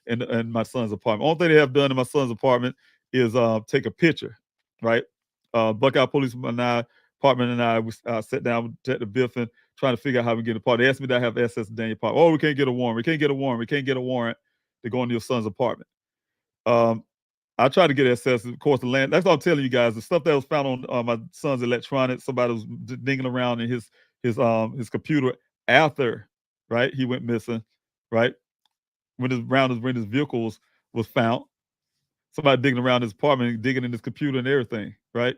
in my son's apartment. Only thing they have done in my son's apartment is take a picture, right? Buckeye Police Department and I sat down with Detective Biffin, trying to figure out how we get a part. They asked me, do I have access to Daniel's apartment? Oh, we can't get a warrant. We can't get a warrant. We can't get a warrant to go into your son's apartment. I tried to get access, of course, the land. That's what I'm telling you guys. The stuff that was found on my son's electronics, somebody was digging around in his computer after, right? He went missing, right? When his vehicle was found. Somebody digging around his apartment, digging in his computer and everything, right?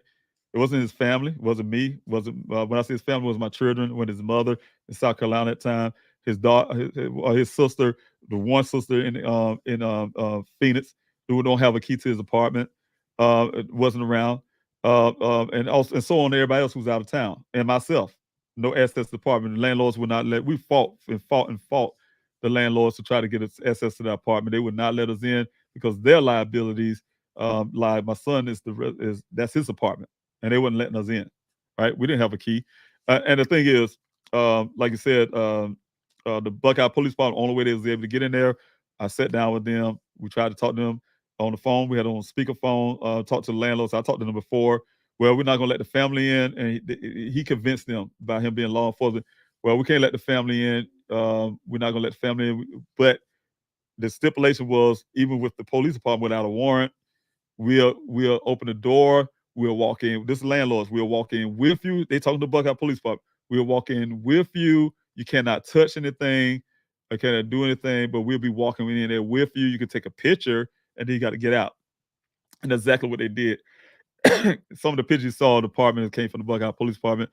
It wasn't his family. It wasn't me. It wasn't when I say his family, it was my children. When his mother in South Carolina at the time, his daughter, his sister, the one sister in Phoenix who don't have a key to his apartment, wasn't around, and so on. Everybody else who was out of town, and myself, no access to the apartment. The landlords would not let. We fought the landlords to try to get us access to the apartment. They would not let us in because their liabilities. Like my son that's his apartment. And they wasn't letting us in, right? We didn't have a key. And the thing is, like you said, the Buckeye Police Department, the only way they was able to get in there, I sat down with them. We tried to talk to them on the phone. We had on speakerphone, talked to the landlords. I talked to them before. Well, we're not going to let the family in. And he convinced them by him being law enforcement. Well, we can't let the family in. We're not going to let the family in. But the stipulation was, even with the police department without a warrant, we'll open the door. We'll walk in. This is landlords. We'll walk in with you. They talking to Buckeye Police Department. We'll walk in with you. You cannot touch anything. I cannot do anything, but we'll be walking in there with you. You can take a picture, and then you got to get out. And that's exactly what they did. Some of the pictures you saw in the apartment came from the Buckeye Police Department.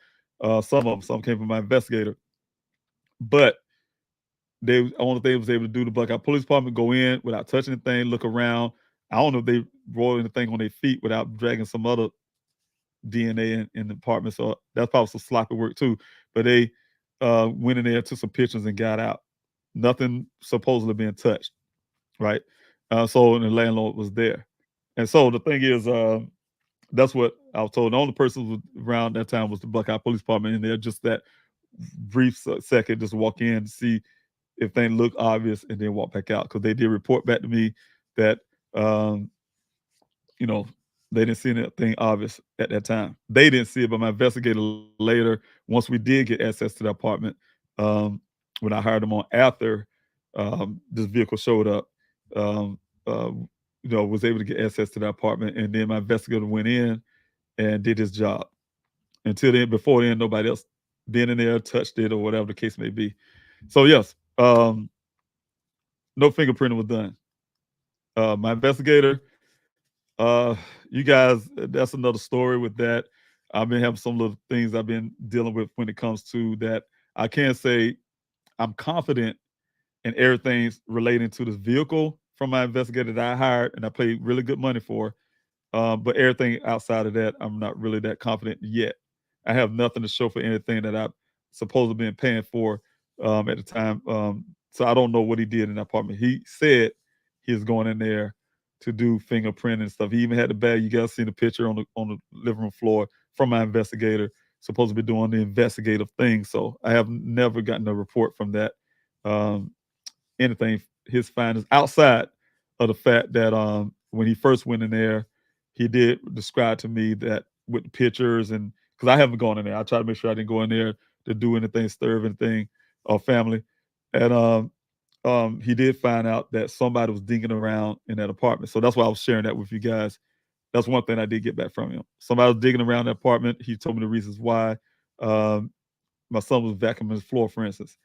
Some came from my investigator. But only thing was able to do, the Buckeye Police Department, go in without touching anything, look around. I don't know if they rolled anything on their feet without dragging some other DNA in the apartment. So that's probably some sloppy work too. But they went in there, took some pictures, and got out. Nothing supposedly being touched, right? So the landlord was there. And so the thing is, that's what I was told. The only person who was around that time was the Buckeye Police Department in there, just that brief second, just walk in to see if things look obvious and then walk back out. Because they did report back to me that they didn't see anything obvious at that time. They didn't see it, but my investigator later, once we did get access to the apartment, when I hired them on after this vehicle showed up, was able to get access to the apartment, and then my investigator went in and did his job. Until then, before then, nobody else been in there, touched it, or whatever the case may be. So yes, no fingerprinting was done. My investigator, you guys, that's another story with that. I've been having some little things I've been dealing with when it comes to that. I can't say I'm confident in everything relating to this vehicle from my investigator that I hired and I paid really good money for. But everything outside of that, I'm not really that confident yet. I have nothing to show for anything that I've supposed to been paying for at the time. So I don't know what he did in that apartment. He said he was going in there to do fingerprint and stuff. He even had the bag. You guys seen the picture on the living room floor from my investigator, supposed to be doing the investigative thing. So I have never gotten a report from that. Anything, his findings outside of the fact that when he first went in there, he did describe to me that with the pictures, and because I haven't gone in there, I try to make sure I didn't go in there to do anything, stir anything, or family. And he did find out that somebody was digging around in that apartment. So that's why I was sharing that with you guys. That's one thing I did get back from him. Somebody was digging around the apartment. He told me the reasons why. My son was vacuuming his floor, for instance,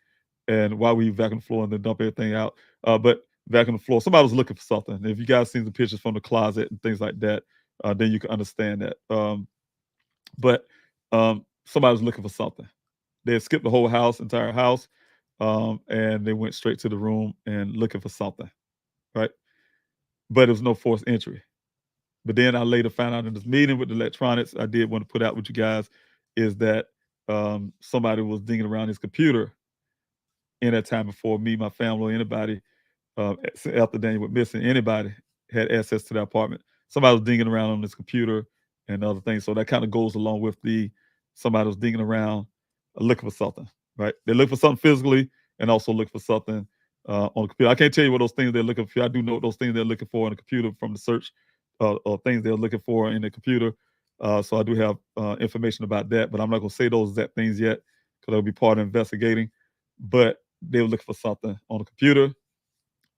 and why we vacuum the floor and then dump everything out. But vacuum the floor, somebody was looking for something. If you guys seen the pictures from the closet and things like that, then you can understand that. But somebody was looking for something. They had skipped the whole house, entire house, and they went straight to the room and looking for something, right? But it was no forced entry. But then I later found out in this meeting with the electronics I did want to put out with you guys is that somebody was digging around his computer in that time before me, my family, or anybody, after Daniel went missing, anybody had access to the apartment. Somebody was digging around on his computer and other things. So that kind of goes along with somebody was digging around looking for something, right? They look for something physically and also look for something on the computer. I can't tell you what those things they're looking for. I do know those things they're looking for on the computer from the search or things they're looking for in the computer. So I do have information about that, but I'm not going to say those exact things yet because that'll be part of investigating. But they were looking for something on the computer.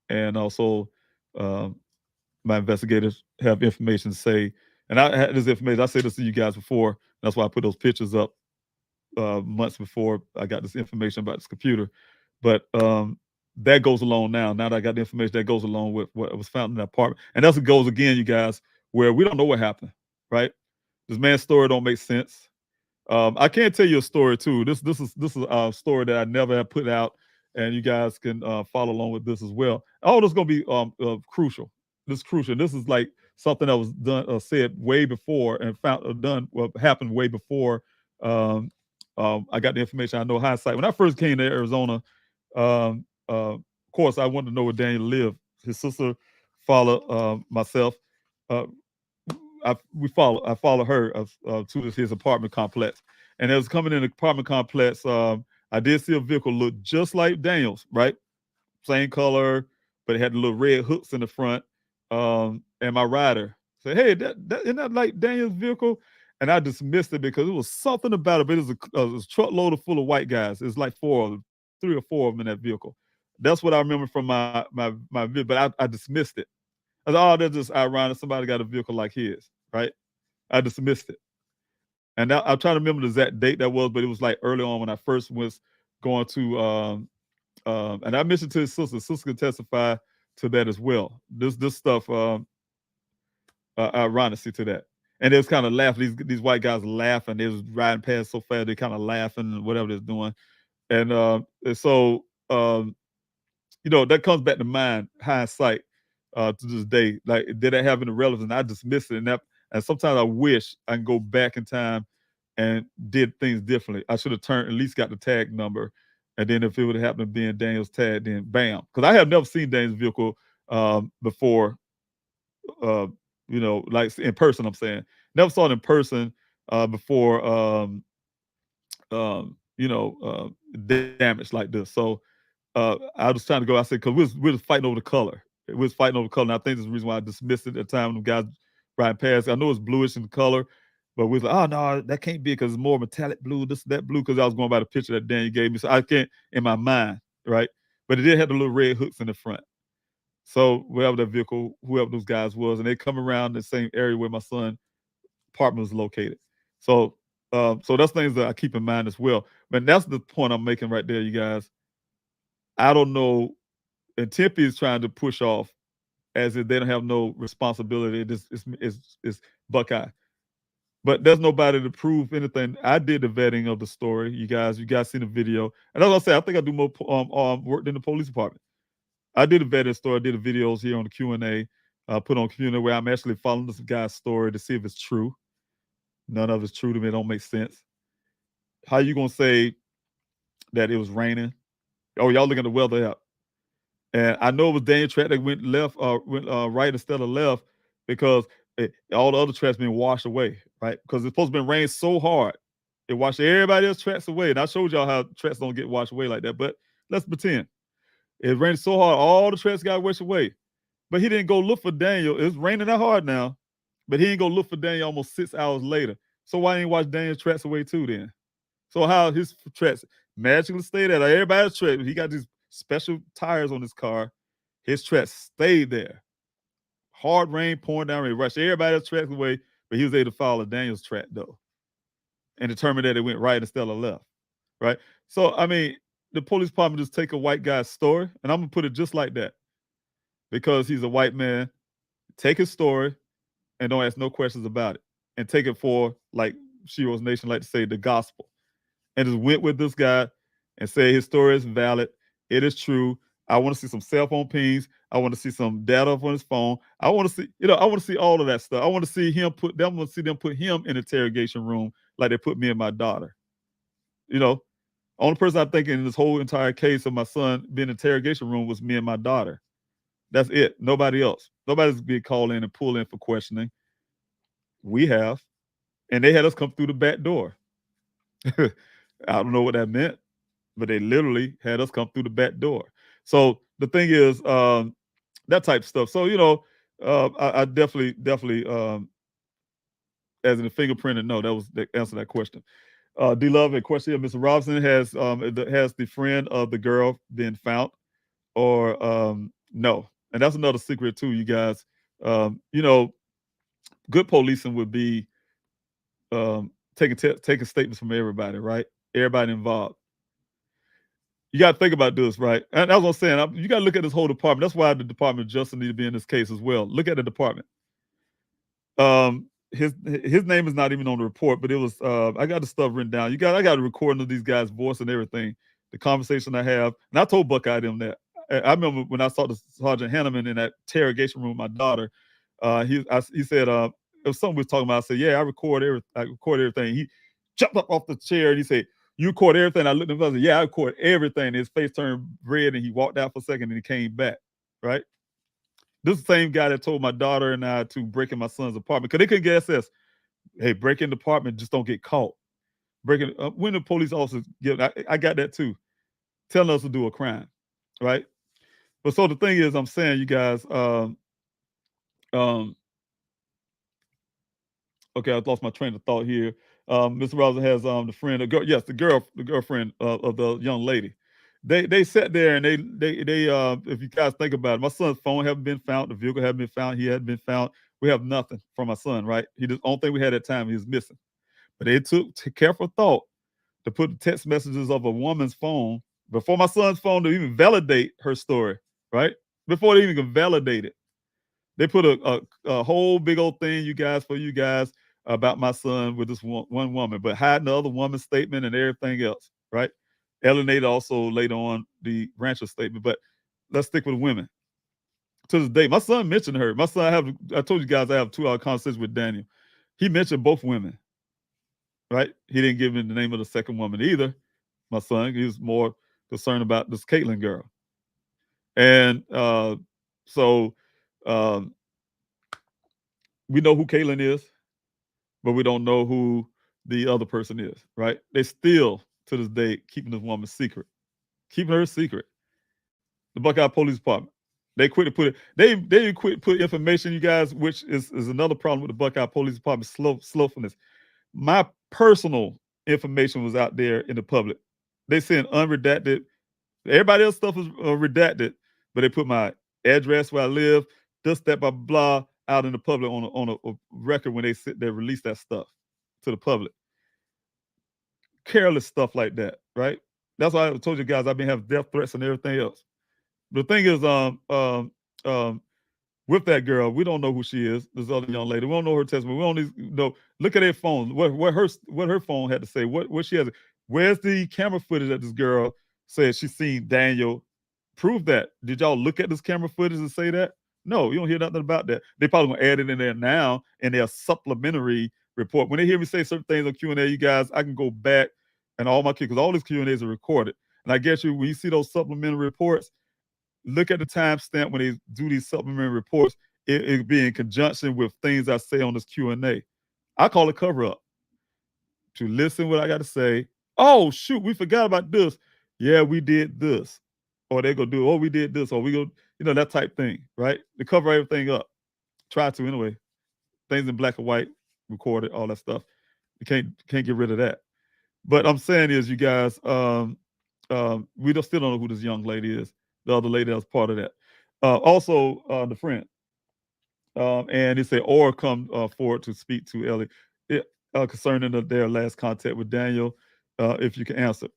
And also my investigators have information to say, and I had this information, I said this to you guys before, that's why I put those pictures up months before I got this information about this computer. But that goes along now that I got the information, that goes along with what was found in the apartment. And that's what goes again, you guys, where we don't know what happened, right? This man's story don't make sense. I can't tell you a story too. This is a story that I never have put out, and you guys can follow along with this as well. All this is gonna be crucial. This is crucial. This is like something that was done, said way before, and happened way before. I got the information. I know hindsight. When I first came to Arizona, of course, I wanted to know where Daniel lived. His sister followed myself. I followed her to his apartment complex. And as coming in the apartment complex, I did see a vehicle look just like Daniel's, right? Same color, but it had the little red hooks in the front. And my rider said, "Hey, isn't that like Daniel's vehicle?" And I dismissed it because it was something about it, but it was a truckload full of white guys. It's like 3 or 4 of them in that vehicle. That's what I remember from my video, but I dismissed it. I said, "Oh, that's just ironic. Somebody got a vehicle like his." Right? I dismissed it. And now I'm trying to remember the exact date that was, but it was like early on when I first was going to, and I mentioned to his sister. His sister could testify to that as well. This stuff, ironically to that. And they was kind of laughing. These white guys laughing. They was riding past so fast, they kind of laughing and whatever they're doing. And so, that comes back to mind, hindsight, to this day. Like, did that have any relevance? I dismissed it. And sometimes I wish I can go back in time and did things differently. I should have at least got the tag number. And then if it would have happened to be in Daniel's tag, then bam. Because I have never seen Daniel's vehicle before, like in person, I'm saying. Never saw it in person before, damage like this. So I was trying to go, I said, because we was fighting over the color. We was fighting over the color. And I think that's the reason why I dismissed it at the time when the guys riding past. I know it's bluish in color, but we was like, oh, no, that can't be because it's more metallic blue, that blue, because I was going by the picture that Daniel gave me. So I can't, in my mind, right? But it did have the little red hooks in the front. So wherever that vehicle, whoever those guys was, and they come around the same area where my son's apartment was located. So that's things that I keep in mind as well. But that's the point I'm making right there, you guys. I don't know, and Tempe is trying to push off as if they don't have no responsibility. It's Buckeye. But there's nobody to prove anything. I did the vetting of the story. You guys seen the video. And as I said, I think I do more work than the police department. I did a vetting story. I did the videos here on the Q&A, put on Q&A where I'm actually following this guy's story to see if it's true. None of it's true to me. It don't make sense. How you going to say that it was raining? Oh, y'all looking at the weather app. And I know it was Daniel track that went left, went right instead of left because all the other tracks been washed away, right? Because it's supposed to be rain so hard. It washed everybody else's tracks away. And I showed y'all how tracks don't get washed away like that. But let's pretend. It rained so hard, all the tracks got washed away. But he didn't go look for Daniel. It's raining that hard now. But he didn't go look for Daniel almost 6 hours later. So why didn't he wash Daniel's tracks away too then? So how his tracks magically stayed there? Like everybody's tracks, he got these special tires on his car. His tracks stayed there. hard rain pouring down. They rushed everybody else's tracks away, but he was able to follow Daniel's track though, and determined that it went right instead of left. Right. So I mean, the police department just take a white guy's story, and I'm gonna put it just like that, because he's a white man. Take his story and don't ask no questions about it, and take it for, like Shiro's Nation like to say, the gospel, and just went with this guy and say his story is valid. It is true. I want to see some cell phone pings. I want to see some data on his phone. I want to see, I want to see all of that stuff. I want to see him put them. I want to see them put him in an interrogation room like they put me and my daughter. Only person I'm thinking in this whole entire case of my son being in an interrogation room was me and my daughter. That's it. Nobody else. Nobody's being called in and pulled in for questioning. We have, and they had us come through the back door. I don't know what that meant, but they literally had us come through the back door. So the thing is, that type of stuff. So, I definitely, as in the fingerprinted, no, that was the answer to that question. D-Love, a question here. Mr. Robinson, has the friend of the girl been found, or no? And that's another secret too, you guys. Good policing would be taking statements from everybody, right? Everybody involved. You got to think about this, right? And that's what I'm saying. You got to look at this whole department. That's why the Department of Justice need to be in this case as well. Look at the department. His name is not even on the report, but it was. I got the stuff written down. I got a recording of these guys' voice and everything. The conversation I have, and I told Buckeye them that. I remember when I saw the Sergeant Hanneman in that interrogation room with my daughter. He said it was something we was talking about. I said, yeah, I record everything. He jumped up off the chair and he said, you record everything? I looked at him and I said, yeah, I record everything. His face turned red and he walked out for a second and he came back, right? This is the same guy that told my daughter and I to break in my son's apartment because they couldn't get access. Hey, break in the apartment, just don't get caught. Breaking when the police officers I got that too, telling us to do a crime, right? But so the thing is, I'm saying, you guys, okay, I lost my train of thought here. Mr. Robinson has the girlfriend of the young lady. They sat there and they if you guys think about it, my son's phone haven't been found, the vehicle hadn't been found, he hadn't been found. We have nothing from my son, right? The only thing we had at the time, he was missing. But they took careful thought to put the text messages of a woman's phone before my son's phone to even validate her story, right? Before they even can validate it. They put a whole big old thing, for you guys about my son with this one woman, but hiding the other woman's statement and everything else, right? Alienated also later on the rancher statement, but let's stick with women. To this day, my son mentioned her. My son, I told you guys I have 2-hour conversations with Daniel. He mentioned both women, right? He didn't give me the name of the second woman either. My son, he was more concerned about this Caitlin girl. And we know who Caitlin is, but we don't know who the other person is, right? They still, to this day, keeping this woman secret. Keeping her secret. The Buckeye Police Department. They quit to put it, they quit to put information, you guys, which is another problem with the Buckeye Police Department, slothfulness. My personal information was out there in the public. They sent unredacted. Everybody else's stuff was redacted, but they put my address where I live, this, that, blah, blah, out in the public on a record when they release that stuff to the public. Careless stuff like that, right? That's why I told you guys I've been having death threats and everything else. The thing is, with that girl, we don't know who she is. This other young lady, we don't know her testimony. We don't know. Look at her phone. What her phone had to say. What she has. Where's the camera footage that this girl said she seen Daniel? Prove that. Did y'all look at this camera footage and say that? No, you don't hear nothing about that. They probably gonna add it in there now in their supplementary report. When they hear me say certain things on Q&A, you guys, I can go back and all my kids, because all these Q&As are recorded. And I guess when you see those supplementary reports, look at the timestamp when they do these supplementary reports. It be in conjunction with things I say on this Q&A. I call it cover up. To listen what I got to say. Oh, shoot, we forgot about this. Yeah, we did this. Or they go do, oh, we did this. Or we go, that type thing, right? To cover everything up. Try to, anyway. Things in black and white, recorded, all that stuff. You can't get rid of that. But I'm saying is, you guys, we still don't know who this young lady is. The other lady that was part of that. Also, the friend. And it said, or come forward to speak to Ellie concerning their last contact with Daniel, if you can answer.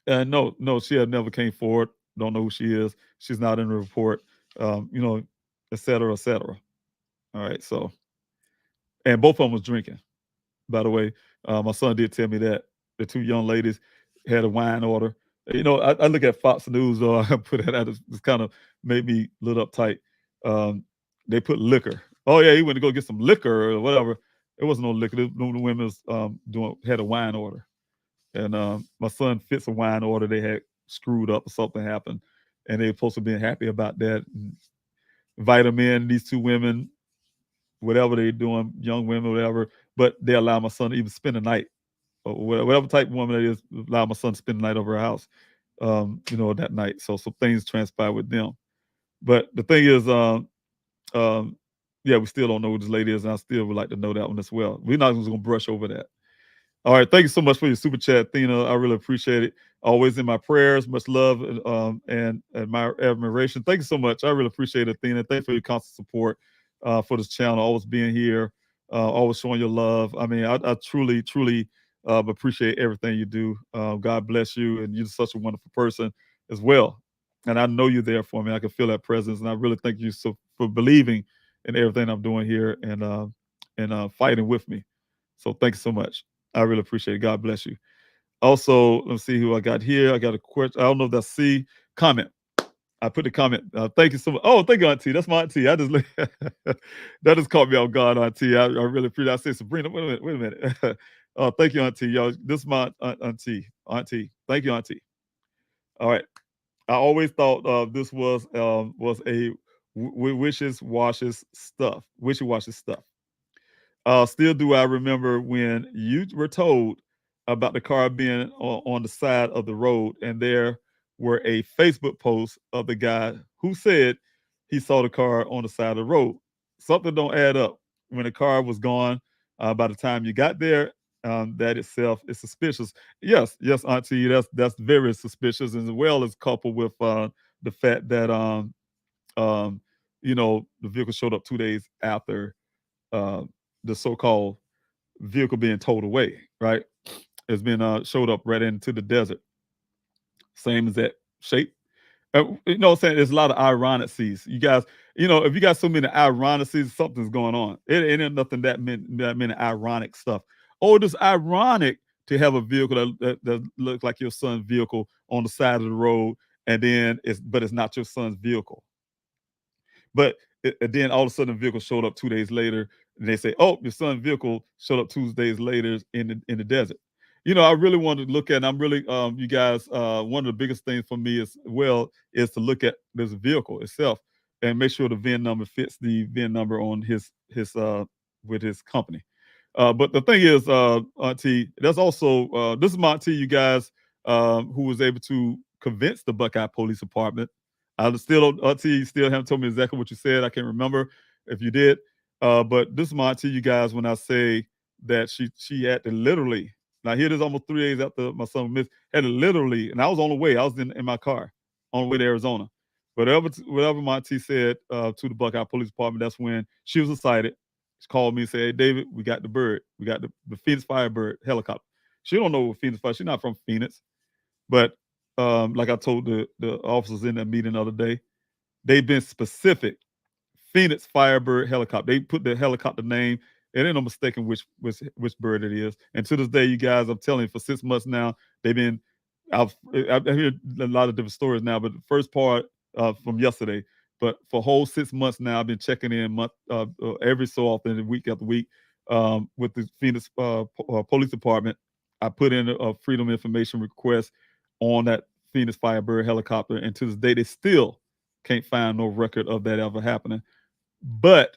No, she had never came forward. Don't know who she is. She's not in the report. Et cetera, et cetera. All right, so, and both of them was drinking, by the way. My son did tell me that the two young ladies had a wine order. I look at Fox News, though. I put that out. It's kind of made me a little uptight. They put liquor. Oh yeah, he went to go get some liquor or whatever. It wasn't no liquor. The women was had a wine order, and my son fits a wine order. They had screwed up or something happened, and they were supposed to be happy about that. And invite them in. These two women, whatever they're doing, young women, whatever, but they allow my son to even spend the night. Or whatever type of woman it is, allow my son to spend the night over her house, that night. So some things transpire with them. But the thing is, we still don't know who this lady is, and I still would like to know that one as well. We're not just going to brush over that. All right, thank you so much for your super chat, Athena. I really appreciate it. Always in my prayers, much love and my admiration. Thank you so much. I really appreciate it, Athena. Thanks for your constant support for this channel, always being here, always showing your love. I mean, I truly, truly appreciate everything you do. God bless you, and you're such a wonderful person as well. And I know you're there for me. I can feel that presence, and I really thank you for believing in everything I'm doing here and fighting with me. So thank you so much. I really appreciate it. God bless you. Also, let's see who I got here. I got a question. I don't know if that's C. Comment. I put the comment. Thank you so much. Oh, thank you, Auntie. That's my auntie. That just caught me off guard, Auntie. I really appreciate it. I say, Sabrina, wait a minute. Thank you, Auntie. Y'all, this is my auntie. Auntie. Thank you, Auntie. All right. I always thought this was a wishy-washy stuff. Still do I remember when you were told about the car being on the side of the road, and there were a Facebook post of the guy who said he saw the car on the side of the road. Something don't add up. When the car was gone, by the time you got there, that itself is suspicious. Yes, Auntie, that's very suspicious, as well as coupled with the fact that the vehicle showed up 2 days after the so-called vehicle being towed away, right? It's been showed up right into the desert. Same as that shape. What I'm saying? There's a lot of ironicies. You guys, if you got so many ironicies, something's going on. It ain't nothing that many ironic stuff. Oh, it's ironic to have a vehicle that looks like your son's vehicle on the side of the road, and then it's not your son's vehicle. But then all of a sudden, the vehicle showed up 2 days later, and they say, "Oh, your son's vehicle showed up 2 days later in the desert." I really wanted to look at, and I'm really, you guys, one of the biggest things for me is to look at this vehicle itself and make sure the VIN number fits the VIN number on his with his company. But the thing is, Auntie, that's also this is my auntie, you guys, who was able to convince the Buckeye Police Department. Auntie, you still haven't told me exactly what you said. I can't remember if you did. But this is my auntie, you guys, when I say that she had to literally. Now, here it is almost 3 days after my son was missed. Had to literally, and I was on the way. I was in my car on the way to Arizona. Whatever my auntie said to the Buckeye Police Department, that's when she was excited. She called me and said, "Hey, David, we got the bird. We got the Phoenix Firebird helicopter." She don't know what Phoenix Fire. She's not from Phoenix. But like I told the officers in that meeting the other day, they've been specific. Phoenix Firebird helicopter. They put the helicopter name. It ain't no mistaking which bird it is. And to this day, you guys, I'm telling you, for 6 months now, they've been. I've heard a lot of different stories now, but the first part from yesterday. But for a whole 6 months now, I've been checking in every so often, week after week, with the Phoenix Police Department. I put in a freedom information request on that Phoenix Firebird helicopter, and to this day, they still can't find no record of that ever happening. But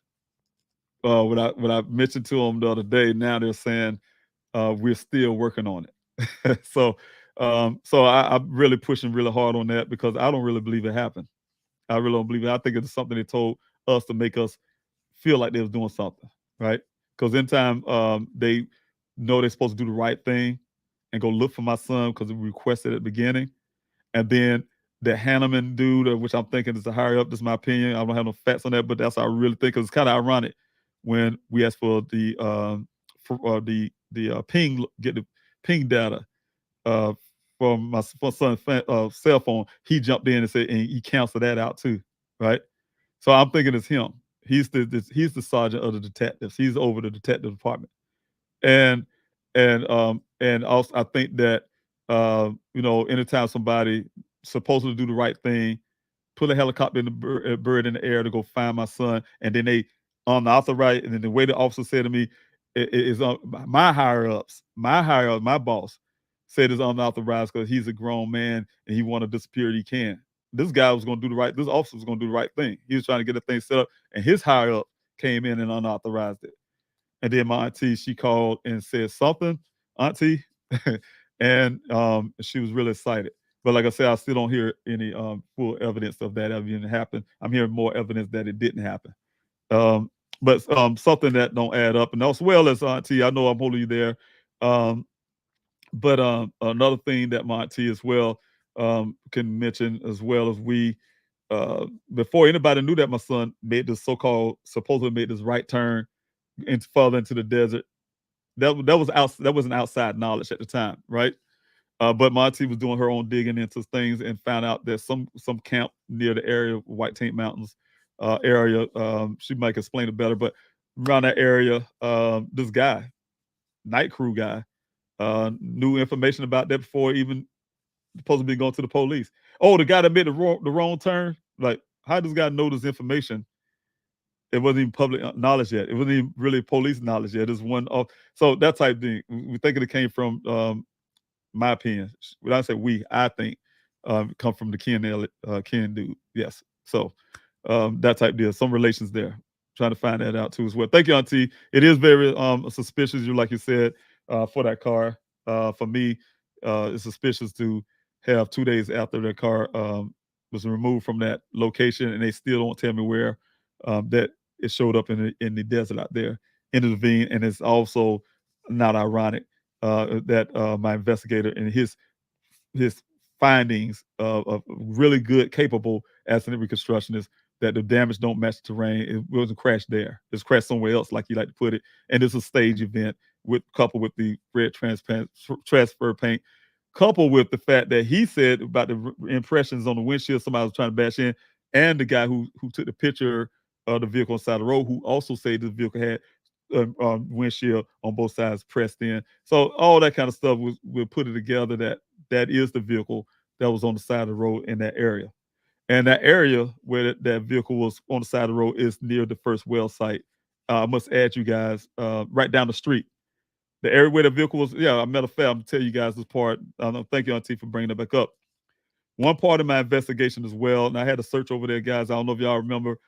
what I mentioned to them the other day, now they're saying we're still working on it. So I'm really pushing really hard on that, because I don't really believe it happened. I really don't believe it. I think it's something they told us to make us feel like they was doing something, right? Because in time, they know they're supposed to do the right thing and go look for my son, because we requested at the beginning. And then the Hanneman dude, which I'm thinking is the higher up. This is my opinion. I don't have no facts on that, but that's how I really think. Cause it's kind of ironic when we asked for the ping, get the ping data from my son's cell phone. He jumped in and said, and he canceled that out too, right? So I'm thinking it's him. He's the sergeant of the detectives. He's over the detective department, and also I think that anytime somebody supposed to do the right thing, put a helicopter in the bird in the air to go find my son, and then they unauthorized, and then the way the officer said to me is my higher ups, my boss said it's unauthorized because he's a grown man and he want to disappear if he can. This guy was going to do the right. This officer was going to do the right thing. He was trying to get the thing set up, and his higher up came in and unauthorized it. And then my auntie, she called and said something, auntie, and she was really excited. But like I said, I still don't hear any full evidence of that even happened. I'm hearing more evidence that it didn't happen. But something that don't add up. And as well as auntie, I know I'm holding you there. But another thing that my auntie as well can mention, as well as we, before anybody knew that my son made this supposedly made this right turn further into the desert. That wasn't outside knowledge at the time, right? But my auntie was doing her own digging into things and found out that some camp near the area of White Tank Mountains area. She might explain it better, but around that area, this guy, night crew guy, knew information about that before even supposed to be going to the police. Oh, the guy that made the wrong turn. Like, how does this guy know this information? It wasn't even public knowledge yet. It wasn't even really police knowledge yet. It's one off. So that type of thing. We think it came from my opinion. When I say we, I think come from the Ken dude. Yes. So that type deal. Some relations there. Trying to find that out too as well. Thank you, auntie. It is very suspicious, like you said, for that car. For me, it's suspicious to have 2 days after the car was removed from that location, and they still don't tell me where that it showed up in the desert out there in the ravine. And it's also not ironic that my investigator and his findings of really good, capable accident reconstructionists, that the damage don't match the terrain. It wasn't crashed there. It's crashed somewhere else, like you like to put it. And it's a stage event coupled with the red transfer paint, coupled with the fact that he said about the impressions on the windshield, somebody was trying to bash in, and the guy who took the picture of the vehicle on the side of the road, who also said the vehicle had windshield on both sides pressed in. So all that kind of stuff we'll put it together that is the vehicle that was on the side of the road in that area. And that area where that vehicle was on the side of the road is near the first well site. I must add you guys, right down the street. The area where the vehicle was, a matter of fact, I'm going to tell you guys this part. Thank you, auntie, for bringing it back up. One part of my investigation as well, and I had a search over there, guys. I don't know if y'all remember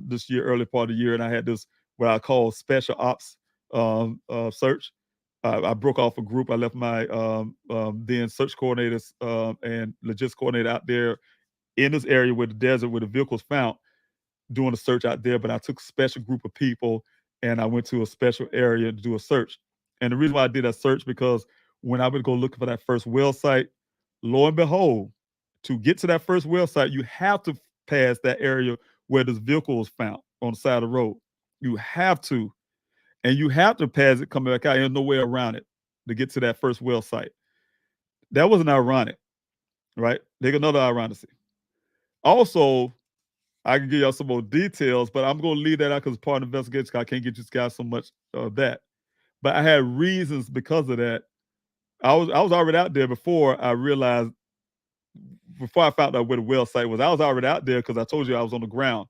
this year, early part of the year, and I had this, what I call special ops search. I broke off a group. I left my then search coordinators and logistics coordinator out there in this area where the desert, where the vehicle was found, doing a search out there. But I took a special group of people and I went to a special area to do a search. And the reason why I did that search, because when I would go looking for that first well site, lo and behold, to get to that first well site, you have to pass that area where this vehicle was found on the side of the road. You have to. And you have to pass it coming back out. There's no way around it to get to that first well site. That wasn't ironic, right? There's another ironicity. Also, I can give y'all some more details, but I'm going to leave that out because part of the investigation, I can't get you guys so much of that. But I had reasons because of that. I was already out there before I realized, before I found out where the well site was. I was already out there because I told you I was on the ground.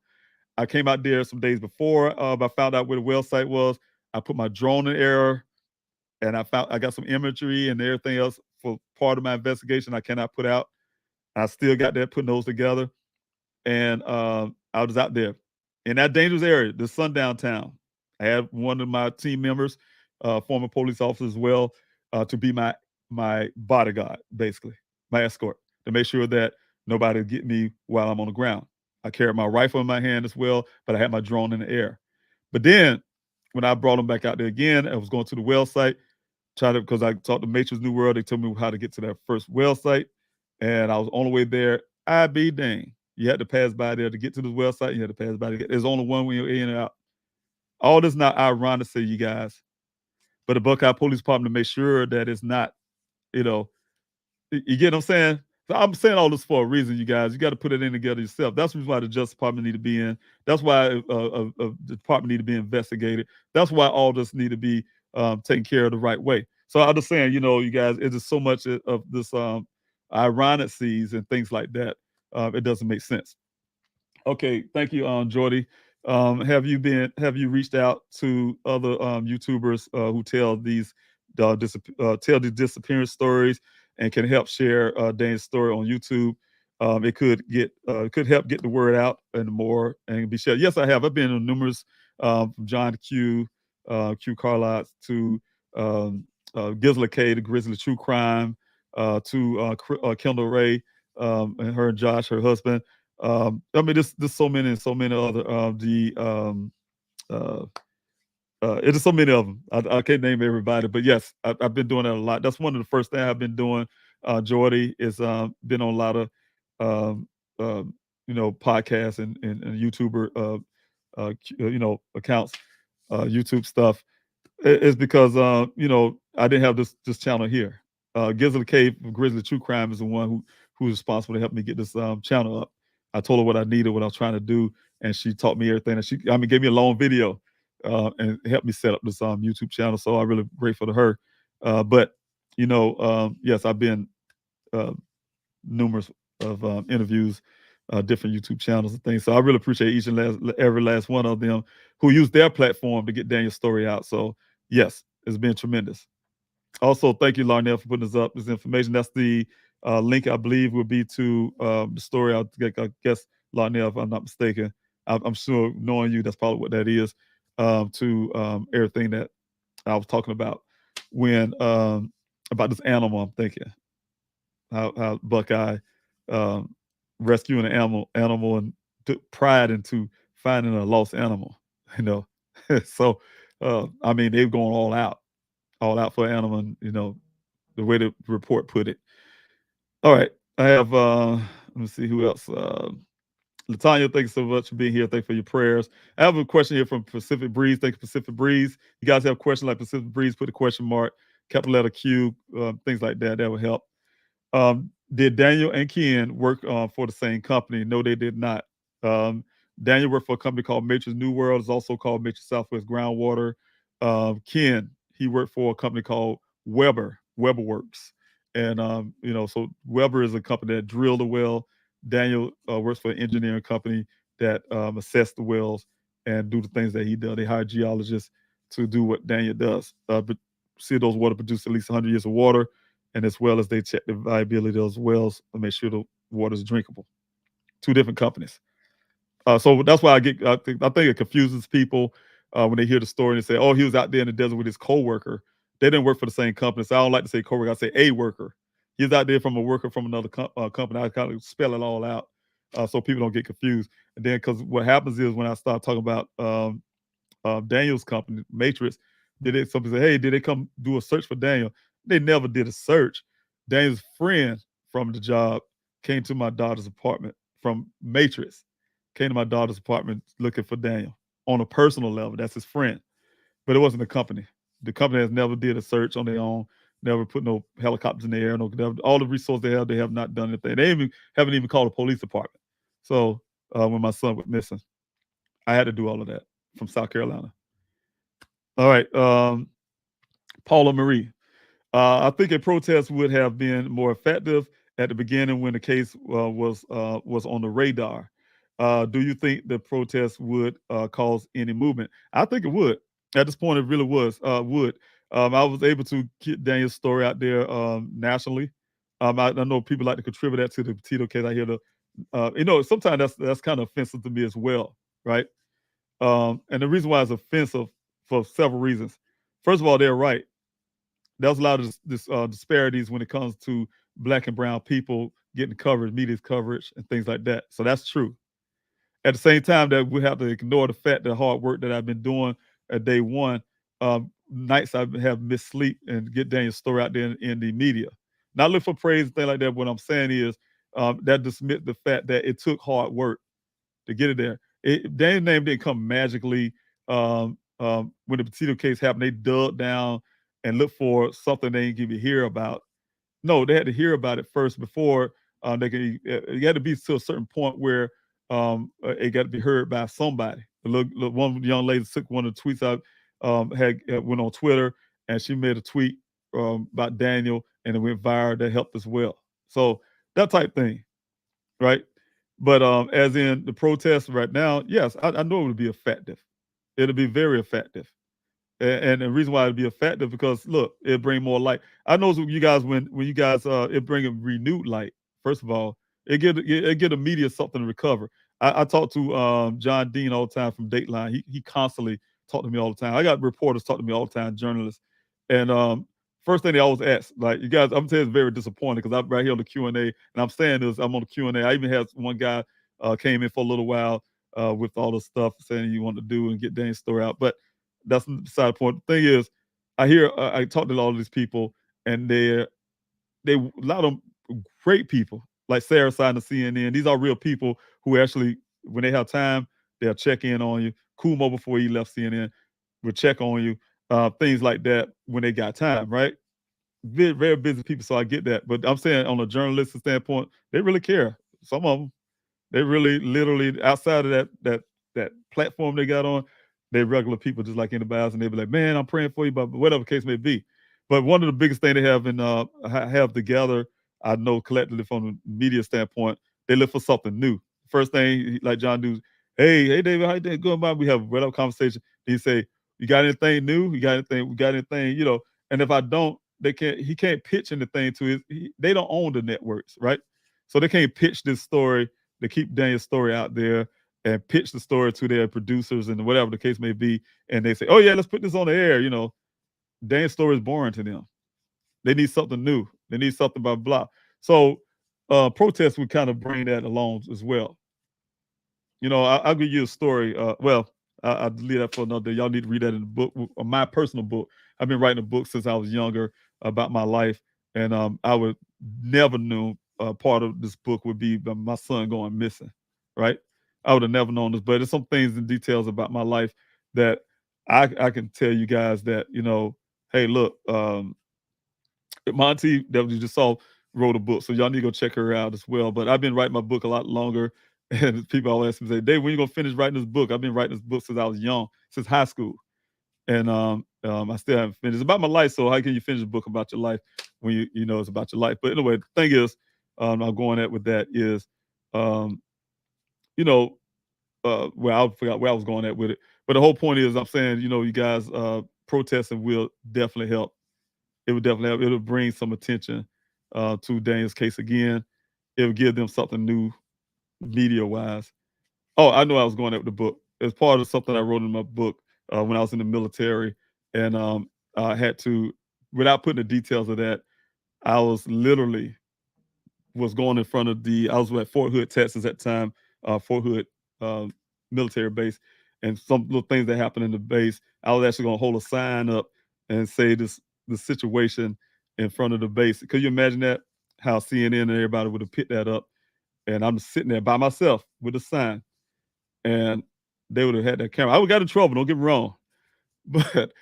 I came out there some days before I found out where the well site was. I put my drone in air, and I got some imagery and everything else for part of my investigation I cannot put out. I still got that, putting those together. And I was out there in that dangerous area, the sundown town. I had one of my team members, former police officer as well, to be my bodyguard, basically, my escort, to make sure that nobody would get me while I'm on the ground. I carried my rifle in my hand as well, but I had my drone in the air. But then when I brought them back out there again, I was going to the well site, because I talked to Matrix New World. They told me how to get to that first well site. And I was on the way there. I be dang. You had to pass by there to get to this website. You had to pass by there. There's only one when you're in and out. All this not ironic to you guys, but the Buckeye Police Department to make sure that it's not, you get what I'm saying? So I'm saying all this for a reason, you guys. You got to put it in together yourself. That's why the Justice Department need to be in. That's why the department need to be investigated. That's why all this need to be taken care of the right way. So I'm just saying, you guys, it's just so much of this ironicies and things like that. It doesn't make sense. Okay, thank you, Jordy. Have you reached out to other YouTubers who tell these disappearance stories and can help share Dane's story on YouTube? It could help get the word out and more and be shared. Yes, I have. I've been on numerous from John Q, Carlots to Gisela K, the Grizzly True Crime, to Kendall Ray and her and Josh, her husband. I mean, there's so many and so many other it's so many of them. I can't name everybody, but yes, I've been doing that a lot. That's one of the first things I've been doing. Jordy is been on a lot of podcasts and YouTuber accounts, YouTube stuff. It's because I didn't have this channel here. Gisela K from Grizzly True Crime is the one who's responsible to help me get this channel up. I told her what I needed, what I was trying to do, and she taught me everything. And she gave me a long video and helped me set up this YouTube channel. So I'm really grateful to her. But yes, I've been numerous of interviews, different YouTube channels and things. So I really appreciate each and every last one of them who used their platform to get Daniel's story out. So yes, it's been tremendous. Also, thank you, Larnell, for putting this information. That's the link, I believe, will be to the story. I guess, Larnell, if I'm not mistaken. I'm sure, knowing you, that's probably what that is, to everything that I was talking about when about this animal. I'm thinking how Buckeye rescuing an animal and took pride into finding a lost animal. So I mean, they've gone all out for an animal. And, the way the report put it. All right, I have. Let me see who else. Latanya, thanks so much for being here. Thanks for your prayers. I have a question here from Pacific Breeze. Thank you, Pacific Breeze. You guys have questions like Pacific Breeze, put a question mark, capital letter Q, things like that. That would help. Did Daniel and Ken work for the same company? No, they did not. Daniel worked for a company called Matrix New World. It's also called Matrix Southwest Groundwater. Ken, he worked for a company called Weber Works. And, so Weber is a company that drilled the well. Daniel works for an engineering company that assess the wells and do the things that he does. They hire geologists to do what Daniel does. But see those water produce at least 100 years of water, and as well as they check the viability of those wells and make sure the water is drinkable. Two different companies. So that's why I think it confuses people when they hear the story and they say, oh, he was out there in the desert with his co-worker. They didn't work for the same company. So I don't like to say co-worker. I say a worker. He's out there from a worker from another company. I kind of spell it all out so people don't get confused. And then because what happens is when I start talking about Daniel's company, Matrix, somebody say, hey, did they come do a search for Daniel? They never did a search. Daniel's friend from the job came to my daughter's apartment from Matrix, came to my daughter's apartment looking for Daniel on a personal level. That's his friend. But it wasn't the company. The company has never did a search on their own, never put no helicopters in the air, all the resources they have not done anything. They haven't even called the police department. So when my son was missing, I had to do all of that from South Carolina. All right, Paula Marie. I think a protest would have been more effective at the beginning when the case was on the radar. Do you think the protest would cause any movement? I think it would. At this point, it really would. I was able to get Daniel's story out there nationally. I know people like to contribute that to the Petito case. I hear sometimes that's kind of offensive to me as well, right? And the reason why it's offensive for several reasons. First of all, they're right. There's a lot of disparities when it comes to Black and brown people getting coverage, media coverage, and things like that. So that's true. At the same time, that we have to ignore the fact that hard work that I've been doing at day one, nights I have missed sleep and get Daniel's story out there in the media. Not look for praise and things like that. What I'm saying is that dismiss the fact that it took hard work to get it there. Daniel's name didn't come magically. When the Petito case happened, they dug down and looked for something they didn't even hear about. No, they had to hear about it first before they could. It had to be to a certain point where it got to be heard by somebody. One young lady took one of the tweets out, went on Twitter, and she made a tweet about Daniel, and it went viral. That helped as well. So that type thing, right? But as in the protests right now, yes, I know it would be effective. It'll be very effective. And the reason why it'd be effective because look, it bring more light. I know you guys when you guys it bring a renewed light. First of all, it get the media something to recover. I talk to John Dean all the time from Dateline. He constantly talk to me all the time. I got reporters talk to me all the time, journalists. And first thing they always ask, like you guys, I'm telling you, it's very disappointing because I'm right here on the Q&A, and I'm saying this, I'm on the Q&A. I even had one guy came in for a little while with all the stuff saying you want to do and get Dane's story out, but that's beside the point. The thing is, I talk to a lot of these people, and they a lot of them great people, like Sarah signed the CNN. These are real people who actually, when they have time, they'll check in on you. Kumo, before he left CNN, would check on you. Things like that when they got time, right? Very, very busy people, so I get that. But I'm saying on a journalistic standpoint, they really care. Some of them, they really, literally, outside of that platform they got on, they're regular people just like anybody else, and they be like, "Man, I'm praying for you," but whatever the case may be. But one of the biggest things they have together, I know collectively from the media standpoint, they look for something new. First thing, like John do, hey David, how you doing? Good, man. We have a whatever conversation. He say, "You got anything new? You got anything? We got anything?" You know. And if I don't, he can't pitch anything to they don't own the networks, right? So they can't pitch this story. They keep Daniel's story out there and pitch the story to their producers and whatever the case may be. And they say, "Oh yeah, let's put this on the air." You know, Daniel's story is boring to them. They need something new. They need something blah blah. So protests would kind of bring that along as well. You know, I'll give you a story. I'll leave that for another day. Y'all need to read that in the book, my personal book. I've been writing a book since I was younger about my life, and I would never knew part of this book would be my son going missing, right? I would have never known this, but there's some things and details about my life that I can tell you guys that, you know, hey, look, Monty that you just saw wrote a book, so y'all need to go check her out as well. But I've been writing my book a lot longer, and people always ask me, say, "Dave, when you gonna finish writing this book?" I've been writing this book since I was young, since high school, and I still haven't finished. It's about my life, so how can you finish a book about your life when you know it's about your life? But anyway, the thing is, I'm going at with that is, you know, I forgot where I was going at with it. But the whole point is, I'm saying, you know, you guys protesting will definitely help. It would definitely help. It'll bring some attention to Daniel's case again. It'll give them something new, media-wise. Oh, I know I was going at with the book. It's part of something I wrote in my book when I was in the military, and I had to, without putting the details of that, I was literally going in front of I was at Fort Hood, Texas at the time, Fort Hood military base, and some little things that happened in the base. I was actually going to hold a sign up and say the situation in front of the base. Could you imagine that? How CNN and everybody would have picked that up, and I'm sitting there by myself with a sign, and they would have had that camera. I would have got in trouble. Don't get me wrong, but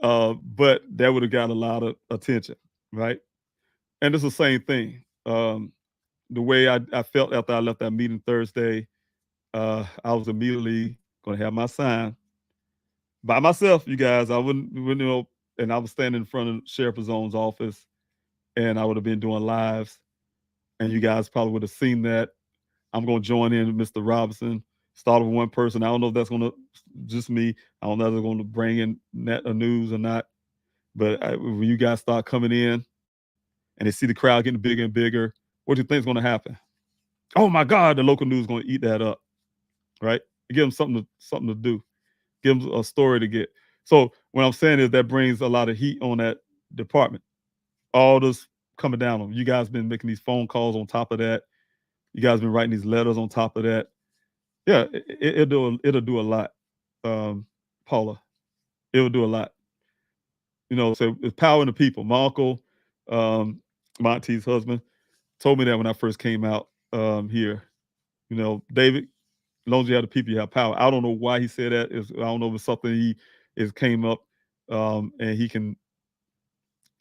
but that would have got a lot of attention, right? And it's the same thing. The way I felt after I left that meeting Thursday, I was immediately going to have my sign by myself, you guys. I wouldn't, you know, and I was standing in front of Sheriff Zone's office, and I would have been doing lives, and you guys probably would have seen that. I'm going to join in with Mr. Robinson, start with one person. I don't know if that's going to, just me. I don't know if they're going to bring in net news or not, but when you guys start coming in and they see the crowd getting bigger and bigger, what do you think is going to happen? Oh my God, the local news is going to eat that up, right? Give them something to do. Give them a story to get. So what I'm saying is that brings a lot of heat on that department. All this coming down on them. You guys been making these phone calls on top of that. You guys been writing these letters on top of that. Yeah, it'll do a lot, Paula. It will do a lot. You know, so it's power in the people. My uncle, my auntie's husband, told me that when I first came out here. You know, David, as long as you have the people, you have power. I don't know why he said that. I don't know if it's something he came up and he can.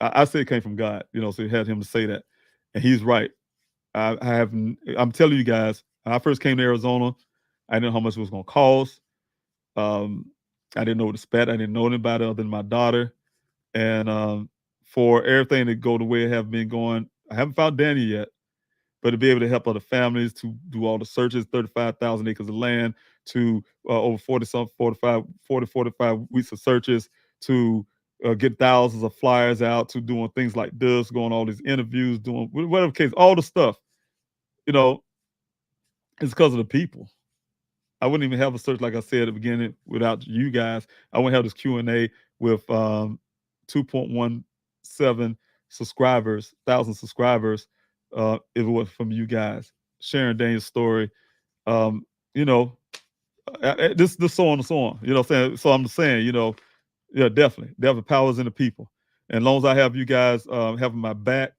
I say it came from God, you know, so he had him to say that, and he's right. I'm telling you guys, when I first came to Arizona, I didn't know how much it was going to cost. I didn't know what to expect. I didn't know anybody other than my daughter, and for everything to go the way it have been going, I haven't found Danny yet. But to be able to help other families, to do all the searches, 35,000 acres of land, to over 45 weeks of searches, to get thousands of flyers out, to doing things like this, going all these interviews, doing whatever case, all the stuff, you know, it's because of the people. I wouldn't even have a search, like I said at the beginning, without you guys. I wouldn't have this Q&A with 2.17 subscribers, 1,000 subscribers, if it was from you guys sharing Daniel's story. You know, this so on and so on. You know what I'm saying? So I'm saying, you know, yeah, definitely. Power's in the people. And as long as I have you guys having my back,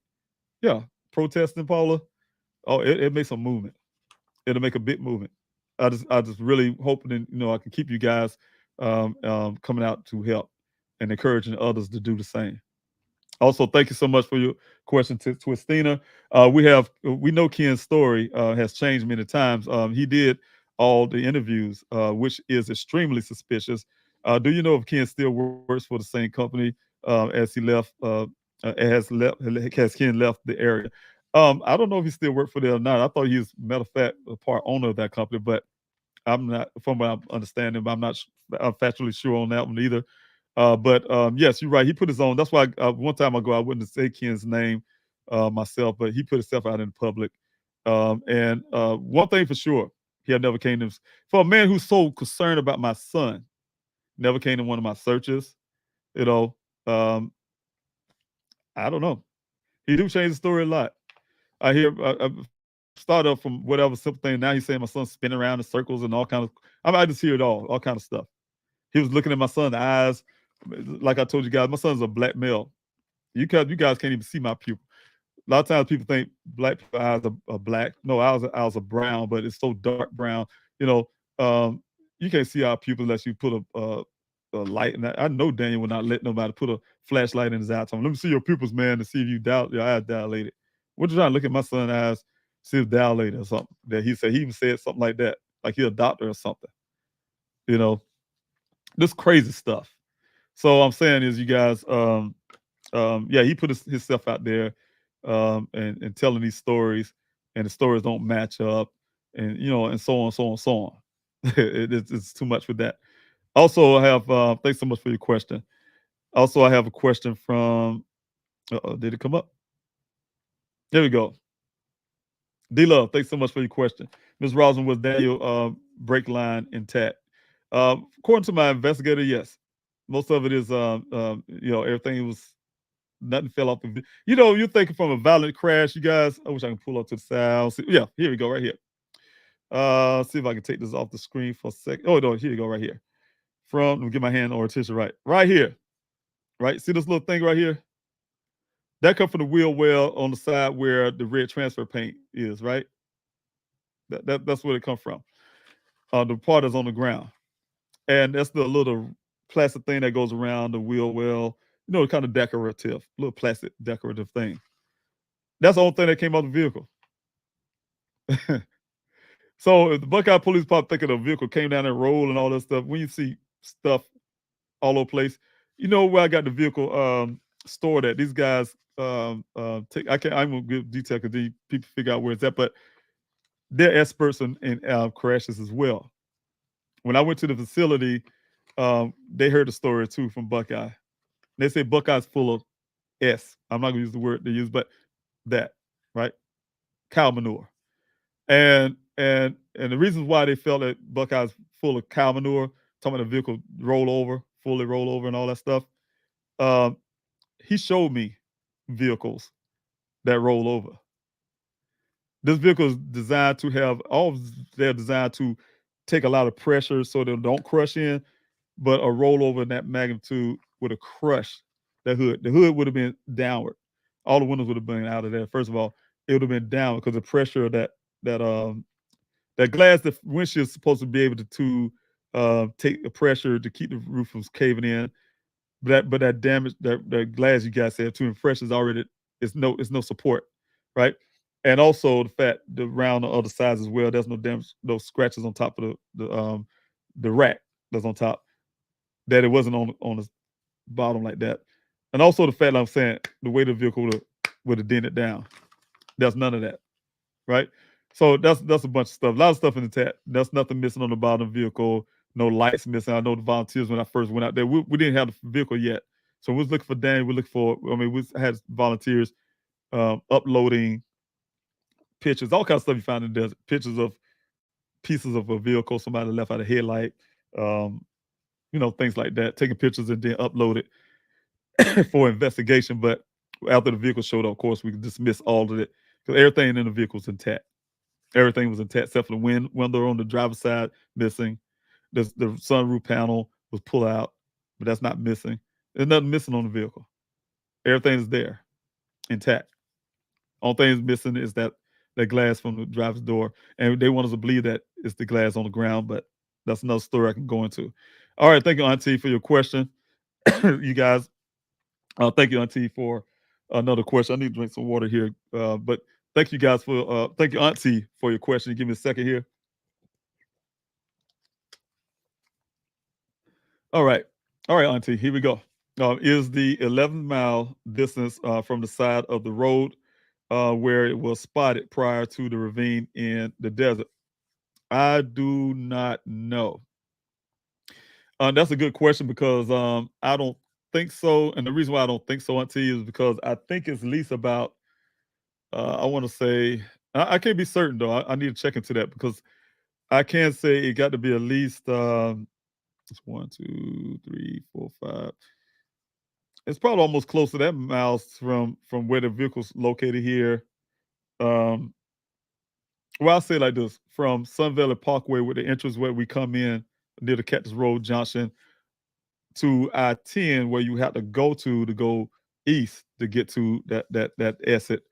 yeah, protesting, Paula, it makes a movement. It'll make a big movement. I just really hoping that, you know, I can keep you guys coming out to help and encouraging others to do the same. Also, thank you so much for your question to Twistina. We know Ken's story has changed many times. He did all the interviews, which is extremely suspicious. Do you know if Ken still works for the same company as he left? Has Ken left the area? I don't know if he still works for them or not. I thought he was, matter of fact, a part owner of that company, but I'm not, from what I'm understanding, but I'm factually sure on that one either. But yes, you're right. He put his own. That's why one time ago I wouldn't say Ken's name myself, but he put himself out in the public. And one thing for sure, he had never came to, for a man who's so concerned about my son, never came to one of my searches. You know, I don't know. He do change the story a lot. I hear I start off from whatever simple thing. Now he's saying my son's spinning around in circles and all kind of. I just hear it all kind of stuff. He was looking at my son's eyes, like I told you guys. My son's a black male. You guys can't even see my pupil. A lot of times people think black people's eyes are black. No, ours are brown, but it's so dark brown. You know, you can't see our pupil unless you put a light. And I know Daniel will not let nobody put a flashlight in his eye. Let me see your pupils, man, to see if your eyes dilated. What you trying to look at my son's eyes, see if dilated or something? That he even said something like that, like he's a doctor or something. You know, this crazy stuff. So I'm saying is, you guys, yeah, he put himself out there and telling these stories, and the stories don't match up, and you know, and so on, so on, so on. It's too much with that. Also, I have thanks so much for your question. Also, I have a question from. Did it come up? There we go. D-Love, thanks so much for your question. Ms. Rosin, was Daniel brake line intact? According to my investigator, yes. Most of it is, you know, everything was, nothing fell off the. You know, you're thinking from a violent crash, you guys. I wish I can pull up to the side. Yeah, here we go, right here. See if I can take this off the screen for a second. Oh no, here you go, right here. Let me get my hand on tissue right here. Right, see this little thing right here? That comes from the wheel well on the side where the red transfer paint is, right? That's where it comes from. The part is on the ground. And that's the little plastic thing that goes around the wheel well, you know, kind of decorative, little plastic decorative thing. That's the only thing that came out of the vehicle. So if the Buckeye Police Pop thinking the vehicle came down and rolled and all that stuff, when you see stuff all over the place, you know where I got the vehicle stored at. These guys I'm gonna give detail because people figure out where it's at, but they're experts in crashes as well. When I went to the facility, they heard the story too from Buckeye. They say Buckeye's full of S. I'm not gonna use the word they use, but that, right? Cow manure. And the reasons why they felt that Buckeye's full of cow manure, talking about the vehicle fully roll over and all that stuff. He showed me vehicles that roll over. This vehicle is designed to have they're designed to take a lot of pressure so they don't crush in, but a rollover in that magnitude would have crushed the hood. The hood would have been downward. All the windows would have been out of there. First of all, it would have been down because the pressure of that glass, the windshield is supposed to be able to take the pressure to keep the roof from caving in. But that damage, that glass you guys said too, and fresh is already it's no support, right? And also the fact the round on the other sides as well. There's no damage, no scratches on top of the rack that's on top. That it wasn't on the bottom like that. And also the fact I'm saying the way the vehicle would have dented down. There's none of that, right? So that's a bunch of stuff. A lot of stuff in the intact. There's nothing missing on the bottom of the vehicle. No lights missing. I know the volunteers when I first went out there, we didn't have the vehicle yet. So we was looking for Daniel. We looked for, we had volunteers uploading pictures, all kinds of stuff you find in the desert. Pictures of pieces of a vehicle, somebody left out a headlight, things like that. Taking pictures and then upload it for investigation. But after the vehicle showed up, of course, we dismissed all of it because everything in the vehicle was intact. Everything was intact except for the window on the driver's side missing. The sunroof panel was pulled out, but that's not missing. There's nothing missing on the vehicle. Everything is there, intact. Only thing is missing is that glass from the driver's door. And they want us to believe that it's the glass on the ground, but that's another story I can go into. All right, thank you, Auntie, for your question. You guys, thank you, Auntie, for another question. I need to drink some water here, but thank you guys thank you, Auntie, for your question. Give me a second here. All right, Auntie, here we go. Is the 11-mile distance from the side of the road where it was spotted prior to the ravine in the desert? I do not know. That's a good question because I don't think so. And the reason why I don't think so, Auntie, is because I think it's at least about, I want to say, I can't be certain though. I need to check into that because I can say it got to be at least, it's 1, 2, 3, 4, 5. It's probably almost close to that miles from where the vehicle's located here. Well, I'll say it like this: from Sun Valley Parkway, with the entrance where we come in near the Cactus Road Junction, to I-10, where you have to go east to get to that exit.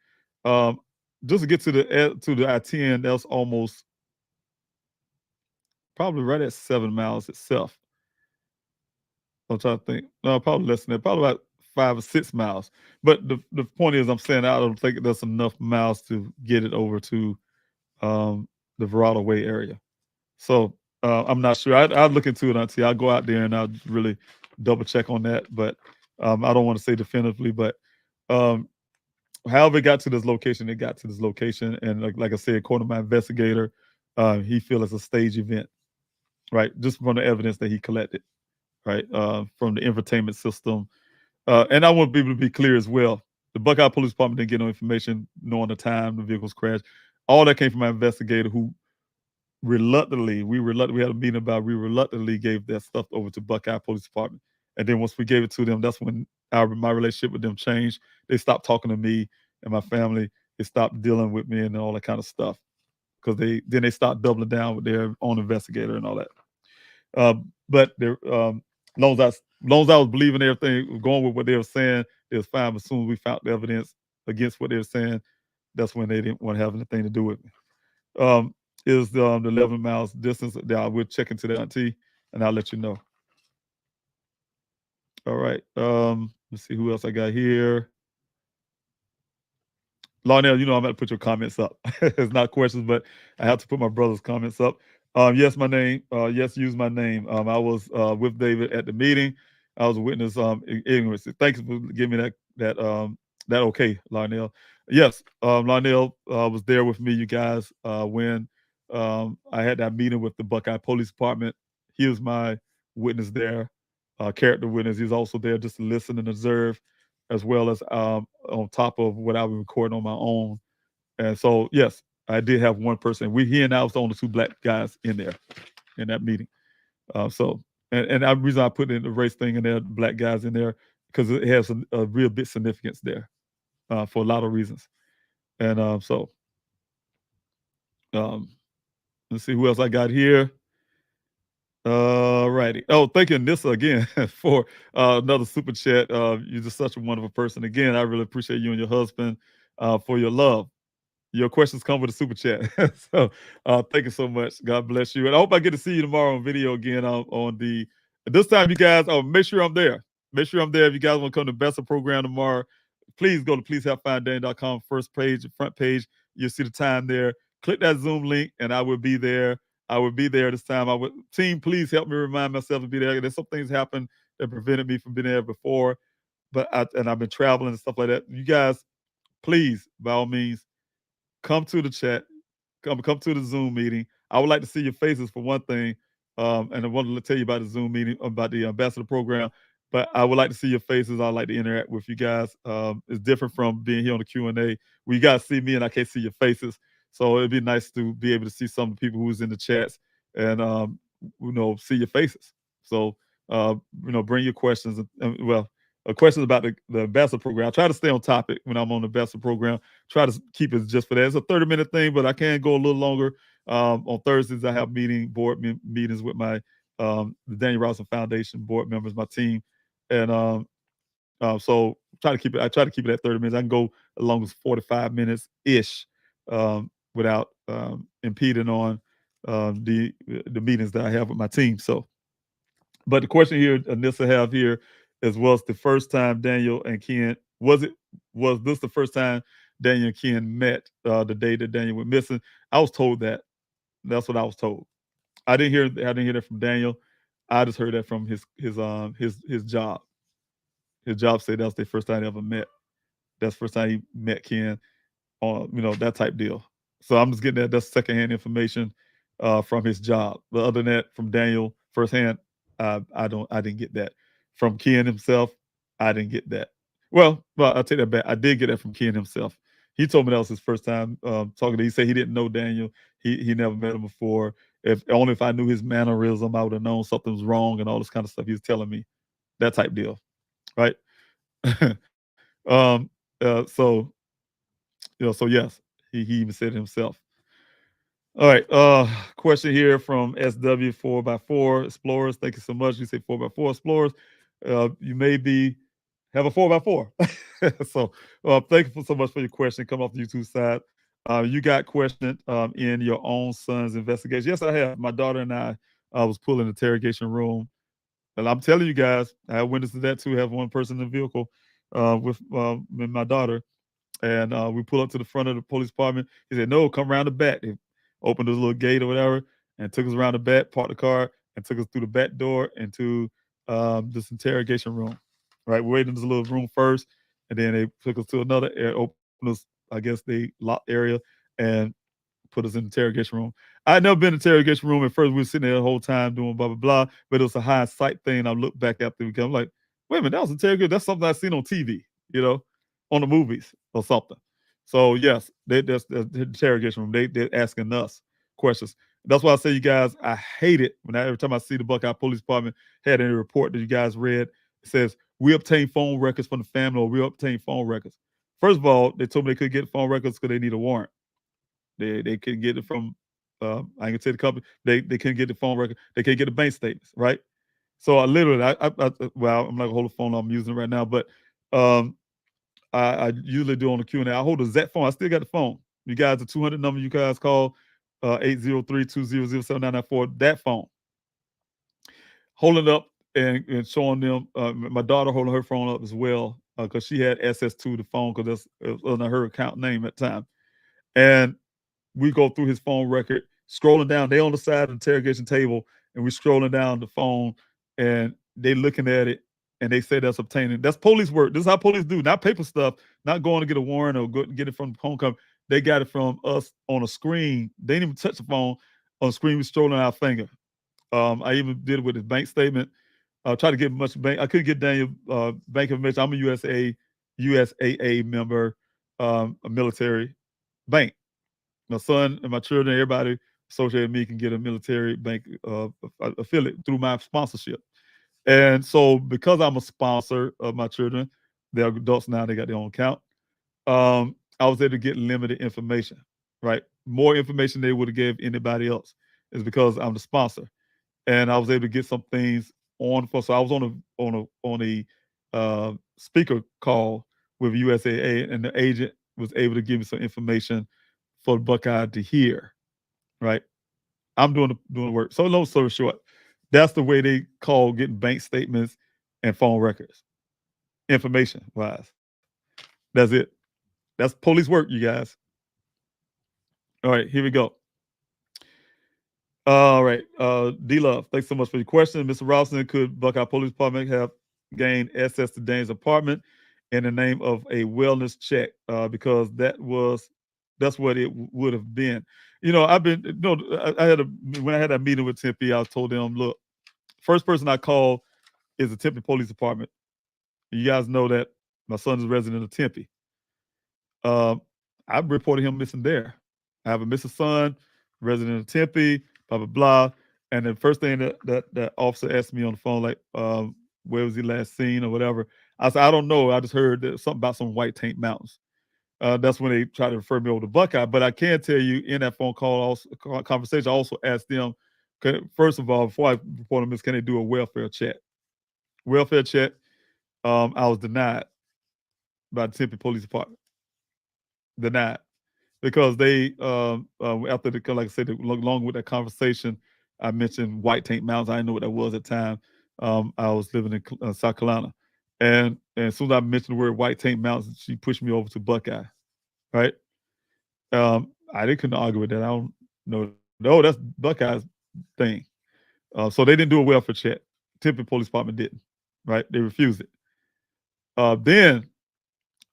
Just to get to the I-10, that's almost probably right at 7 miles itself. I'm trying to think. No, probably less than that. Probably about 5 or 6 miles. But the point is, I'm saying I don't think that's enough miles to get it over to the Verrado Way area. So I'm not sure. I'd look into it, Auntie. I'll go out there and I'll really double check on that. But I don't want to say definitively. But however it got to this location, it got to this location. And like I said, according to my investigator, he feels it's a stage event, right? Just from the evidence that he collected. Right, from the infotainment system. And I want people to be clear as well. The Buckeye Police Department didn't get no information knowing the time the vehicles crashed. All that came from my investigator who we had a meeting about, we reluctantly gave that stuff over to Buckeye Police Department. And then once we gave it to them, that's when my relationship with them changed. They stopped talking to me and my family. They stopped dealing with me and all that kind of stuff. Because they stopped doubling down with their own investigator and all that. But as long as I was believing everything, going with what they were saying, it was fine. But as soon as we found the evidence against what they were saying, that's when they didn't want to have anything to do with me. Is the 11 miles distance? I will check into that, Auntie, and I'll let you know. All right. Let's see who else I got here. Larnell, I'm going to put your comments up. It's not questions, but I have to put my brother's comments up. Yes, my name. Yes, use my name. I was with David at the meeting. I was a witness. Anyways, thanks for giving me that okay, Larnell. Yes, Larnell was there with me, you guys, when I had that meeting with the Buckeye Police Department. He was my witness there, character witness. He's also there just to listen and observe, as well as on top of what I was recording on my own. And so, yes, I did have one person. He and I was the only 2 black guys in there in that meeting. And the reason I put in the race thing in there, black guys in there, because it has a real big significance there for a lot of reasons. And let's see who else I got here. Righty. Oh, thank you, Nissa, again for another super chat. You're just such a wonderful person. Again, I really appreciate you and your husband for your love. Your questions come with a super chat. So thank you so much. God bless you. And I hope I get to see you tomorrow on video again on the. This time, you guys, make sure I'm there. Make sure I'm there. If you guys want to come to Best of Program tomorrow, please go to pleasehelpfinddaniel.com, first page, front page. You'll see the time there. Click that Zoom link, and I will be there. I will be there this time. Team, please help me remind myself to be there. There's some things happened that prevented me from being there before, and I've been traveling and stuff like that. You guys, please, by all means, come to the chat. Come to the Zoom meeting. I would like to see your faces for one thing, and I wanted to tell you about the Zoom meeting, about the ambassador program. But I would like to see your faces. I'd like to interact with you guys. It's different from being here on the Q&A, where you guys see me and I can't see your faces. So it'd be nice to be able to see some of the people who's in the chats and see your faces. So bring your questions. Questions about the ambassador program. I try to stay on topic when I'm on the ambassador program. Try to keep it just for that. It's a 30-minute thing, but I can go a little longer. On Thursdays, I have board meetings with my the Daniel Robinson Foundation board members, my team, and so I try to keep it at 30 minutes. I can go as long as 45 minutes ish without impeding on the meetings that I have with my team. So, but the question here, Anissa have here is, was the first time Daniel and Ken was this the first time Daniel and Ken met the day that Daniel went missing? I was told that. That's what I was told. I didn't hear that from Daniel. I just heard that from his job. His job said that's the first time they ever met. That's the first time he met Ken on, that type deal. So I'm just getting that's secondhand information from his job. But other than that, from Daniel firsthand, I didn't get that. From Ken himself, I didn't get that. Well, I'll take that back. I did get that from Ken himself. He told me that was his first time talking to him. He said he didn't know Daniel. He never met him before. If I knew his mannerism, I would have known something was wrong and all this kind of stuff. He was telling me that type deal, right? So yes, he even said it himself. All right. Question here from SW 4x4 Explorers. Thank you so much. You say 4x4 Explorers. You may have a 4x4. So thank you so much for your question. Come off the YouTube side. You got questioned in your own son's investigation. Yes, I have. My daughter and I was pulled in the interrogation room. And I'm telling you guys, I have witnessed to that too. Have one person in the vehicle with my daughter. And we pull up to the front of the police department. He said, no, come around the back. They opened this little gate or whatever and took us around the back, parked the car, and took us through the back door into this interrogation room. Right, we waited in this little room first, and then they took us to another area, opened us, I guess they locked area, and put us in the interrogation room. I had never been in the interrogation room. At first, we were sitting there the whole time doing blah, blah, blah, but it was a hindsight thing. I looked back after we come, like, wait a minute, that was interrogation. That's something I've seen on TV, on the movies or something. So yes, that's the interrogation room. They're asking us questions. That's why I say, you guys, I hate it when every time I see the Buckeye Police Department had any report that you guys read, it says we obtained phone records from the family, or we obtained phone records. First of all, they told me they couldn't get phone records because they need a warrant. They couldn't get it from I can tell the company they couldn't get the phone record. They can't get the bank statements, right? So I literally, I'm not gonna hold the phone. I'm using it right now, but I usually do on the Q&A. I hold a Z phone. I still got the phone. You guys, the 200 number you guys call 803-200-7994. That phone. Holding it up and showing them. My daughter holding her phone up as well because she had access to the phone because that's under her account name at the time. And we go through his phone record, scrolling down. They on the side of the interrogation table, and we scrolling down the phone, and they looking at it, and they say that's obtaining. That's police work. This is how police do, not paper stuff, not going to get a warrant or go get it from the phone company. They got it from us on a screen. They didn't even touch the phone. On the screen, we strolling our finger. I even did it with his bank statement. I tried to get much bank. I couldn't get Daniel bank information. I'm a USAA member, a military bank. My son and my children, everybody associated with me can get a military bank affiliate through my sponsorship. And so because I'm a sponsor of my children, they're adults now, they got their own account. I was able to get limited information, right? More information they would have gave anybody else is because I'm the sponsor. and I was able to get some things on. So I was on a speaker call with USAA, and the agent was able to give me some information for Buckeye to hear. Right, I'm doing the work. So long story short, that's the way they call getting bank statements and phone records, information wise. That's it. That's police work, you guys. All right, here we go. All right, D-Love, thanks so much for your question. Mr. Robinson, could Buckeye Police Department have gained access to Dane's apartment in the name of a wellness check? Because that's what it would have been. You know, when I had that meeting with Tempe, I told them, look, first person I called is the Tempe Police Department. You guys know that my son is a resident of Tempe. I reported him missing there. I have a missing son, resident of Tempe, blah, blah, blah. And the first thing that officer asked me on the phone, like, where was he last seen or whatever? I said, I don't know. I just heard something about some White Tank Mountains. That's when they tried to refer me over to Buckeye. But I can tell you in that phone call, conversation, I also asked them, first of all, before I report them, can they do a welfare check? Welfare check, I was denied by the Tempe Police Department. Denied. Because they, after like I said, along with that conversation, I mentioned White Tank Mountains. I didn't know what that was at the time. I was living in South Carolina. And as soon as I mentioned the word White Tank Mountains, she pushed me over to Buckeye, right? I couldn't argue with that. I don't know. No, that's Buckeye's thing. So they didn't do a welfare check. Tempe Police Department didn't, right? They refused it. Then,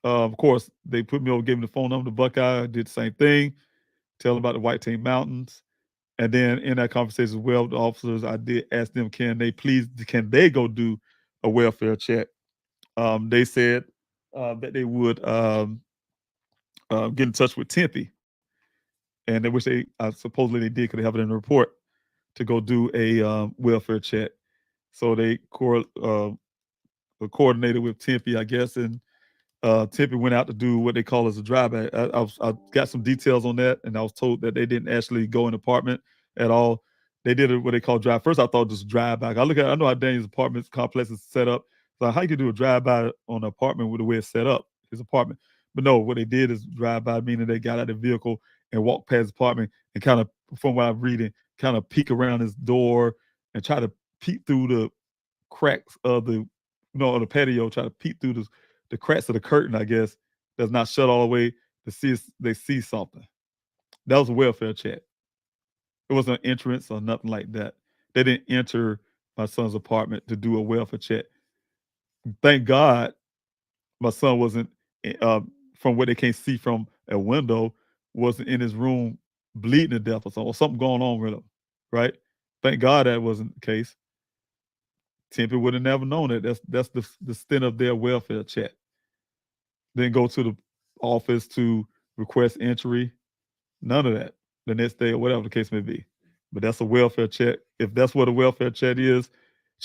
of course, they put me over, gave me the phone number to Buckeye. I did the same thing, tell them about the White Tank Mountains. And then in that conversation as well with the officers, I did ask them, can they go do a welfare check? They said that they would get in touch with Tempe. And they wish supposedly they did, because they have it in the report, to go do a welfare check. So they coordinated with Tempe, I guess, and Tempe went out to do what they call as a drive-by. I got some details on that, and I was told that they didn't actually go in the apartment at all. They did what they call drive. First, I thought just drive-by. I know how Daniel's apartment complex is set up. So how you could do a drive-by on an apartment with the way it's set up, his apartment. But no, what they did is drive-by, meaning they got out of the vehicle and walked past his apartment and kind of, from what I'm reading, kind of peek around his door and try to peek through the cracks of the patio, try to peek through the cracks of the curtain, I guess, that's not shut all the way, to see if they see something. That was a welfare check. It wasn't an entrance or nothing like that. They didn't enter my son's apartment to do a welfare check. Thank God my son wasn't, from what they can't see from a window, wasn't in his room bleeding to death or something going on with him, right? Thank God that wasn't the case. Tempe would have never known it. That's the extent of their welfare check. Then go to the office to request entry. None of that. The next day or whatever the case may be. But that's a welfare check. If that's what a welfare check is,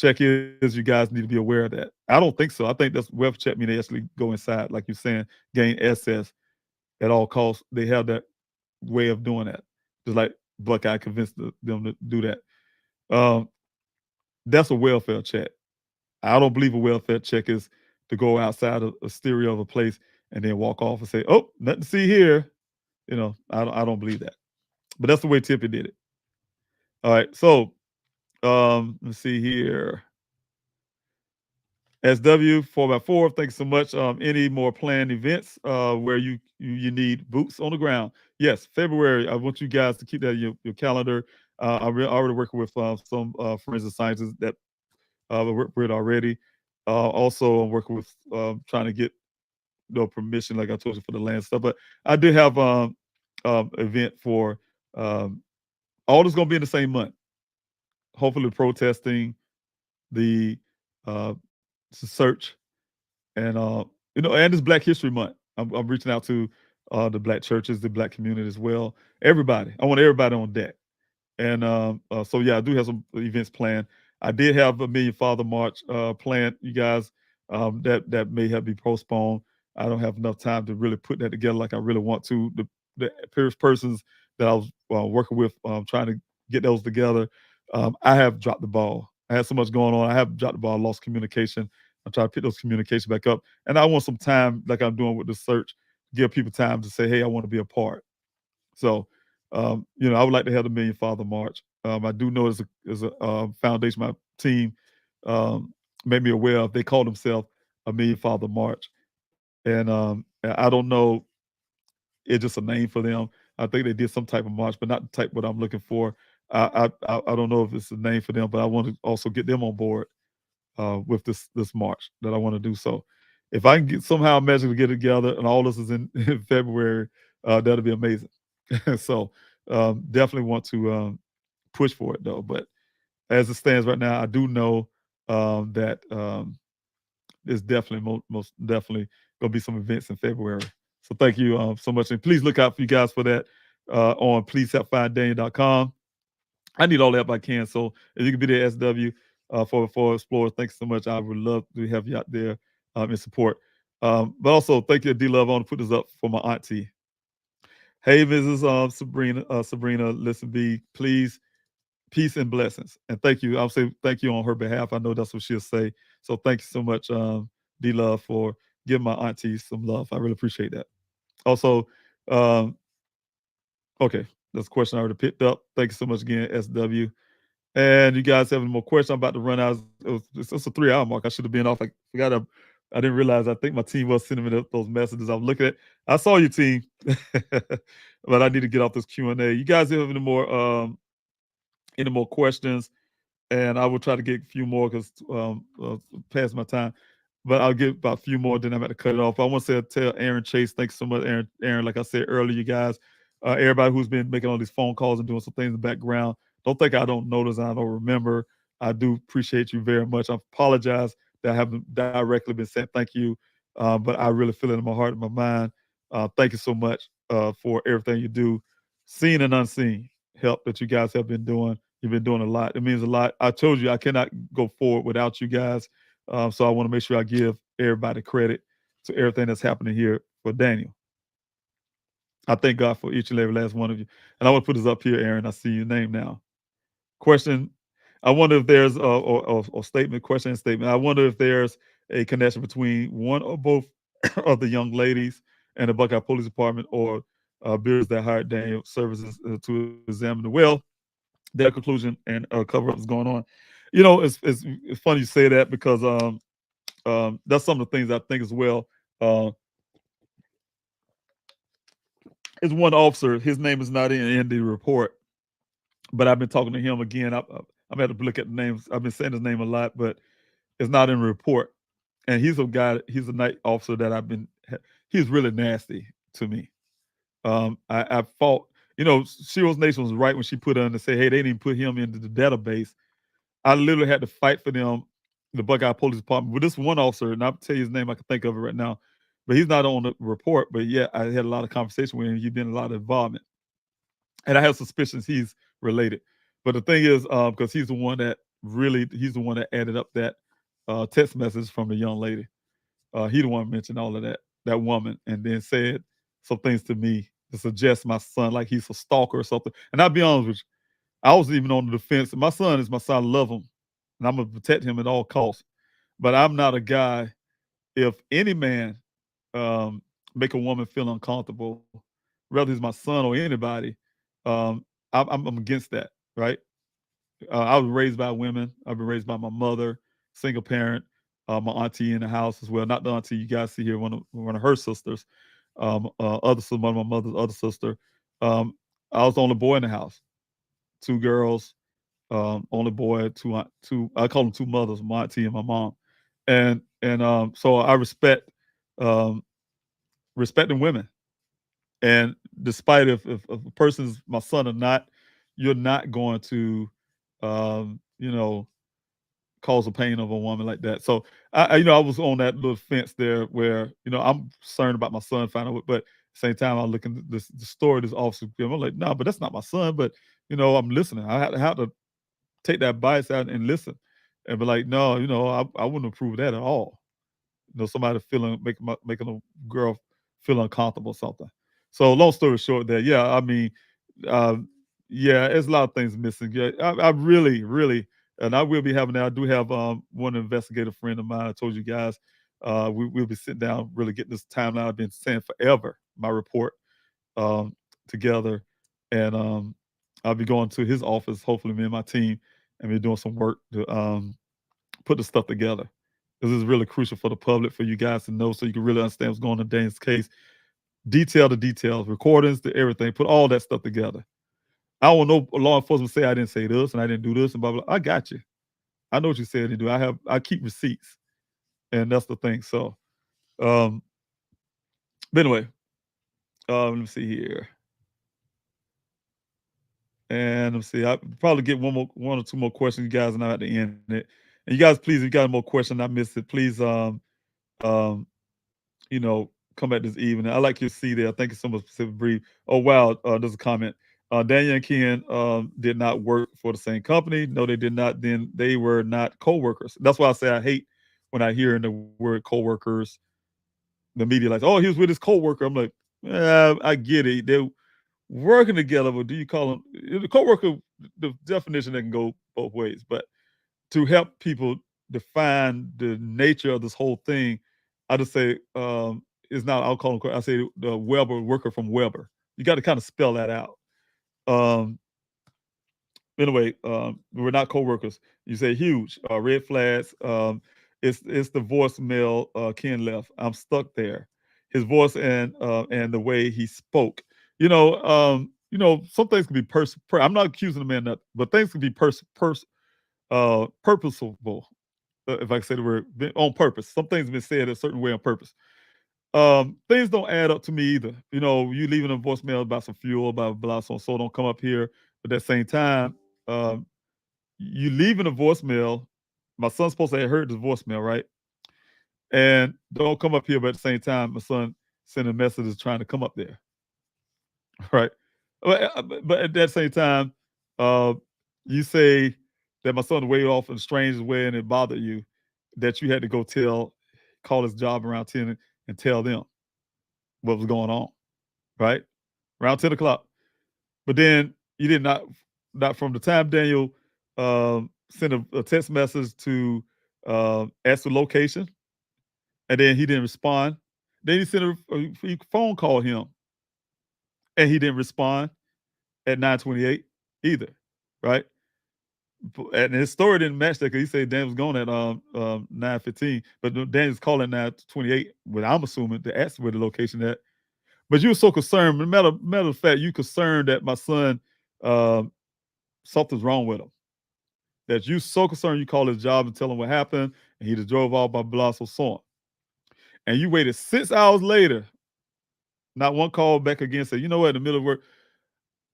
you guys need to be aware of that. I don't think so. I think that's welfare check mean they actually go inside, like you're saying, gain access at all costs. They have that way of doing that. Just like Buckeye convinced them to do that. That's a welfare check. I don't believe a welfare check is to go outside a stereo of a place and then walk off and say, oh, nothing to see here. I don't believe that. But that's the way Tempe did it. All right, so let's see here. SW 4x4, thanks so much. Any more planned events where you need boots on the ground? Yes, February. I want you guys to keep that in your calendar. I'm already working with some friends and scientists that we worked with already. Also, I'm working with trying to get permission, like I told you, for the land stuff. But I did have event for all this going to be in the same month. Hopefully, protesting the search, and and it's Black History Month. I'm reaching out to the Black churches, the Black community as well. Everybody, I want everybody on deck. And so yeah, I do have some events planned. I did have a Million Father March planned, you guys. That may have to be postponed. I don't have enough time to really put that together like I really want to. The persons that I was working with, trying to get those together. I have dropped the ball. I had so much going on. I have dropped the ball, lost communication. I'm trying to pick those communications back up. And I want some time, like I'm doing with the search, give people time to say, hey, I want to be a part. So, I would like to have the Million Father March. I do know as a foundation, my team made me aware of. They call themselves a Million Father March. And I don't know, it's just a name for them. I think they did some type of march, but not the type what I'm looking for. I don't know if it's a name for them, but I want to also get them on board with this march that I want to do. So if I can get somehow magically get it together and all this is in February, that'll be amazing. So definitely want to push for it though. But as it stands right now, I do know that there's definitely most definitely gonna be some events in February. So thank you so much, and please look out for you guys for that on pleasehelpfinddaniel.com. I need all the help I can. So if you can be there, SW for Explorers, thanks so much. I would love to have you out there in support. But also thank you, D Love. I want to put this up for my auntie. Hey, Mrs. Sabrina, listen, B, please, peace and blessings. And thank you. I'll say thank you on her behalf. I know that's what she'll say. So thank you so much, D Love, for giving my auntie some love. I really appreciate that. Also, okay, that's a question I already picked up. Thank you so much again, SW. And you guys have any more questions? I'm about to run out. It's a 3-hour mark. I should have been off. I didn't realize. I think my team was sending me those messages. I was looking at. I saw you, team, but I need to get off this Q&A. You guys have any more questions? And I will try to get a few more because past my time. But I'll get about a few more, then I'm going to cut it off. I want to tell Aaron Chase, thanks so much, Aaron. Like I said earlier, you guys, everybody who's been making all these phone calls and doing some things in the background, don't think I don't notice, I don't remember. I do appreciate you very much. I apologize that I haven't directly been saying thank you, but I really feel it in my heart and my mind. Thank you so much for everything you do, seen and unseen help that you guys have been doing. You've been doing a lot. It means a lot. I told you I cannot go forward without you guys. So I want to make sure I give everybody credit to everything that's happening here for Daniel. I thank God for each and every last one of you. And I want to put this up here, Aaron. I see your name now. Question. I wonder if there's a statement, question and statement. I wonder if there's a connection between one or both of the young ladies and the Buckeye Police Department or bureaus that hired Daniel services to examine the well. Their conclusion and cover-up is going on. It's funny you say that because that's some of the things I think as well. Is one officer, his name is not in the report, but I've been talking to him again. I'm had to look at the names. I've been saying his name a lot, but it's not in the report. And he's a night officer that he's really nasty to me. I fought, Shields Nation was right when she put on to say, hey, they didn't put him into the database. I literally had to fight for them, the Buckeye Police Department, with this one officer, and I'll tell you his name, I can think of it right now, but he's not on the report, but yeah, I had a lot of conversation with him. He's been in a lot of involvement. And I have suspicions he's related. But the thing is, because he's the one that added up that text message from the young lady. He the one mentioned all of that woman, and then said some things to me to suggest my son like he's a stalker or something. And I'll be honest with you, I was even on the defense. My son is my son. I love him, and I'm gonna protect him at all costs. But I'm not a guy. If any man make a woman feel uncomfortable, whether it's my son or anybody, I'm against that. Right? I was raised by women. I've been raised by my mother, single parent. My auntie in the house as well. Not the auntie you guys see here, one of her sisters. One of my mother's other sister. I was the only boy in the house. 2 girls, only boy, two. I call them 2 mothers, my auntie and my mom, and so I respect respecting women, and despite if a person's my son or not, you're not going to, cause the pain of a woman like that. So I was on that little fence there where I'm concerned about my son finding out, but at the same time I'm looking at the story of this officer. I'm like, no, but that's not my son. But I'm listening. I have to take that bias out and listen, and be like, no, I wouldn't approve that at all. Somebody making a girl feel uncomfortable or something. So long story short, there, yeah, I mean, Yeah, there's a lot of things missing. Yeah, I really, really, and I will be having that. I do have one investigative friend of mine. I told you guys, we'll be sitting down, really getting this timeline. I've been saying forever, my report um, together, and I'll be going to his office. Hopefully, me and my team, and we're doing some work to put the stuff together. This is really crucial for the public, for you guys to know, so you can really understand what's going on in Daniel's case. Detail to details, recordings to everything. Put all that stuff together. I don't know law enforcement say I didn't say this and I didn't do this and blah, blah. I got you. I know what you said and do. I keep receipts. And that's the thing. So, but anyway, let me see here. And let me see. I'll probably get one or two more questions, you guys, and I'm at the end of it. And you guys, please, if you got more questions, I missed it. Please, come back this evening. I like your see there. Thank you so much for the brief. Oh, wow. There's a comment. Daniel and Ken did not work for the same company. No, they did not. Then they were not co-workers. That's why I say I hate when I hear in the word co-workers, the media like, oh, he was with his co-worker. I'm like, I get it. They're working together, but do you call them the co-worker? The definition that can go both ways, but to help people define the nature of this whole thing, I just say it's not. I'll call them. I say the Weber worker from Weber. You got to kind of spell that out. Anyway, we're not co-workers. You say huge red flags. It's the voicemail Ken left. I'm stuck there. His voice and the way he spoke. Some things can be I'm not accusing the man that, but things can be purposeful. If I can say the word on purpose. Some things have been said a certain way on purpose. Things don't add up to me either. You leaving a voicemail about some fuel, blah, blah, blah, so don't come up here. But at the same time, you leaving a voicemail. My son's supposed to have heard this voicemail, right? And don't come up here, but at the same time, my son sending messages trying to come up there. Right? But at that same time, you say that my son way off in the strangest way and it bothered you, that you had to go call his job around 10 and tell them what was going on, right? Around 10 o'clock. But then you did not from the time Daniel sent a text message to ask the location, and then he didn't respond. Then he sent a phone call him, and he didn't respond at 9:28 either, right? And his story didn't match that because he said Dan was going at 9:15, but Daniel's calling 9:28. But I'm assuming to ask where the location at. But you were so concerned. Matter of fact, you concerned that my son, something's wrong with him. That you so concerned you call his job and tell him what happened, and he just drove off by blah, so on. And you waited 6 hours later, not one call back again, said, you know what, in the middle of work,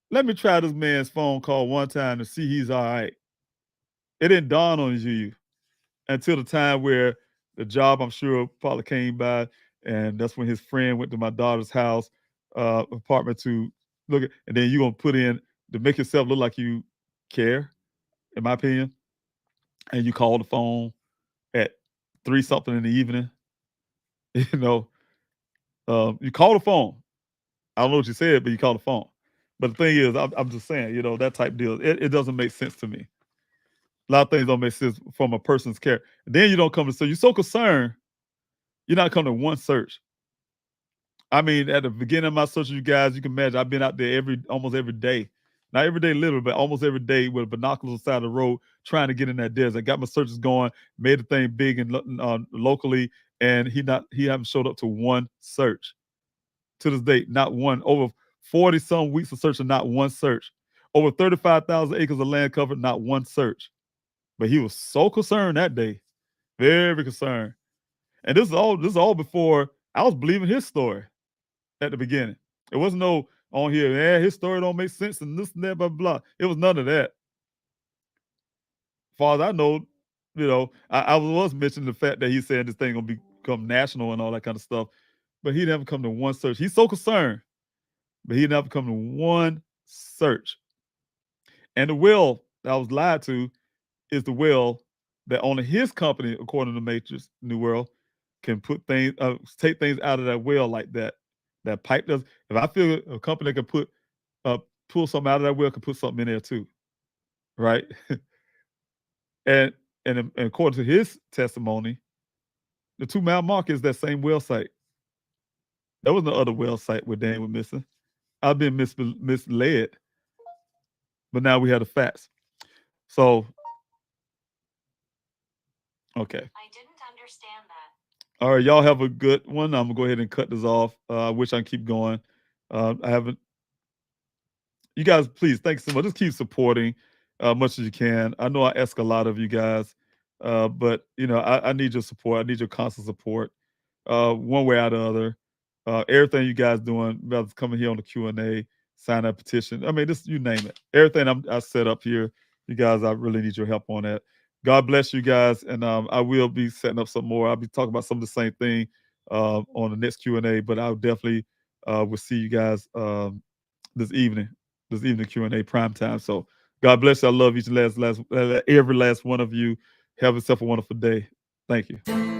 let me try this man's phone call one time to see he's all right. It didn't dawn on you until the time where the job, I'm sure, probably came by, and that's when his friend went to my daughter's house, apartment to look at, and then you're going to put in to make yourself look like you care, in my opinion, and you call the phone at 3-something in the evening. You call the phone. I don't know what you said, but you call the phone. But the thing is, I'm just saying, that type of deal, it doesn't make sense to me. A lot of things don't make sense from a person's care. And then you don't come to search. You're so concerned, you're not coming to one search. I mean, at the beginning of my search, you guys, you can imagine I've been out there almost every day. Not every day literally, but almost every day with binoculars on the side of the road trying to get in that desert. I got my searches going, made the thing big and locally, and he haven't showed up to one search. To this date, not one. Over 40-some weeks of searching, not one search. Over 35,000 acres of land covered, not one search. But he was so concerned that day, very concerned. And this is all before I was believing his story at the beginning. It wasn't no on here, his story don't make sense and this and that, blah, blah. It was none of that. As far as I know, I was mentioning the fact that he said this thing gonna become national and all that kind of stuff, but he never come to one search. He's so concerned, but he never come to one search. And the will that I was lied to is the will that only his company, according to Matrix New World, can put things, take things out of that well like that. That pipe does. If I feel a company that can put pull something out of that well can put something in there too, right? and according to his testimony, the 2 mile mark is that same well site. There was no other well site where Dan was missing. I've been misled, but now we have the facts. So, okay. I didn't understand that. All right, y'all have a good one. I'm gonna go ahead and cut this off. I wish I could keep going. I haven't. You guys, please, thanks so much. Just keep supporting much as you can. I know I ask a lot of you guys, but you know, I need your support. I need your constant support, one way or the other. Everything you guys doing, whether it's coming here on the Q&A, sign up petition. I mean, just you name it. Everything I set up here, you guys, I really need your help on that. God bless you guys, and I will be setting up some more. I'll be talking about some of the same thing on the next Q&A, but I'll definitely will see you guys this evening Q&A prime time. So God bless you. I love each and every last one of you. Have yourself a wonderful day. Thank you.